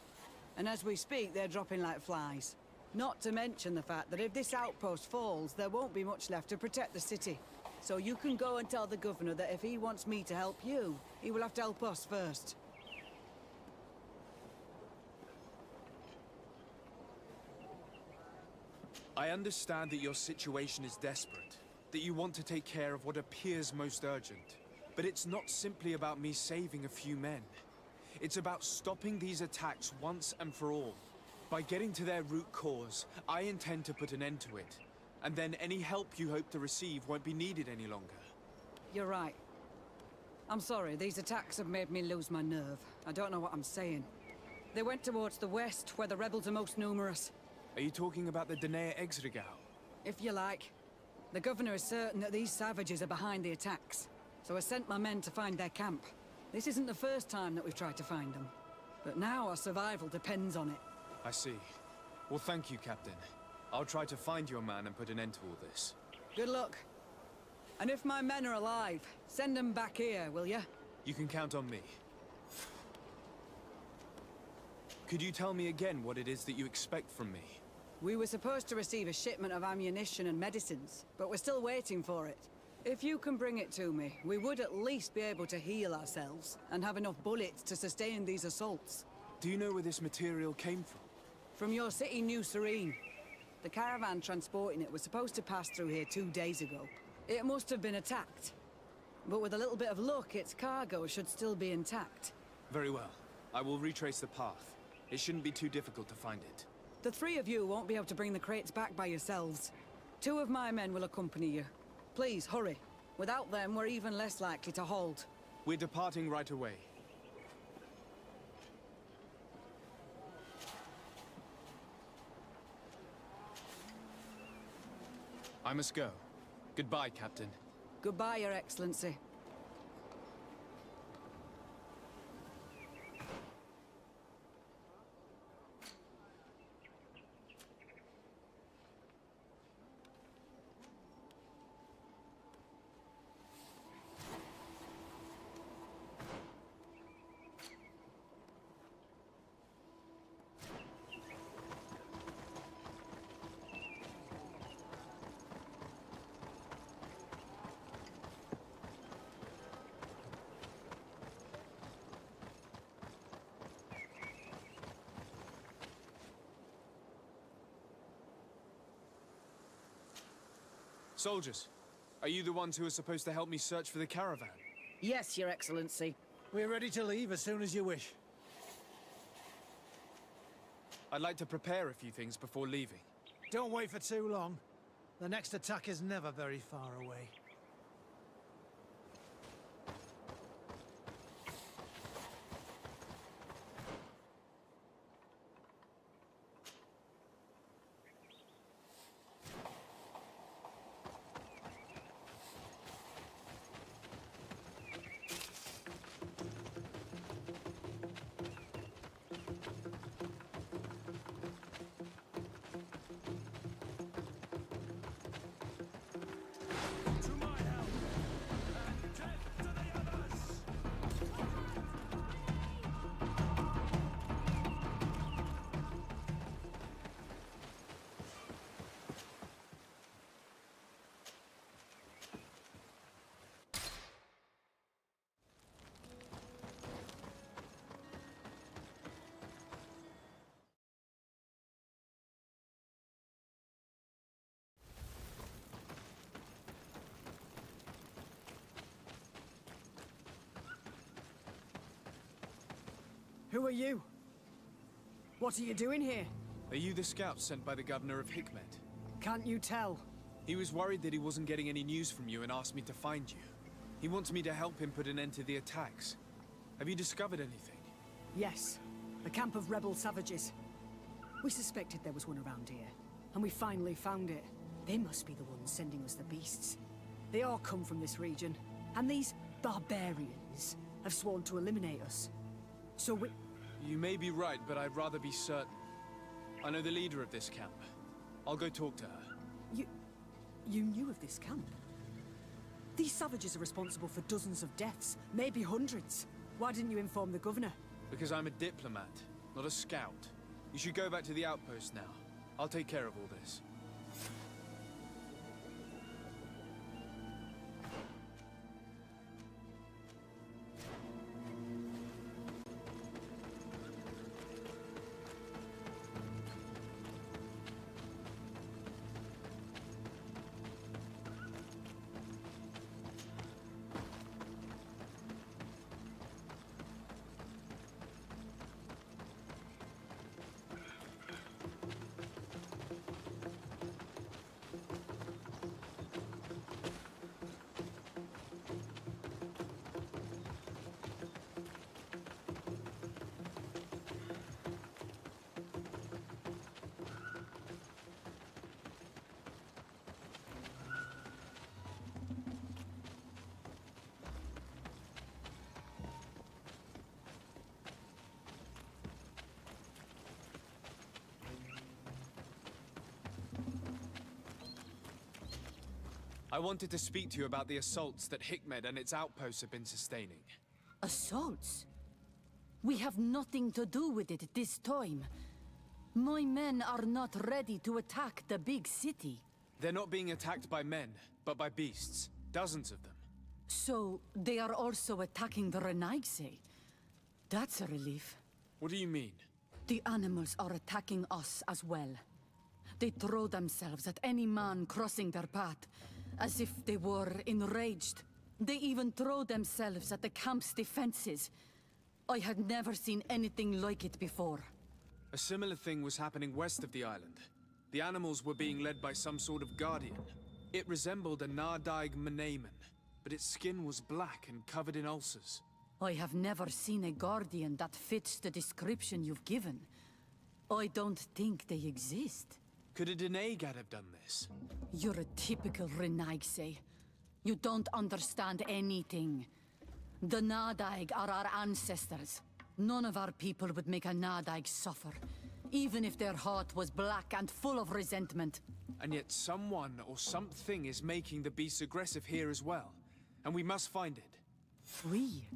And as we speak, they're dropping like flies. Not to mention the fact that if this outpost falls, there won't be much left to protect the city. So you can go and tell the governor that if he wants me to help you, he will have to help us first. I understand that your situation is desperate, that you want to take care of what appears most urgent. But it's not simply about me saving a few men. It's about stopping these attacks once and for all. By getting to their root cause, I intend to put an end to it. And then any help you hope to receive won't be needed any longer. You're right. I'm sorry, these attacks have made me lose my nerve. I don't know what I'm saying. They went towards the west, where the rebels are most numerous. Are you talking about the Danae Exregau? If you like. The governor is certain that these savages are behind the attacks. So I sent my men to find their camp. This isn't the first time that we've tried to find them. But now our survival depends on it. I see. Well, thank you, Captain. I'll try to find your man and put an end to all this. Good luck. And if my men are alive, send them back here, will you? You can count on me. Could you tell me again what it is that you expect from me? We were supposed to receive a shipment of ammunition and medicines, but we're still waiting for it. If you can bring it to me, we would at least be able to heal ourselves and have enough bullets to sustain these assaults. Do you know where this material came from? From your city, New Serene. The caravan transporting it was supposed to pass through here 2 days ago. It must have been attacked. But with a little bit of luck, its cargo should still be intact. Very well. I will retrace the path. It shouldn't be too difficult to find it. The three of you won't be able to bring the crates back by yourselves. 2 of my men will accompany you. Please, hurry. Without them, we're even less likely to hold. We're departing right away. I must go. Goodbye, Captain. Goodbye, Your Excellency. Soldiers, are you the ones who are supposed to help me search for the caravan? Yes, Your Excellency. We're ready to leave as soon as you wish. I'd like to prepare a few things before leaving. Don't wait for too long. The next attack is never very far away. Who are you? What are you doing here? Are you the scout sent by the governor of Hikmet? Can't you tell? He was worried that he wasn't getting any news from you and asked me to find you. He wants me to help him put an end to the attacks. Have you discovered anything? Yes. A camp of rebel savages. We suspected there was one around here, and we finally found it. They must be the ones sending us the beasts. They all come from this region, and these barbarians have sworn to eliminate us. So we... You may be right, but I'd rather be certain. I know the leader of this camp. I'll go talk to her. You knew of this camp? These savages are responsible for dozens of deaths, maybe hundreds. Why didn't you inform the governor? Because I'm a diplomat, not a scout. You should go back to the outpost now. I'll take care of all this. I wanted to speak to you about the assaults that Hikmet and its outposts have been sustaining. Assaults? We have nothing to do with it this time. My men are not ready to attack the big city. They're not being attacked by men, but by beasts. Dozens of them. So, they are also attacking the Renaigse. That's a relief. What do you mean? The animals are attacking us as well. They throw themselves at any man crossing their path, as if they were enraged. They even throw themselves at the camp's defenses. I had never seen anything like it before. A similar thing was happening west of the island. The animals were being led by some sort of guardian. It resembled a Nardaig Mnemen, but its skin was black and covered in ulcers. I have never seen a guardian that fits the description you've given. I don't think they exist. Could a Denaigad have done this? You're a typical Renaigse. You don't understand anything. The Nardaig are our ancestors. None of our people would make a Nardaig suffer, even if their heart was black and full of resentment. And yet someone or something is making the beasts aggressive here as well. And we must find it. We?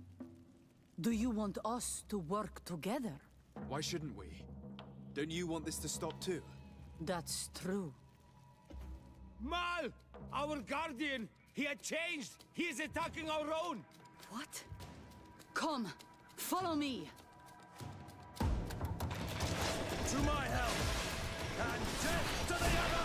Do you want us to work together? Why shouldn't we? Don't you want this to stop too? That's true. Mal! Our guardian! He had changed! He is attacking our own! What? Come! Follow me! To my help! And death to the others!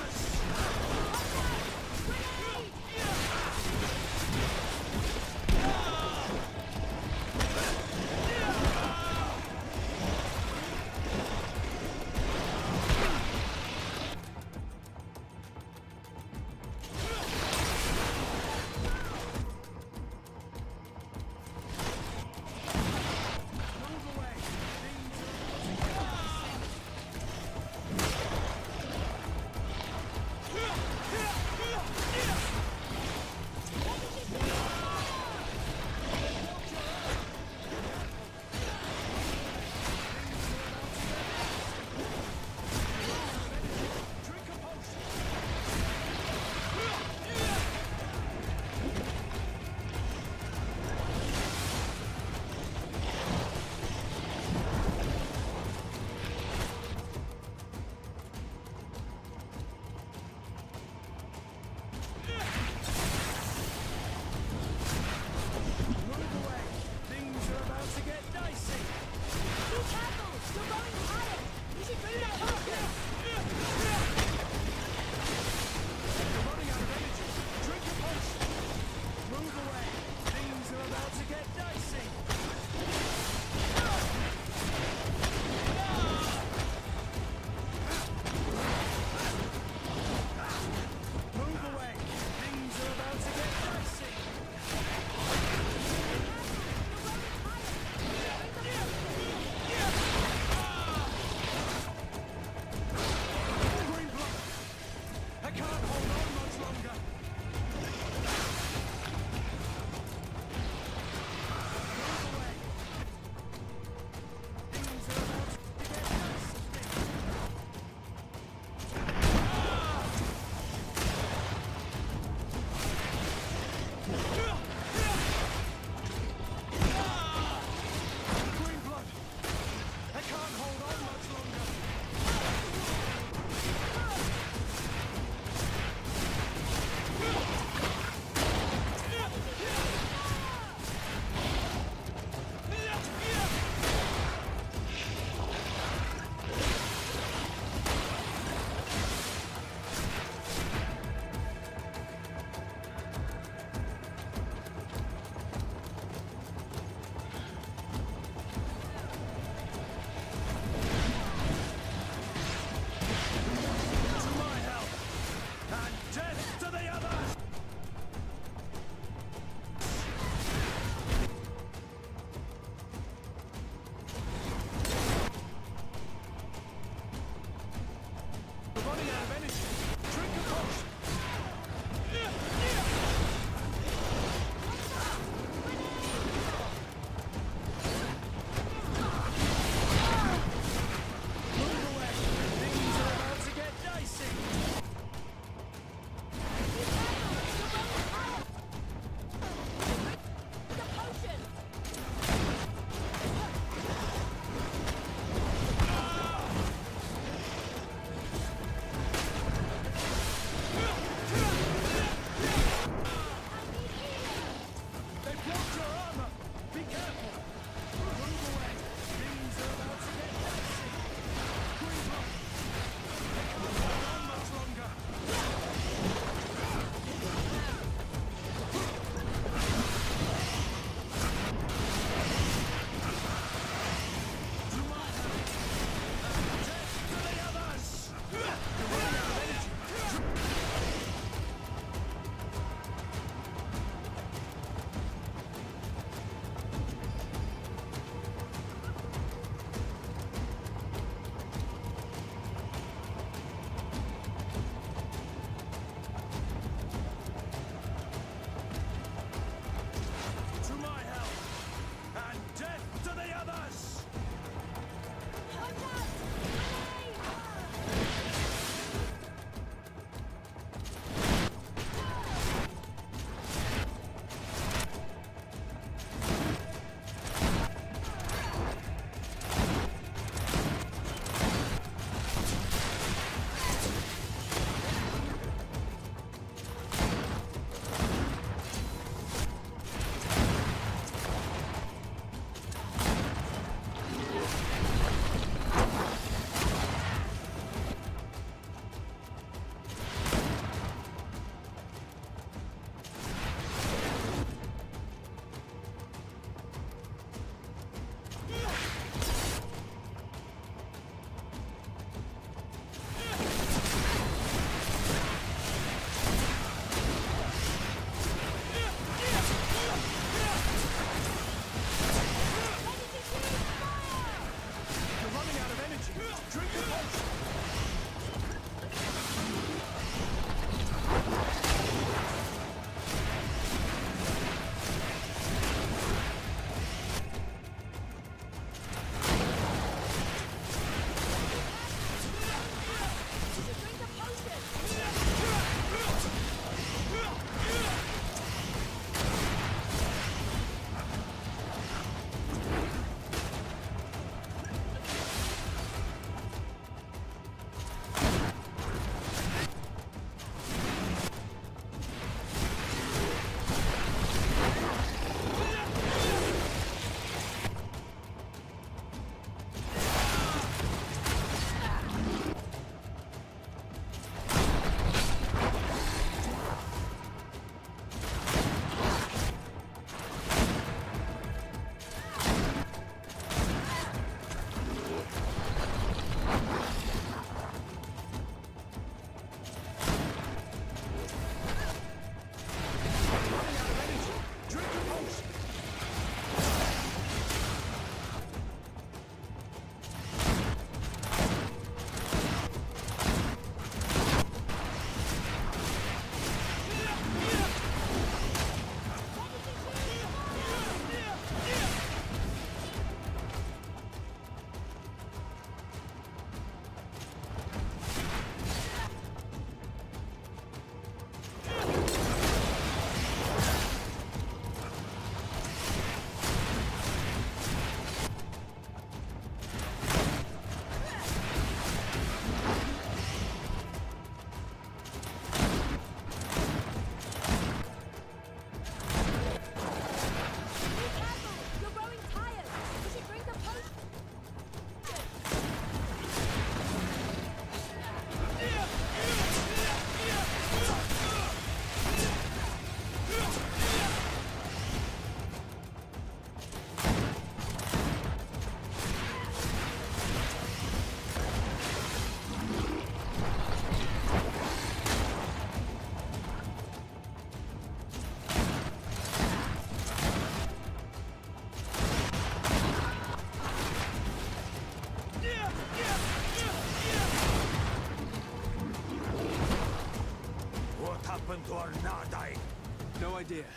here.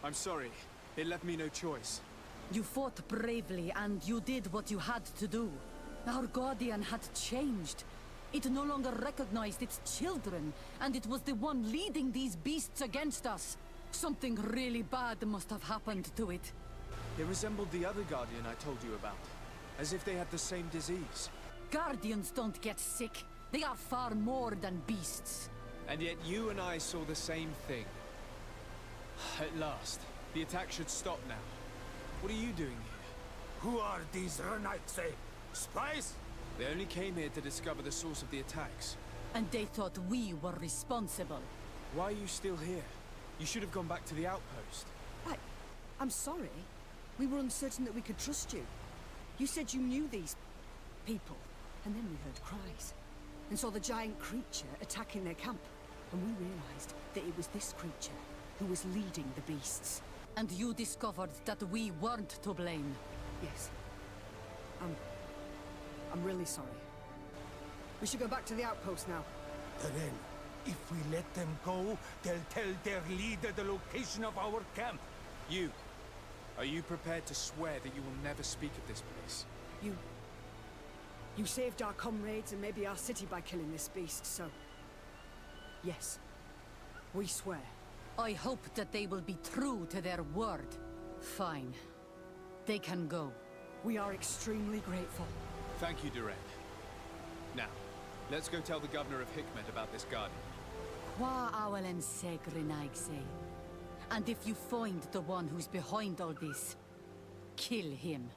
I'm sorry. It left me no choice. You fought bravely, and you did what you had to do. Our guardian had changed. It no longer recognized its children, and it was the one leading these beasts against us. Something really bad must have happened to it. It resembled the other Guardian I told you about, as if they had the same disease. Guardians don't get sick. They are far more than beasts. And yet you and I saw the same thing. At last, the attack should stop now. What are you doing here? Who are these Renaigse? Spies? They only came here to discover the source of the attacks. And they thought we were responsible. Why are you still here? You should have gone back to the outpost. I'm sorry. We were uncertain that we could trust you. You said you knew these people, and then we heard cries, and saw the giant creature attacking their camp. And we realized that it was this creature who was leading the beasts. And you discovered that we weren't to blame. Yes. I'm really sorry. We should go back to the outpost now. Then, if we let them go, they'll tell their leader the location of our camp. You. Are you prepared to swear that you will never speak of this place? You saved our comrades and maybe our city by killing this beast, so... Yes. We swear. I hope that they will be true to their word. Fine. They can go. We are extremely grateful. Thank you, Duran. Now, let's go tell the governor of Hikmet about this garden. Qua awalen seg Renaigse. And if you find the one who's behind all this, kill him.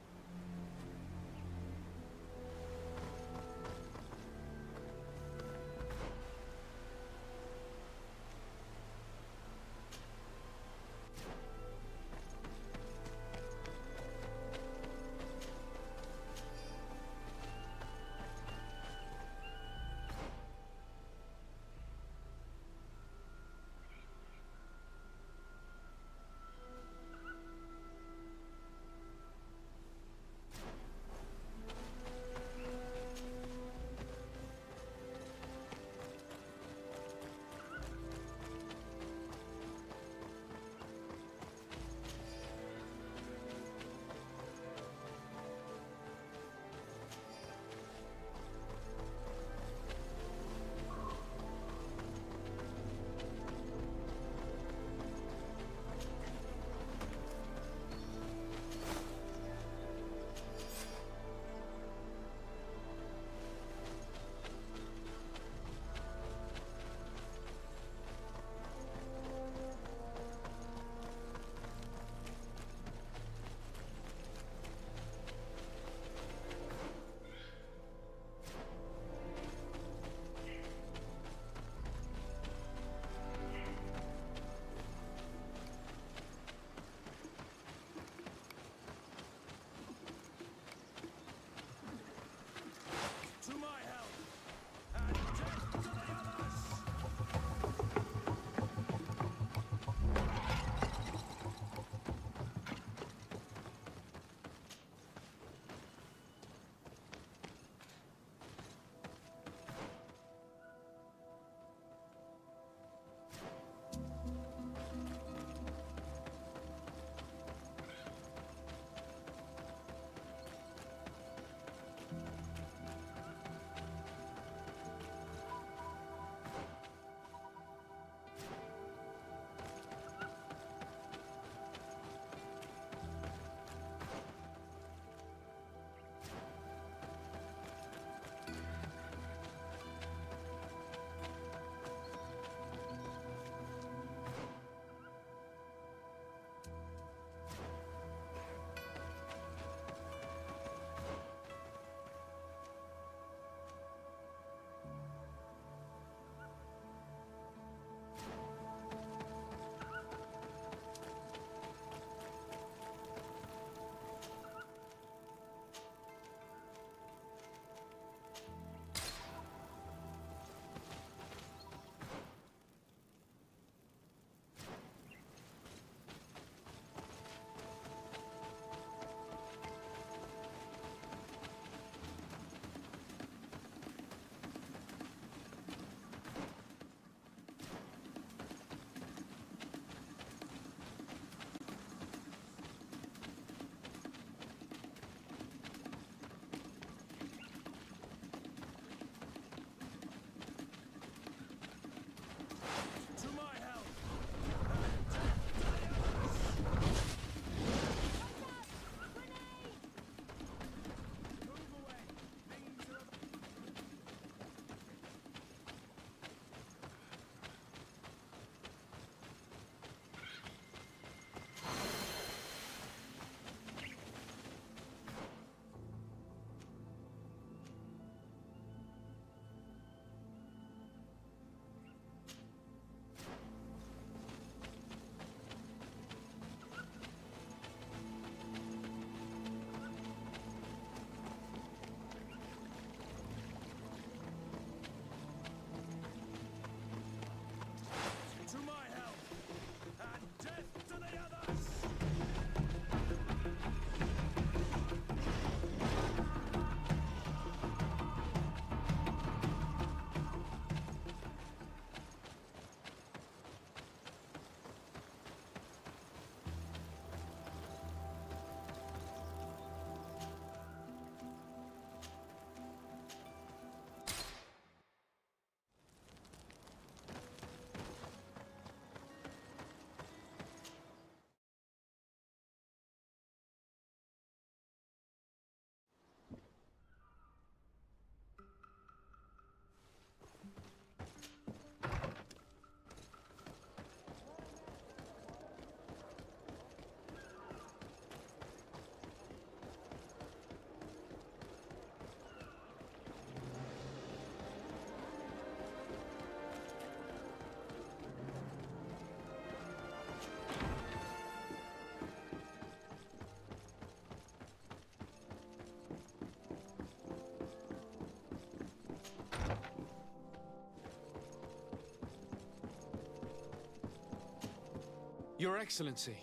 Your Excellency,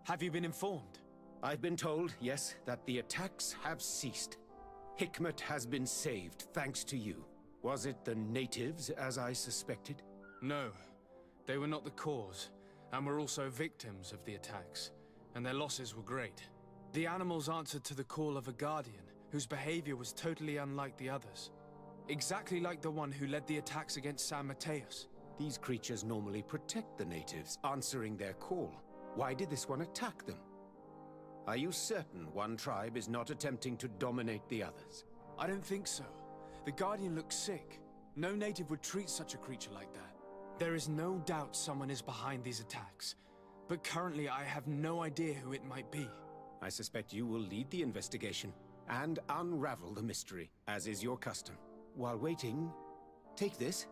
have you been informed? I've been told, yes, that the attacks have ceased. Hikmet has been saved, thanks to you. Was it the natives, as I suspected? No. They were not the cause, and were also victims of the attacks, and their losses were great. The animals answered to the call of a guardian, whose behavior was totally unlike the others. Exactly like the one who led the attacks against San Mateus. These creatures normally protect the natives, answering their call. Why did this one attack them? Are you certain one tribe is not attempting to dominate the others? I don't think so. The Guardian looks sick. No native would treat such a creature like that. There is no doubt someone is behind these attacks, but currently I have no idea who it might be. I suspect you will lead the investigation and unravel the mystery, as is your custom. While waiting, take this.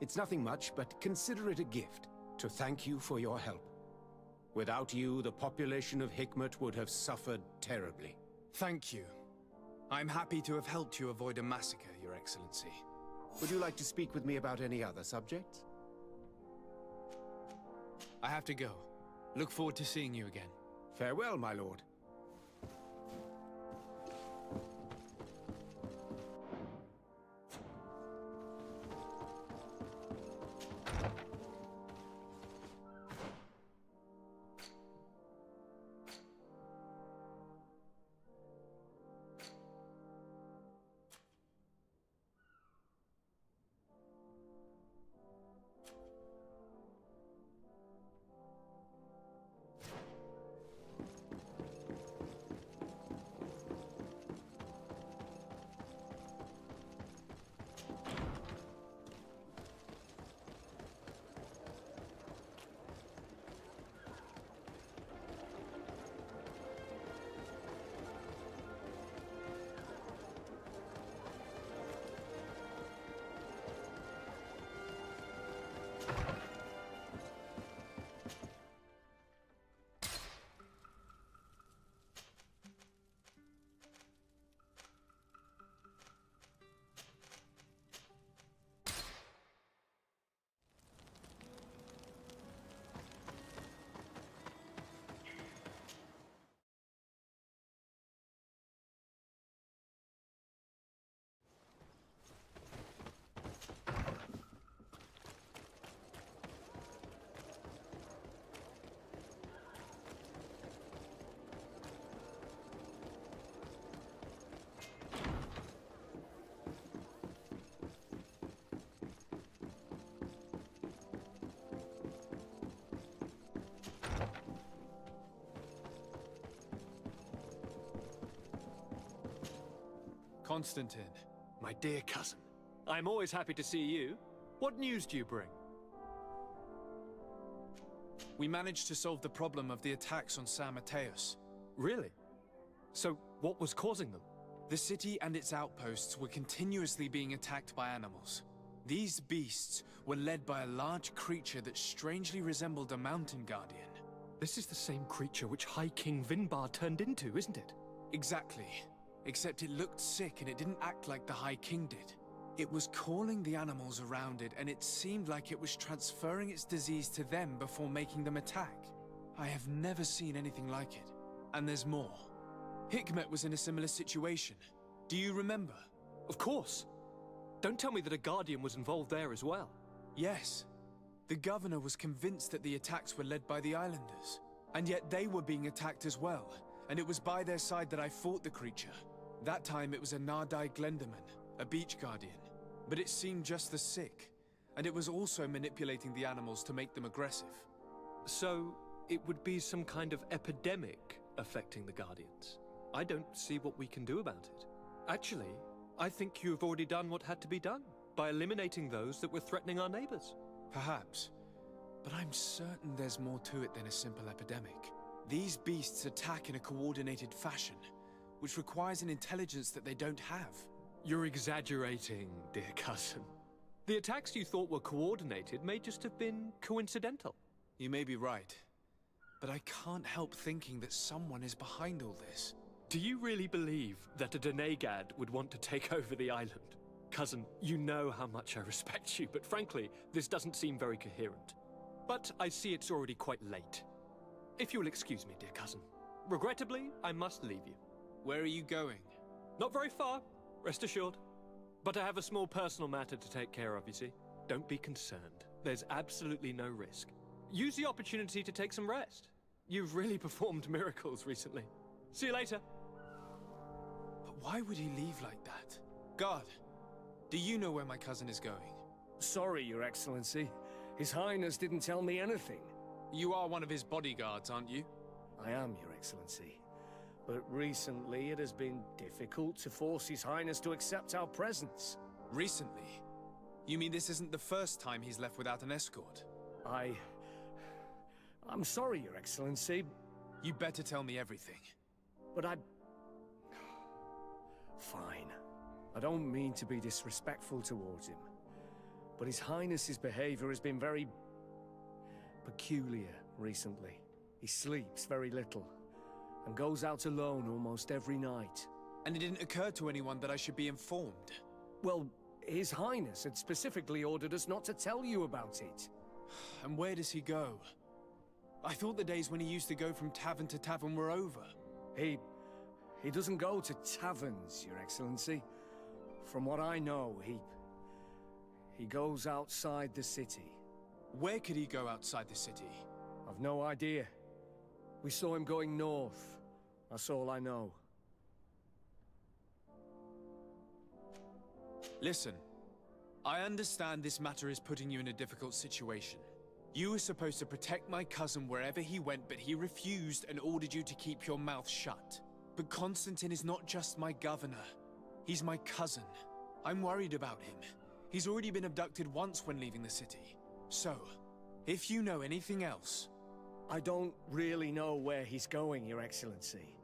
It's nothing much, but consider it a gift to thank you for your help. Without you, the population of Hikmet would have suffered terribly. Thank you. I'm happy to have helped you avoid a massacre, Your Excellency. Would you like to speak with me about any other subjects? I have to go. Look forward to seeing you again. Farewell, my lord. Constantine. My dear cousin, I'm always happy to see you. What news do you bring? We managed to solve the problem of the attacks on San Mateus. Really? So, what was causing them? The city and its outposts were continuously being attacked by animals. These beasts were led by a large creature that strangely resembled a mountain guardian. This is the same creature which High King Vinbar turned into, isn't it? Exactly. Except it looked sick and it didn't act like the High King did. It was calling the animals around it, and it seemed like it was transferring its disease to them before making them attack. I have never seen anything like it. And there's more. Hikmet was in a similar situation. Do you remember? Of course. Don't tell me that a Guardian was involved there as well. Yes. The governor was convinced that the attacks were led by the islanders. And yet they were being attacked as well. And it was by their side that I fought the creature. That time it was a Nardai Glenderman, a beach guardian. But it seemed just as sick. And it was also manipulating the animals to make them aggressive. So, it would be some kind of epidemic affecting the Guardians. I don't see what we can do about it. Actually, I think you've already done what had to be done, by eliminating those that were threatening our neighbors. Perhaps. But I'm certain there's more to it than a simple epidemic. These beasts attack in a coordinated fashion, which requires an intelligence that they don't have. You're exaggerating, dear cousin. The attacks you thought were coordinated may just have been coincidental. You may be right. But I can't help thinking that someone is behind all this. Do you really believe that a Denegad would want to take over the island? Cousin, you know how much I respect you, but frankly, this doesn't seem very coherent. But I see it's already quite late. If you'll excuse me, dear cousin. Regrettably, I must leave you. Where are you going? Not very far, rest assured. But I have a small personal matter to take care of, you see. Don't be concerned. There's absolutely no risk. Use the opportunity to take some rest. You've really performed miracles recently. See you later. But why would he leave like that? Guard, do you know where my cousin is going? Sorry, Your Excellency. His Highness didn't tell me anything. You are one of his bodyguards, aren't you? I am, Your Excellency. But recently it has been difficult to force His Highness to accept our presence. Recently? You mean this isn't the first time he's left without an escort? I'm sorry, Your Excellency. You better tell me everything. But Fine. I don't mean to be disrespectful towards him. But His Highness's behavior has been very peculiar recently. He sleeps very little, and goes out alone almost every night. And it didn't occur to anyone that I should be informed? Well, His Highness had specifically ordered us not to tell you about it. And where does he go? I thought the days when he used to go from tavern to tavern were over. He doesn't go to taverns, Your Excellency. From what I know, he goes outside the city. Where could he go outside the city? I've no idea. We saw him going north. That's all I know. Listen, I understand this matter is putting you in a difficult situation. You were supposed to protect my cousin wherever he went, but he refused and ordered you to keep your mouth shut. But Constantine is not just my governor. He's my cousin. I'm worried about him. He's already been abducted once when leaving the city. So, if you know anything else... I don't really know where he's going, Your Excellency.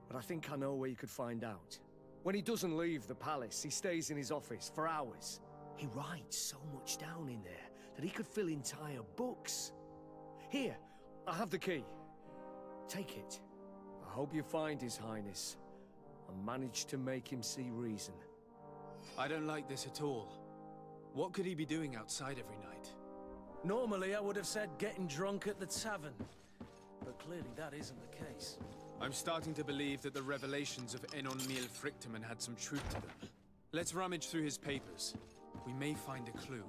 But I think I know where you could find out. When he doesn't leave the palace, he stays in his office for hours. He writes so much down in there that he could fill entire books. Here, I have the key. Take it. I hope you find His Highness and manage to make him see reason. I don't like this at all. What could he be doing outside every night? Normally, I would have said getting drunk at the tavern. But clearly that isn't the case. I'm starting to believe that the revelations of Enon Mil Frictamen had some truth to them. Let's rummage through his papers. We may find a clue.